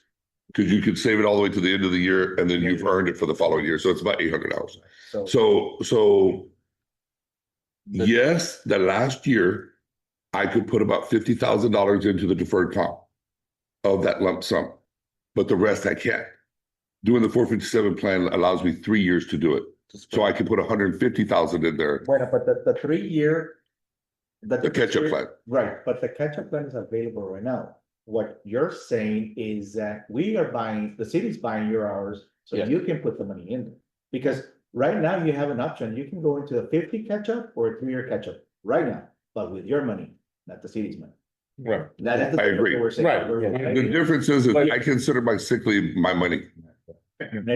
Because you could save it all the way to the end of the year and then you've earned it for the following year. So it's about 800 hours. So yes, the last year I could put about $50,000 into the deferred comp of that lump sum, but the rest I can't. Doing the 457 plan allows me 3 years to do it. So I can put 150,000 in there, Bueno, but the 3 year. the catch-up plan. Right, but the catch-up plan is available right now. What you're saying is that we are buying, the city's buying your hours, so Yes. you can put the money in. Because right now you have an option, you can go into a 50 catch-up or a 3 year catch-up, right now, but with your money, not the city's money. Right. That is the I agree. what we're saying. Right. We're- The difference is that I consider my sick leave my money.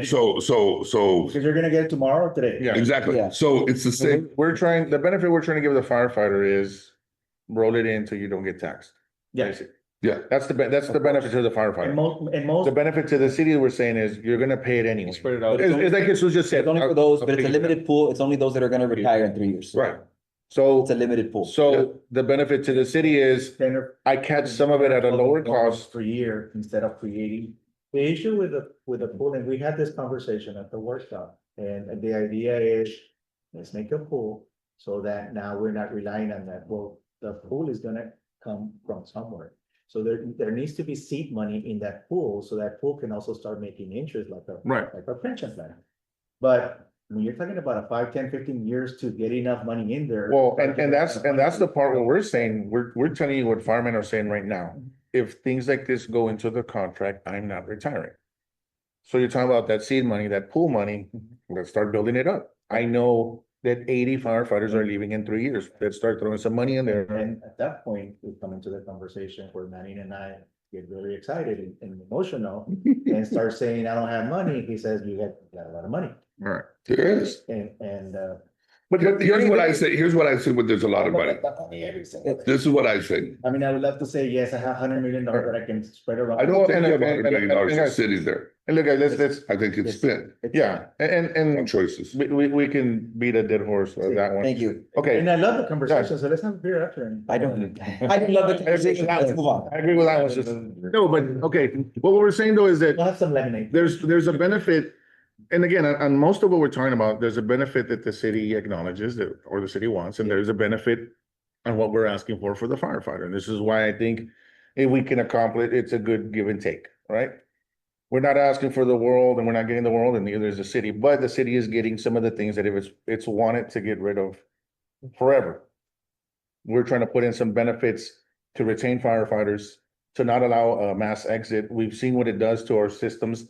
So Because you're gonna get it tomorrow or today. Yeah. exactly. Yeah. So it's the same. We're trying, the benefit we're trying to give the firefighter is roll it in so you don't get taxed. Yeah. Yeah. That's the benefit to the And firefighter. most, The benefit to the city, we're saying is you're gonna pay it anyway. Spread it out. It's like Jesus just said. It's only for those, I'll but it's a figure it out. limited pool. It's only those that are gonna retire in 3 years. Right. So, It's a limited pool. so the benefit to the city is I catch some of it at a lower cost. per year instead of creating. The issue with the pool, and we had this conversation at the workshop, and the idea is, let's make a pool. So that now we're not relying on that, well, the pool is gonna come from somewhere. So there needs to be seed money in that pool, so that pool can also start making interest like Right. a pension plan. But when you're talking about a 5, 10, 15 years to get enough money in there. Well, and that's the part where we're saying, we're telling you what firemen are saying right now. If things like this go into the contract, I'm not retiring. So you're talking about that seed money, that pool money, let's start building it up. I know that 80 firefighters are leaving in 3 years. Let's start throwing some money in there. And at that point, we come into the conversation where Manning and I get very excited and emotional and start saying, I don't have money. He says, you got a lot of money. All right. There is. And But Here's what I say, when there's a lot of money. This is what I say. I mean, I would love to say, yes, I have $100 million that I can spread around. I don't think and- you have and- $100 million and- sitting there. And look, let's, I think it's spent yeah, on and choices. we can beat a dead horse with that one. Thank you. Okay, And I love the conversation, so let's have a beer after. and- I don't love the conversation. Let's move on. I agree with that one. Sis. No, but, okay, what we're saying though is that We'll have some lemonade. there's a benefit. And again, on most of what we're talking about, there's a benefit that the city acknowledges that, or the city wants, and there's a benefit on what we're asking for the firefighter. And this is why I think if we can accomplish, it's a good give and take, right? We're not asking for the world and we're not getting the world, and neither is the city, but the city is getting some of the things that if it's wanted to get rid of forever. We're trying to put in some benefits to retain firefighters, to not allow a mass exit. We've seen what it does to our systems.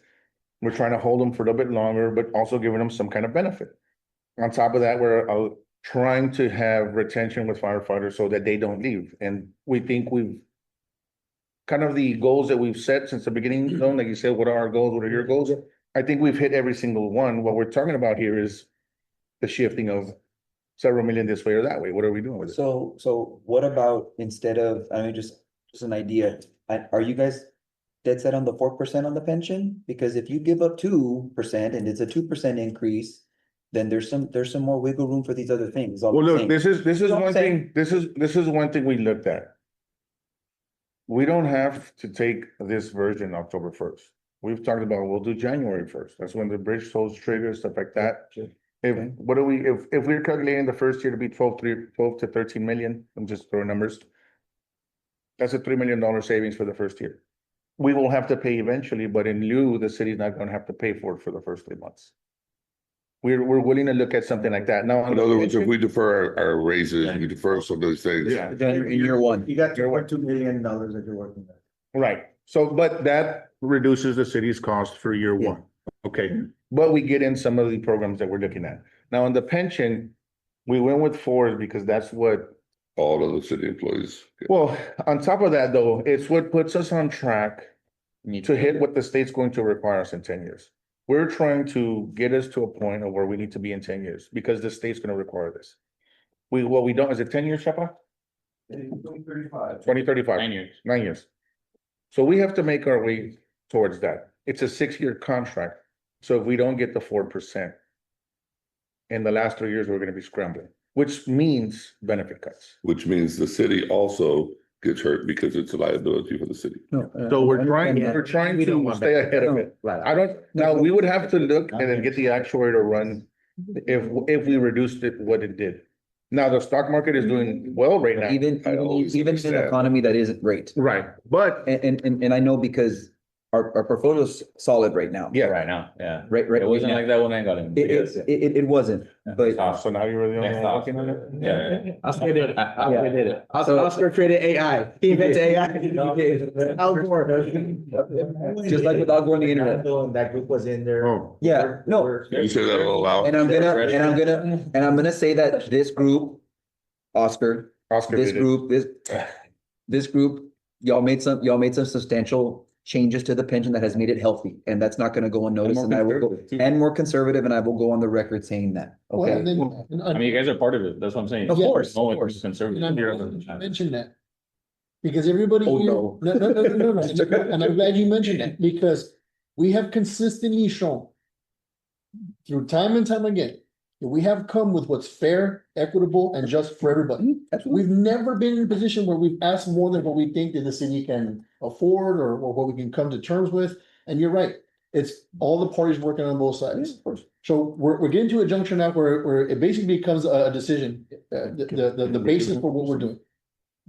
We're trying to hold them for a little bit longer, but also giving them some kind of benefit. On top of that, we're trying to have retention with firefighters so that they don't leave. And we think we've kind of the goals that we've set since the beginning, like you said, what are our goals? What are your goals? I think we've hit every single one. What we're talking about here is the shifting of several million this way or that way. What are we doing with it? So what about instead of, I mean, just an idea, are you guys dead set on the 4% on the pension? Because if you give up 2% and it's a 2% increase, then there's some more wiggle room for these other things. all Well, I'm look, saying. this is know what I'm one thing, this is one thing we looked at. We don't have to take this version October 1st. We've talked about, we'll do January 1st. That's when the bridge tolls trigger, stuff like that. If, Okay. what do we, if we're calculating the first year to be 12 to 13 million, I'm just throwing numbers. That's a $3 million savings for the first year. We will have to pay eventually, but in lieu, the city's not gonna have to pay for it for the first 3 months. We're willing to look at something like that. Now. on In the other words, if pension- we defer our raises, we defer some of those things. Yeah. In year one. You got $2.2 million that you're working with. Right, so, but that reduces the city's cost for year Yeah. one, okay? But we get in some of the programs that we're looking at. Now, on the pension, we went with 4 because that's what, All of the city employees. well, on top of that, though, it's what puts us on track to hit what the state's going to require us in 10 years. We're trying to get us to a point of where we need to be in 10 years, because the state's gonna require this. What we don't, is it 10 years, Shapa? 2035. 9 years. 9 years. So we have to make our way towards that. It's a 6-year contract. So if we don't get the 4%, in the last 3 years, we're gonna be scrambling, which means benefit cuts. Which means the city also gets hurt because it's a liability for the city. So we're trying We don't to want stay benefit ahead of cuts. it. Right. I don't, now, we would have to look and then get the actuary to run if we reduced it, what it did. Now, the stock market is doing well right now. I always Even in an understand. economy that isn't great. Right, but And I know because our portfolio's solid right now. yeah, Right now, yeah. Right. It wasn't like that when I got in. It wasn't, but so now you're the only Next one off. looking at it? Yeah. Oscar did it. Oscar did it. So- Oscar created AI. He invented AI. Al Gore. just like with Al Gore on the internet. That group was in there. Oh, Yeah, no, You say that all out. and I'm gonna say that this group, Oscar, Oscar this did it. group, this group, y'all made some substantial changes to the pension that has made it healthy, and that's not gonna go unnoticed, and I will go, and more conservative, and I will go on the record saying that, Well, and okay? then- I mean, you guys are part of it. That's what I'm saying. Of course, No of one course. is conservative. And I'm glad you mentioned that. Because everybody Oh, here, no. no, and I'm glad you mentioned that, because we have consistently shown through time and time again, that we have come with what's fair, equitable, and just for everybody. Absolutely. We've never been in a position where we've asked more than what we think that the city can afford or what we can come to terms with. And you're right, it's all the parties working on both sides. So we're getting to a junction now where it basically becomes a decision, the basis for what we're doing.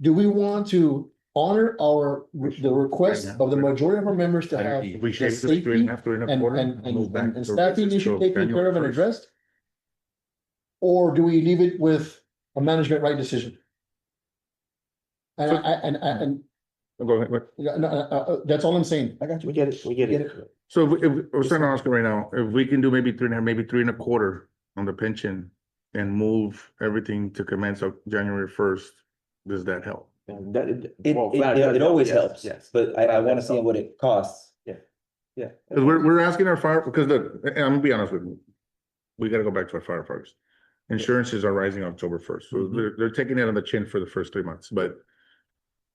Do we want to honor the request of the majority of our members to have We the shave this safety 3.5, 3.25, and move back to staffing issue till taken care of and January 1st. addressed? Or do we leave it with a management right decision? And Go ahead, go ahead. that's all I'm saying. I got you. We get it, we get it. So if we're starting to ask right now, if we can do maybe 3.5, maybe 3.25 on the pension and move everything to commence of January 1st, does that help? And that- It always yes, helps, Yes. but I wanna see what it costs. Yeah. Cause we're asking our fire, because look, and I'm gonna be honest with you. We gotta go back to our firefighters. Insurances are rising October 1st, so they're taking it on the chin for the first 3 months, but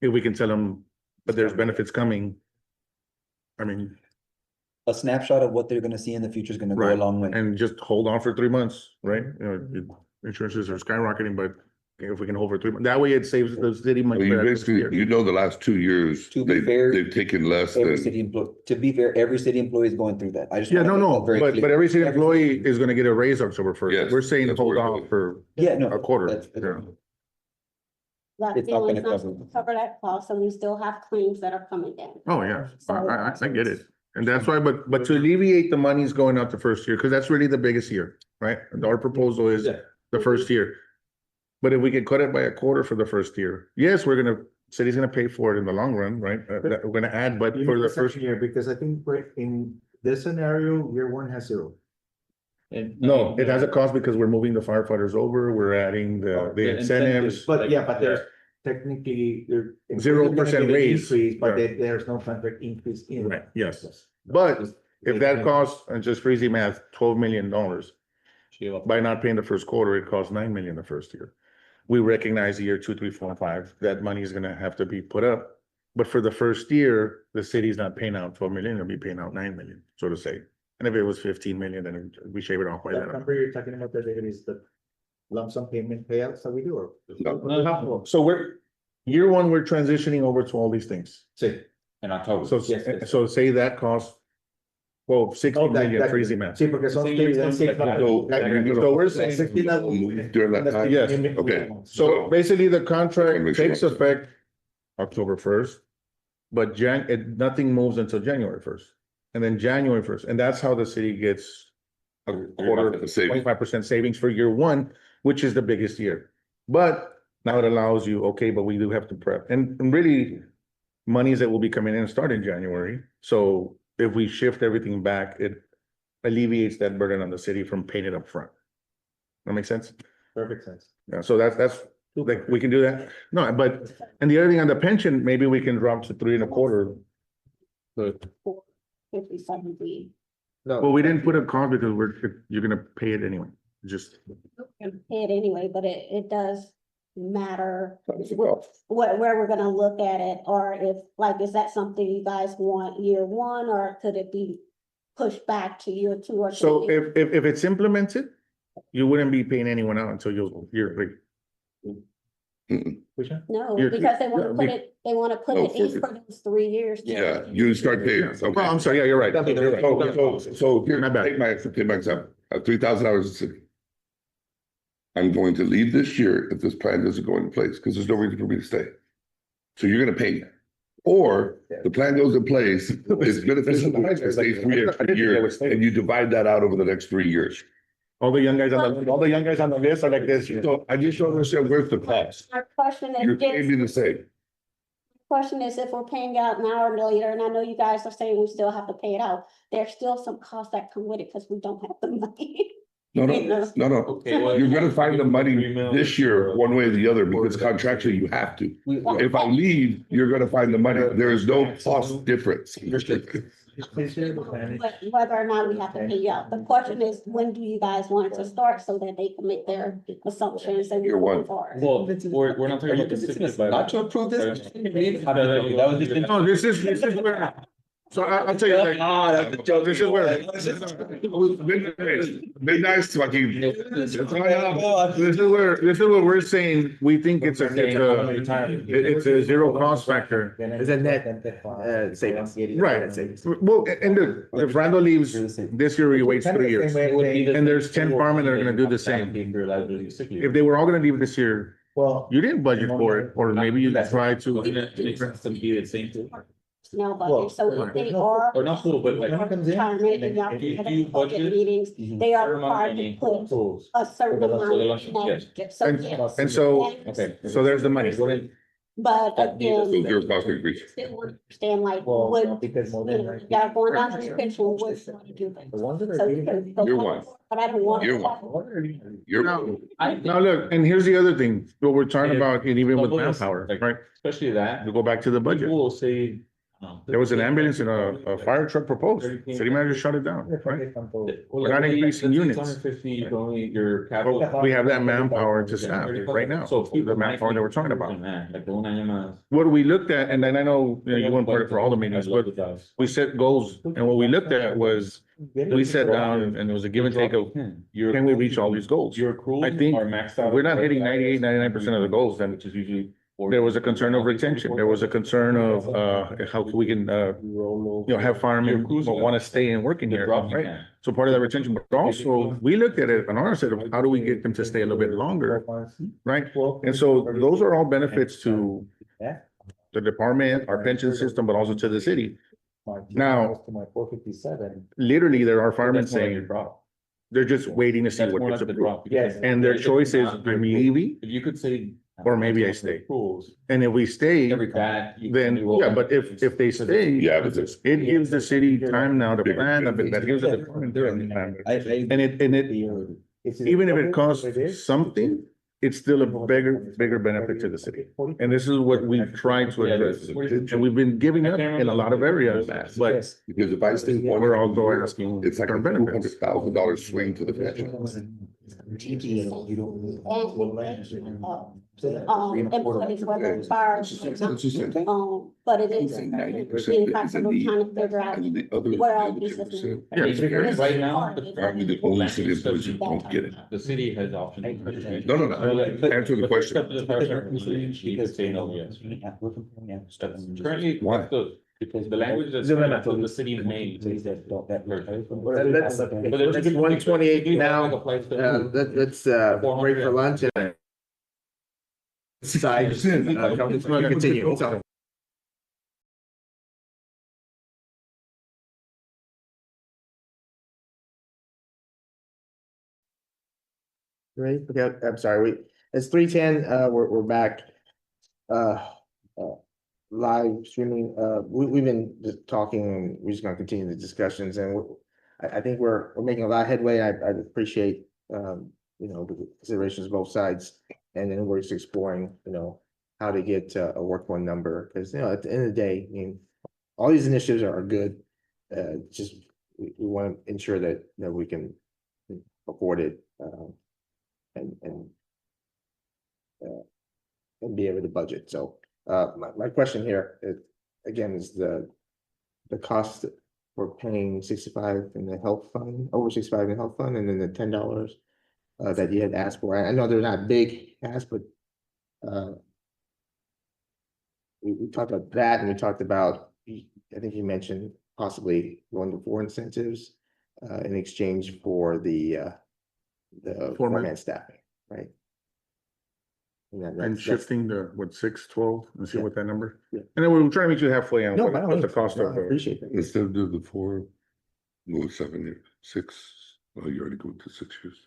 if we can tell them, but there's benefits coming. I mean, A snapshot of what they're gonna see in the future is gonna go a Right, long way. and just hold on for 3 months, right? Insurances are skyrocketing, but if we can hold for 3 months, that way it saves the city I money. mean, for that basically, year. you know, the last 2 years, To be fair, they've taken less Every than, city employee, to be fair, every city employee is going through that. I just. Yeah, wanna no, make no, that very but clear. every city Every employee is gonna get a raise October 1st. Yes, We're saying that's what hold we're on doing. for Yeah, no. a quarter. that's- Yeah. That It's not feeling's gonna not cover. cover that cost, and we still have claims that are coming in. Oh, yeah, So- I get it. And that's why, but to alleviate the monies going out the first year, because that's really the biggest year, right? Our proposal is Yeah. the first year. But if we could cut it by a quarter for the first year, yes, city's gonna pay for it in the long run, right? That we're gonna add, but for the first, year, because I think we're in this scenario, year one has 0. no, it has a cost because we're moving the firefighters over, we're adding the the incentives. But yeah, but there's technically, there. 0% raise. Increase, but Yeah. there's no contract increase in. Right, yes. But if that costs, and just for easy math, $12 million, by not paying the first quarter, it costs 9 million the first year. We recognize year 2, 3, 4, and 5, that money is gonna have to be put up. But for the first year, the city's not paying out 12 million, it'll be paying out 9 million, so to say. And if it was 15 million, then we shave it off by That that. number you're talking about, David, is the lump sum payment payouts that we do, or? No. So year one, we're transitioning over to all these things. Say, In October. So, Yes, yes. so say that costs Well, 60 Oh, that- million that- for easy math. Sí, porque son Sí, son sí, 6 like, So So we're saying, 16 move during that time? Yes. Okay. so basically the contract Make sure. takes effect October 1st. But nothing moves until January 1st. And then January 1st, and that's how the city gets a quarter, The savings. 25% savings for year one, which is the biggest year. But now it allows you, okay, but we do have to prep, and really monies that will be coming in start in January. So if we shift everything back, it alleviates that burden on the city from paying it up front. That makes sense? Perfect sense. Yeah, so that's, like, we can do that. No, but, and the other thing on the pension, maybe we can drop to 3.25. But, 57B. No. well, we didn't put a cost because you're gonna pay it anyway, just. Pay it anyway, but it does matter Well, where we're gonna look at it, or if, like, is that something you guys want year one, or could it be pushed back to year two or So three? if it's implemented, you wouldn't be paying anyone out until year 3. Which one? No, You're- because they wanna yeah, put it, they wanna put No, it in for- for those 3 years. too. yeah, you start paying. Okay. Well, I'm sorry, yeah, you're right. You're right. So here, My bad. take my example, $3,000 a city. I'm going to leave this year if this plan doesn't go into place, because there's no reason for me to stay. So you're gonna pay me. Or the plan goes in place, it's beneficial to stay 3 extra years, and you divide that out over the next 3 years. All the young guys all the young guys on the list are like this. So I just don't understand where's the cost. Our question You're is, paying me the same. question is if we're paying out now or later, and I know you guys are saying we still have to pay it out, there's still some costs that come with it, because we don't have the money. No, no. Okay, well, You're gonna find the money this year, one way or the other, because contractually you have to. If I leave, you're gonna find the money. There is no cost difference. But whether or not we have to pay you out, the question is, when do you guys want it to start so that they can make their assumptions and. Year one. move forward? Well, we're not talking about the city, but. Not to approve this? That was just. No, this is where, so I'll tell you, like, this is where. Be nice, Joaquin. This is where we're saying, we think it's a zero cost factor. It's a net, savings. Right. Net savings. Well, and look, if Randall leaves this year, he waits 3 years. And there's 10 firemen that are gonna do the same. If they were all gonna leave this year, Well. you didn't budget for it, or maybe you try to. No, Well, but so if they are. Or not full, but like. Retirement, and y'all If you have do budget budget, meetings, they are required to put a certain amount. Yes. So, And- yes. and so- Okay. So there's the money. But So again, zero cost increase. still want to understand like, Well, what, because more you than. know, y'all going down to the pension, what you want to do. The ones that So are. you can go Year back, one. But I don't want. Year You're. Now, look, and here's the other thing, what we're talking about, and even with manpower, Like, right? Especially that. We go back to the budget. People will say. There was an ambulance and a fire truck proposed. City manager shut it down, right? We're not increasing units. 650 is only your capital. But we have that manpower to staff right now, So the manpower that we're talking about. Like un año más. What we looked at, and then I know, you know, you weren't part of for all the meetings, but we set goals, and what we looked at was, we sat down and it was a give and take of, can we reach all these goals? Your accruals I think are maxed out. we're not hitting 98, 99% of the goals, then Which is usually. there was a concern of retention. There was a concern of, how we can, you know, have firemen want to stay and work in here, right? So part of that retention, but also, we looked at it on our side of how do we get them to stay a little bit longer, right? And so those are all benefits to the department, our pension system, but also to the city. Now, To my 457. literally, there are firemen That's more like your saying, drop. they're just waiting to see That's what more gets like the approved. drop. because- Yes. And their choice is, I'm leaving, If you could say. or maybe I stay. Accruals, and if we stay, that you can then, do all yeah, that. but if they stay, Yeah, but it's. it gives the city time now to plan, a bit, that gives the department time to plan. And it, even if it costs something, it's still a bigger benefit to the city. And this is what we've tried to address. And we've been giving up in a lot of areas, but Because if I stay one. we're also asking It's like a for benefits. $200,000 swing to the pension. Employees, whether it's fire, It's just- but it is. Saying 90% being is practical, in the- trying to figure out And the other. where all the these other different. 10%. Yeah. Right now. Probably the only city employees who don't get it. The city has options. No, no, no. Answer the question. You could say no, yes. Currently, Why? the Because The language that's The right, limit. so the city may. Employees that don't, that retire from. That's, But there's- that's 128 now. Applies to- Let's break for lunch and. Side, continue. So, Ready? Okay, I'm sorry, it's 3:10, we're back. Uh, live streaming, we've been just talking, and we're just gonna continue the discussions, and I think we're making a lot of headway. I appreciate, the considerations of both sides. And then we're just exploring, how to get a workable number, because, at the end of the day, I mean, all these initiatives are good. Just, we want to ensure that, we can afford it, and be able to budget. So, my question here is, again, is the cost we're paying 65 in the health fund, over 65 in the health fund, and then the $10 that you had asked for. I know they're not big asks, but we talked about that, and we talked about, I think you mentioned possibly going to 4 incentives in exchange for the foreman staffing, right? And And shifting the, 6, 12, and see Yeah. what that number? Yeah. And then we're trying to meet you halfway on No, what by all what the means. cost No, of. I appreciate that. Instead of doing the 4, go 7, 6, well, you already go to 6 years.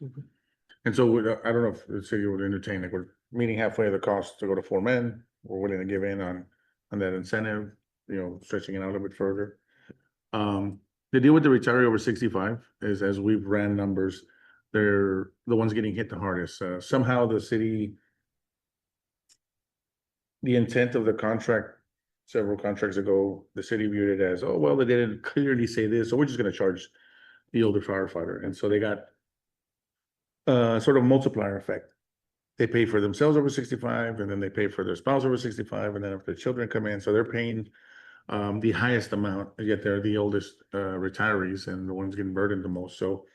And so I don't know if the city would entertain, like, we're meeting halfway of the cost to go to 4 men. We're willing to give in on that incentive, stretching it out a little bit further. The deal with the retiree over 65 is, as we've ran numbers, they're the ones getting hit the hardest. Somehow the city, the intent of the contract, several contracts ago, the city viewed it as, oh, well, they didn't clearly say this, so we're just gonna charge the older firefighter. And so they got sort of multiplier effect. They pay for themselves over 65, and then they pay for their spouse over 65, and then if their children come in, so they're paying the highest amount, yet they're the oldest retirees and the ones getting burdened the most. So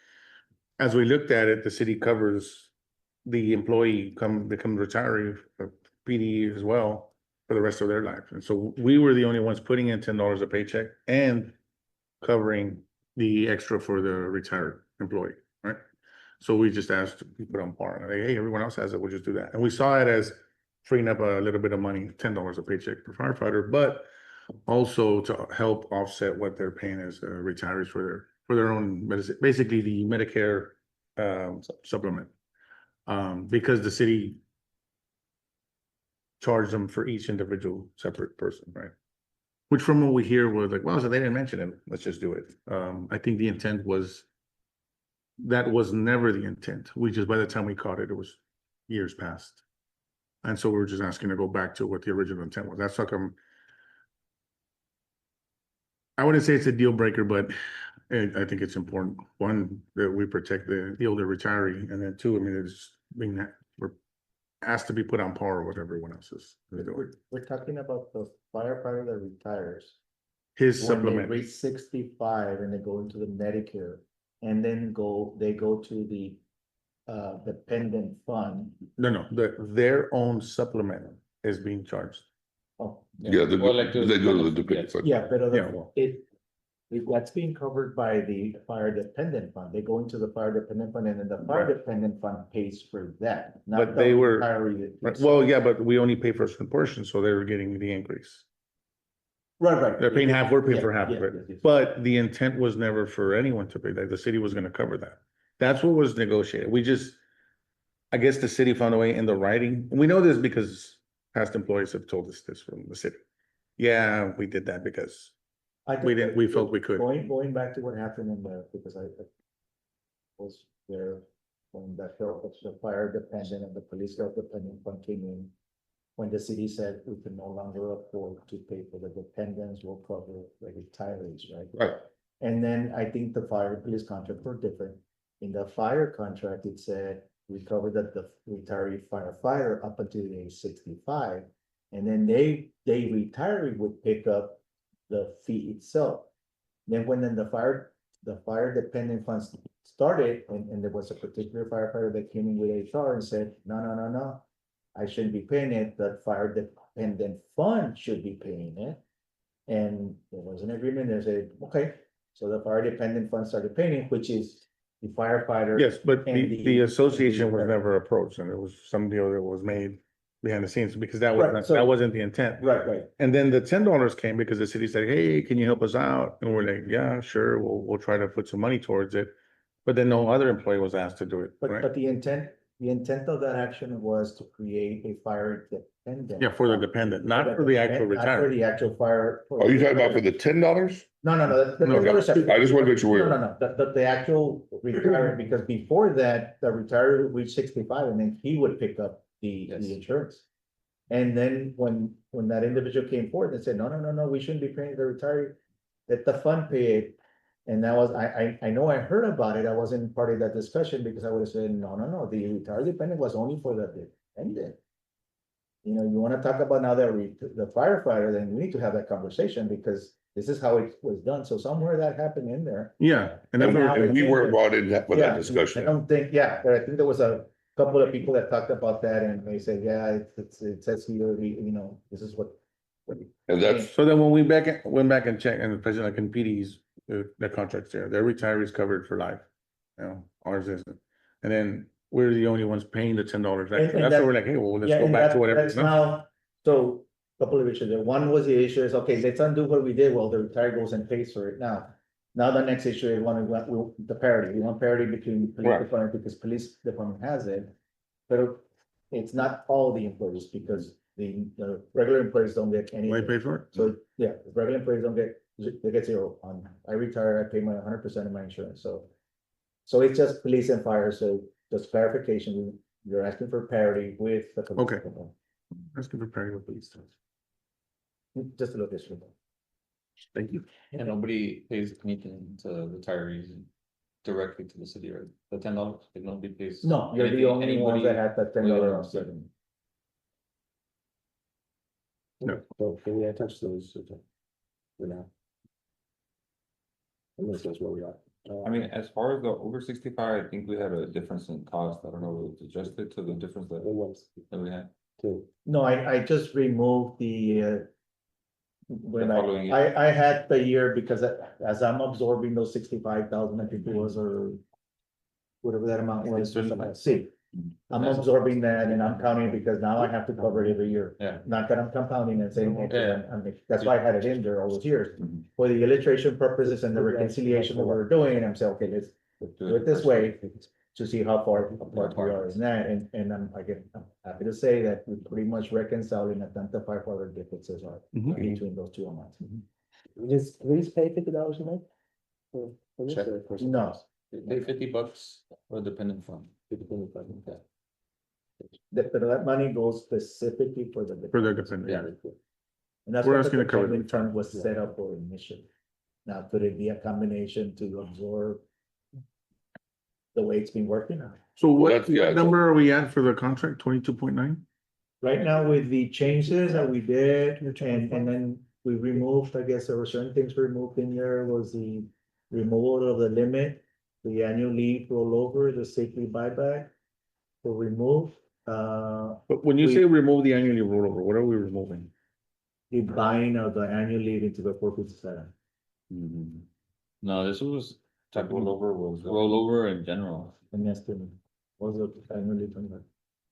as we looked at it, the city covers the employee become retiree, PD as well, for the rest of their life. And so we were the only ones putting in $10 a paycheck and covering the extra for the retired employee, right? So we just asked to be put on par, and hey, everyone else has it, we'll just do that. And we saw it as freeing up a little bit of money, $10 a paycheck per firefighter, but also to help offset what they're paying as retirees for their own medicine, basically the Medicare supplement. Because the city charged them for each individual separate person, right? Which, from what we hear, was like, well, so they didn't mention it, let's just do it. I think the intent was, that was never the intent. We just, by the time we caught it, it was years past. And so we were just asking to go back to what the original intent was. That's how come. I wouldn't say it's a deal breaker, but I think it's important. One, that we protect the older retiree, and then 2, I mean, it's being that we're asked to be put on par with everyone else's. We're talking about the firefighter that retires. His When they supplement, reach 65 and they go into the Medicare, and then they go to the dependent fund. no, their own supplement is being charged. Oh, Yeah, they Well, like go the- to the dependent fund. yeah, but Yeah, well. that's being covered by the fire dependent fund. They go into the fire dependent fund, and then the fire Right. dependent fund pays for that. But Not the they were- retiree. Right, well, yeah, but we only pay for a certain portion, so they're getting the increase. Right. They're paying half, we're paying for Yeah, half of yeah, it. yes. But the intent was never for anyone to pay that. The city was gonna cover that. That's what was negotiated. I guess the city found a way in the writing. We know this because past employees have told us this from the city. Yeah, we did that because we felt we could. Going back to what happened because I was there when the fire dependent and the police health dependent fund came in. When the city said we can no longer afford to pay for the dependents, we'll cover the retirees, right? Right. And then I think the fire and police contract were different. In the fire contract, it said we cover that the retiree firefighter up until the age 65. And then the retiree would pick up the fee itself. Then when the fire dependent funds started, and there was a particular firefighter that came in with HR and said, no. I shouldn't be paying it, the fire dependent fund should be paying it. And there was an agreement, they said, okay, so the fire dependent fund started paying, which is the firefighter. Yes, but And the association was the- never approached and it was some deal that was made behind the scenes because that Right, wasn't, so- that wasn't the intent. Right. And then the $10 came because the city said, hey, can you help us out? And we're like, yeah, sure, we'll try to put some money towards it. But then no other employee was asked to do it, But, right? but the intent of that action was to create a fire dependent. Yeah, for the dependent, not for the actual Not for retiree. the actual fire. Are you talking about for the $10? No, the No, $10 separate. I just want to make sure No, we're, no, the actual retiree, because before that, the retiree reached 65 and then he would pick up the insurance. And then when that individual came forward and said, no, we shouldn't be paying the retiree, let the fund pay it. And that was, I know I heard about it, I wasn't part of that discussion because I would have said, no, the retiree dependent was only for the dependent. You know, you wanna talk about now the firefighter, then we need to have that conversation because this is how it was done, so somewhere that happened in there. Yeah, and that's now- what- and we weren't brought in for Yeah, that discussion. I don't think, but I think there was a couple of people that talked about that and they said, yeah, it says here, you know, this is what. And that's, so then when we went back and checked, and especially like in PD's, the contracts there, their retirees covered for life. You know, ours isn't. And then we're the only ones paying the $10 extra. And That's that- why we're like, hey, well, let's Yeah, go and back to that- whatever. that's now, so, couple of issues there. One was the issue is, okay, let's undo what we did, well, the retiree goes and pays for it now. Now the next issue is the parity, we want parity between police Right. department, because police department has it. But it's not all the employees, because the regular employees don't get any. They pay for it? So, yeah, the regular employees don't get, they get zero on, I retire, I pay my 100% of my insurance, so. So it's just police and fire, so just clarification, you're asking for parity with the. police Okay. department. Let's get prepared with these. Just a little issue. Thank you. And nobody pays anything to retirees directly to the city, right? The $10, like nobody pays. No, you're the anything- only ones that have that $10 anybody- offset. No. So can we attach those? For now? I guess that's where we are. I mean, as far as the over 65, I think we had a difference in cost. I don't know, if it's adjusted to the difference It was that we had. too. No, I just removed the. When The following I had the year because as I'm absorbing those 65,000, I think it was, or. Whatever that amount was, see, I'm absorbing that and I'm counting because now I have to cover it every year. Yeah. Not that I'm compounding and saying, okay, Yeah. that's why I had it in there all those years. Mhm. For the illustration purposes and the reconciliation that we're doing, I'm saying, okay, let's do it this way. To see how far apart we are in that, and I'm happy to say that we pretty much reconciling at Santa Firefighter differences are Mhm. between those two amounts. Just please pay $50 a month? For this or for something No. else? Pay $50 for a dependent fund. That money goes specifically for the. For their dependent. Yeah. And that's We're what the asking to cover dependent the fund was set up for initially. Now, could it be a combination to absorb? The way it's been working out? So what That's- yeah, number are we at for the contract? 22.9? Right now with the changes that we did, and then we removed, I guess there were certain things removed in there was the removal of the limit. The annual leave rollover, the sick leave buyback were removed, But when you say remove the annually rollover, what are we removing? the buying of the annual leave into the 457. Mm-hmm. No, this was Type rollover was. Rollover in general. And that's the, what was the annual leave on that?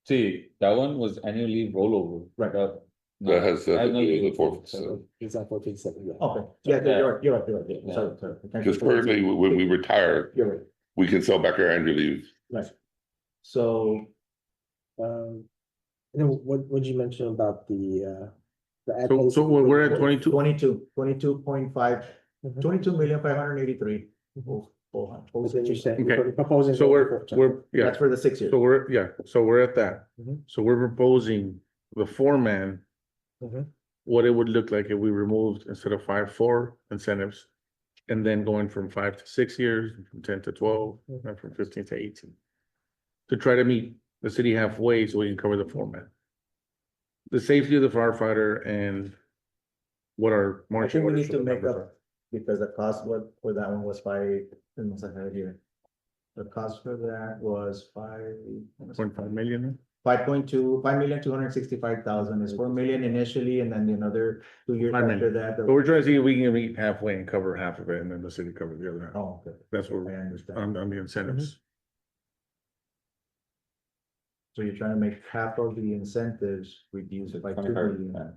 See, that one was annual leave rollover. Right. No, that has, I know you- the 4%. It's not 14.7, yeah. Okay, yeah, you're right, Yeah. sorry. Because currently, when we retire, You're right, we can sell back our annual leave. right. So, And then what did you mention about the? So we're at 22? 22.5, Mhm. 22,583,000. That's what you said. Okay. You're proposing. So yeah, That's for the 6 years. so we're at that. Mhm. So we're proposing the foreman. Mhm. What it would look like if we removed instead of 5, 4 incentives. And then going from 5 to 6 years, from 10 to 12, and from 15 to 18. To try to meet the city halfway so we can cover the foreman. The safety of the firefighter and what our I marching think we orders need for to the make numbers up, are. because the cost for that one was five, almost I had it here. The cost for that was 5. 0.5 million. 5,265,000 is 4 million initially, and then another 2 years 5 after million. that. But we're trying to see if we can meet halfway and cover half of it, and then the city covers the other half. Oh, okay, That's what I we're, understand. on the incentives. So you're trying to make half of the incentives reduce it by 2 million.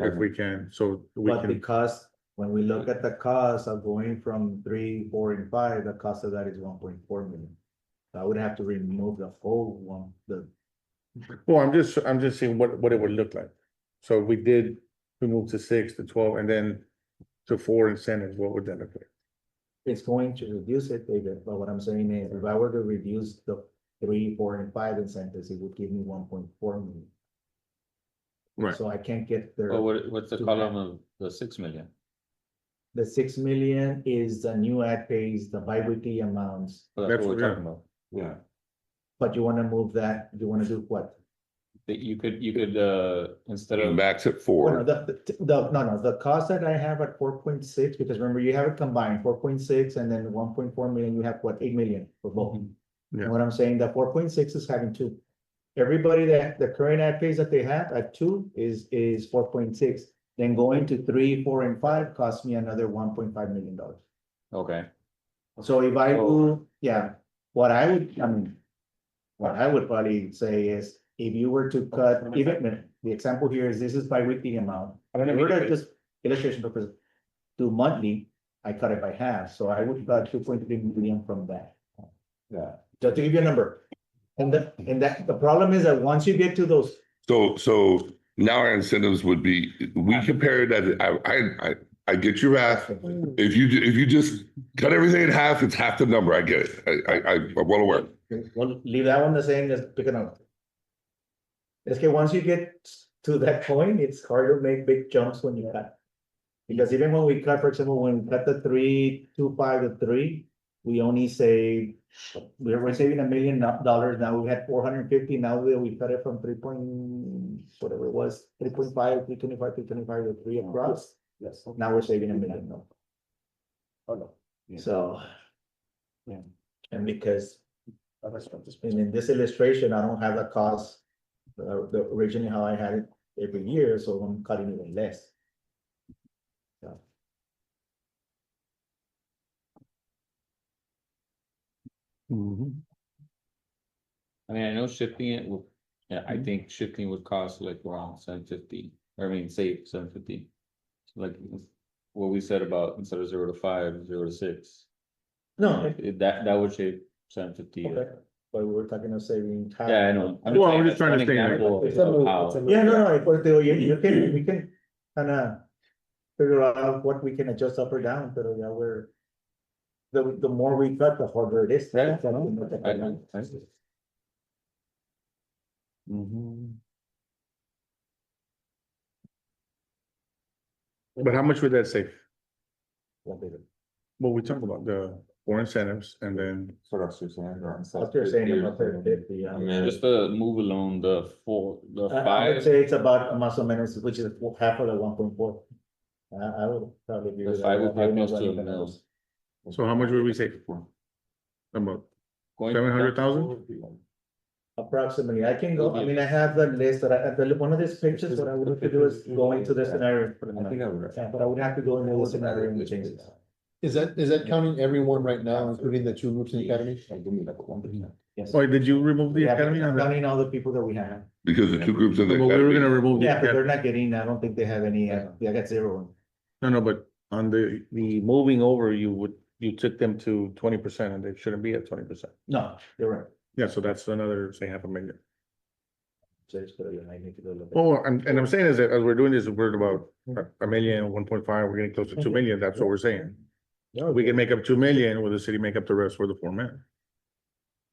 If we can, so we But the can, cost, when we look at the cost of going from 3, 4, and 5, the cost of that is 1.4 million. So I would have to remove the whole one, well, I'm just seeing what it would look like. So we did, we moved to 6 to 12, and then to 4 incentives, what would that look like? it's going to reduce it, David, but what I'm saying is, if I were to reduce the 3, 4, and 5 incentives, it would give me 1.4 million. Right, So I can't get there. Well, what's the column of the 6 million? The 6 million is the new ad pays, the bi-weekly amounts, Well, That's That's what what- we're yeah. talking about. Yeah. but you wanna move that, you wanna do what? That you could, instead You of, max at Well, no, 4. the cost that I have at 4.6, because remember, you have it combined, 4.6 and then 1.4 million, you have what, 8 million for both. Yeah. And what I'm saying, the 4.6 is having 2. Everybody that, the current ad pays that they have at 2 is 4.6. Then going to 3, 4, and 5 costs me another $1.5 million. okay, So if I do, yeah, what I would probably say is, if you were to cut, even, the example here is, this is bi-weekly amount. I don't know, we got just illustration purpose, do monthly, I cut it by half, so I would cut 2.3 million from that. Yeah, just to give you a number. And the problem is that once you get to those, So now our incentives would be, we compare that, I get your math. If you just cut everything in half, it's half the number. I get it. I'm well aware. well, leave that one the same, just pick another. It's okay, once you get to that point, it's hard to make big jumps when you cut. Because even when we cut, for example, when we cut the 3.25 to 3, we only say, we're saving $1 million now, we had 450, now we cut it from 3 point, whatever it was, 3.5, 3.25, 3.25 to 3 across. Yes. Now we're saving $1 million. Oh, no. So. Yeah. And because Oh, that's not this. in this illustration, I don't have the cost, the originally how I had it every year, so I'm cutting even less. I mean, I know shifting it will, yeah, I think shifting would cost like around 750, or I mean, save 750. So like what we said about instead of 0 to 5, 0 to 6. No, That would shave 750. okay, but we're talking of saving time. Yeah, I know. Well, I'm just saying trying that's to one think, example It's a of move, how- it's a move. Yeah, no, but we can kind of figure out what we can adjust up or down, but yeah, the more we cut, the harder it is. Yeah, I know. but how much would that save? What Well, we talked about the 4 incentives, and then, So that's what you're saying, around you're saying 750 or about something. 50, yeah. I mean, Just the move alone, the I would 5, say it's about muscle menace, which is half of the 1.4. I would probably agree the with 5 that. would be I don't know close to anything $1 million. else. so how much would we save? About Going 700,000? Approximately, I can go, I mean, I have the list that one of these pictures, what I would have to do is go into the scenario. I think I would. Yeah, but I would have to go into the scenario and change it. Is that counting everyone right now, including the 2 groups in the academy? Yes. Oh, did you remove the Yeah, academy on that? counting all the people that we have. Because the 2 groups in the. Well, we were gonna academy- remove the Yeah, but they're academy. not getting, I don't think they have any, I got 0. No, but on the moving over, you took them to 20%, and they shouldn't be at 20%. No, you're right. Yeah, so that's another, say, 500,000. So it's good, I need to go look at it. Well, and I'm saying is that as we're doing this, we're about a million, 1.5, we're getting close to 2 million, that's what we're saying. We can make up 2 million, will the city make up the rest for the 4 men?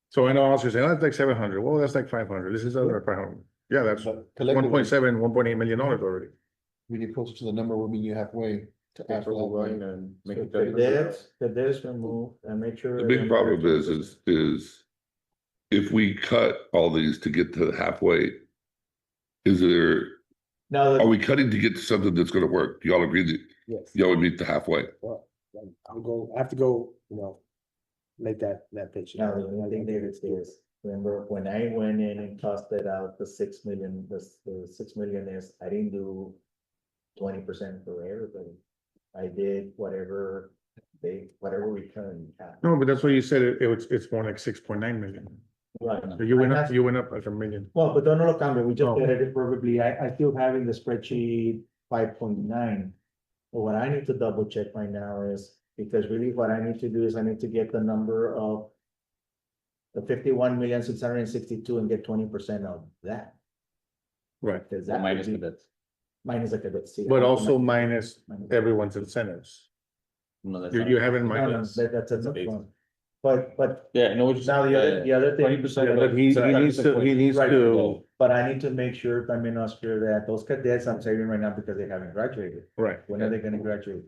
So I know also saying, oh, that's like 700, well, that's like 500, this is other 500. Yeah, that's But collectively, 1.7, $1.8 million already. we get closer to the number, we'll meet you halfway to ask for that money. and make So it the debts removed and make sure. The big problem is if we cut all these to get to halfway, Now, are we cutting to get to something that's gonna work? Do y'all agree that Yes. y'all would meet the halfway? Well, I have to go, make that pitch. now, I think David's is, Remember when I went in and costed out the 6 million, the 6 million is, I didn't do 20% for everybody. I did whatever return we had. No, but that's why you said it's more like 6.9 million. Right. So you went I up, have- you went up like a million. Well, but don't look, Amber, we just Oh. did it probably, I still have in the spreadsheet 5.9. But what I need to double check right now is, because really what I need to do is I need to get the number of the 51,662,000 and get 20% of that. Right. Because So that minus would be- cadets. minus the cadets. see, But I- also minus minus- everyone's incentives. No, that's You, not- you have in No, mind. no, that's a That's a different base. one. But Yeah, no, what now the other thing. 20%. But he needs Right. to, But I need to make sure, También, Oscar, that those cadets I'm saving right now because they haven't graduated. right, When are they gonna graduate?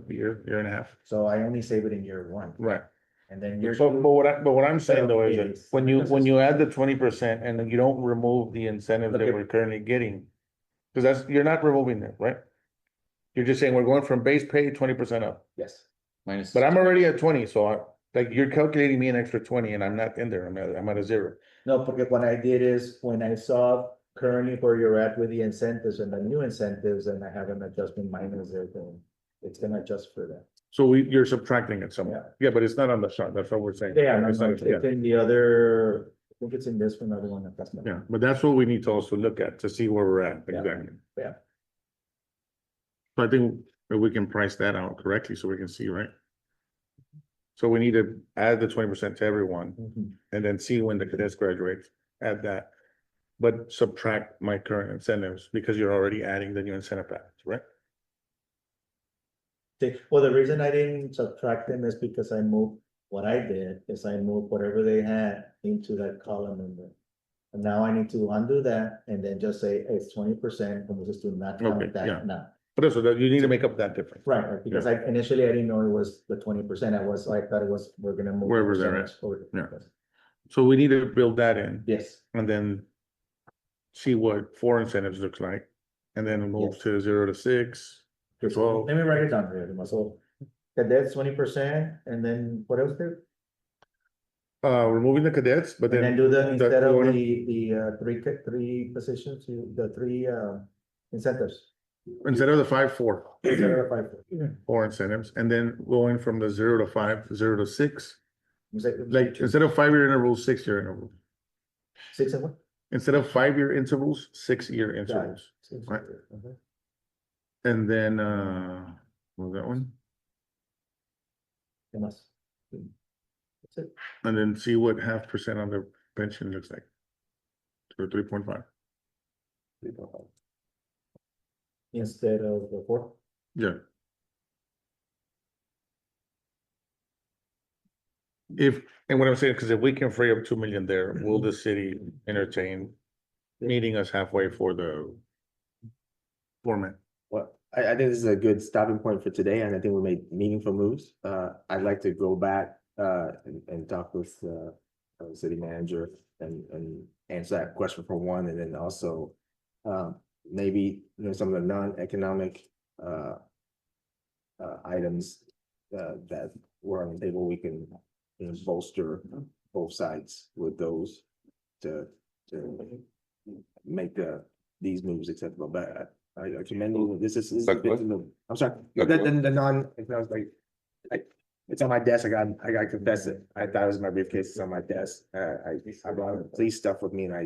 year and a half, So I only save it in year one, right. and then year But, two. what I'm saying though is that Is- when you add the 20% and then you don't remove the incentive that Okay. we're currently getting. Cause you're not removing it, right? You're just saying we're going from base pay 20% up, Yes, Minus. but I'm already at 20, so like you're calculating me an extra 20 and I'm not in there, I'm at a zero. no, because what I did is, when I saw currently where you're at with the incentives and the new incentives, and I have an adjustment minus it, and it's gonna adjust for that. So you're subtracting it somewhere, yeah, but it's not on the chart, that's what we're saying. Yeah, no, It's no, not- it's yeah. in the other, I think it's in this one, other one, that's not. Yeah, but that's what we need to also look at to see where we're at, Yeah. exactly. Yeah. So I think that we can price that out correctly so we can see, right? So we need to add the 20% to everyone Mhm. and then see when the cadets graduate, add that. But subtract my current incentives because you're already adding the new incentive package, right? Well, the reason I didn't subtract them is because I moved, what I did is I moved whatever they had into that column in there. And now I need to undo that and then just say it's 20%, and we'll just do not Okay, count yeah. that now. But also that you need to make up that difference. Right, because I initially I didn't know it was the 20%, I thought it was, we're gonna move. Wherever they're at. percentage over. Yeah. So we need to build that in Yes, and then see what 4 incentives looks like. And then move Yes. to 0 to 6. let me write it down here, so cadets 20%, and then what else there? Removing the cadets, but And then. then do the, instead of going- the three positions, the three incentives. Instead of the 5, 4. Instead of five. 4 incentives, and then going from the 0 to 5, 0 to 6. Like Like, instead of 5-year intervals, 6-year intervals. 6 and what? Instead of 5-year intervals, 6-year intervals. Right. Mhm. And then, what was that one? ¿Qué más? That's it. And then see what 0.5% on the pension looks like. Or 3.5. Instead of the 4. Yeah. If, and what I'm saying, because if we can free up 2 million there, will the city entertain meeting us halfway for the format? Well, I think this is a good stopping point for today, and I think we made meaningful moves. I'd like to go back, and talk with, city manager and answer that question for one, and then also, maybe, some of the non-economic, items, that were on the table, we can, bolster both sides with those to make, these moves acceptable, but I commend you, this is. Like what? I'm sorry, Like the non, I was like, it's on my desk, I got to confess it, I thought it was my briefcase, it's on my desk, I brought police stuff with me and I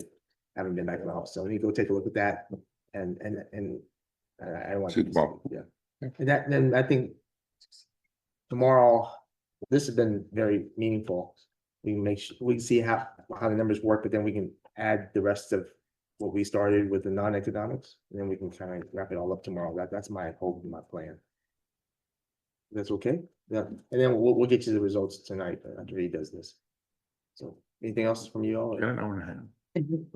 haven't been back in the office, so let me go take a look at that, and, I want. See you tomorrow. Yeah, and then I think tomorrow, this has been very meaningful. We can we can see how the numbers work, but then we can add the rest of what we started with the non-economics, and then we can kind of wrap it all up tomorrow. That's my hope and my plan. That's okay? Yeah, and then we'll get you the results tonight after he does this. So, anything else from you all? Got an hour and a half.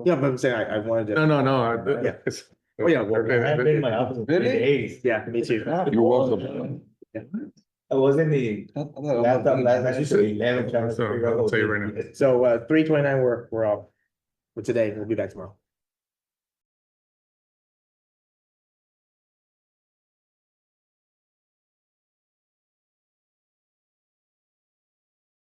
Yeah, but I'm saying I wanted to. No, Yeah. Oh, yeah. I've been in my office in 3 days. Yeah, me too. You're welcome. I was in the laptop last night until 11 trying to So, figure out. I'll tell you right now. So 3:29, we're off for today. We'll be back tomorrow.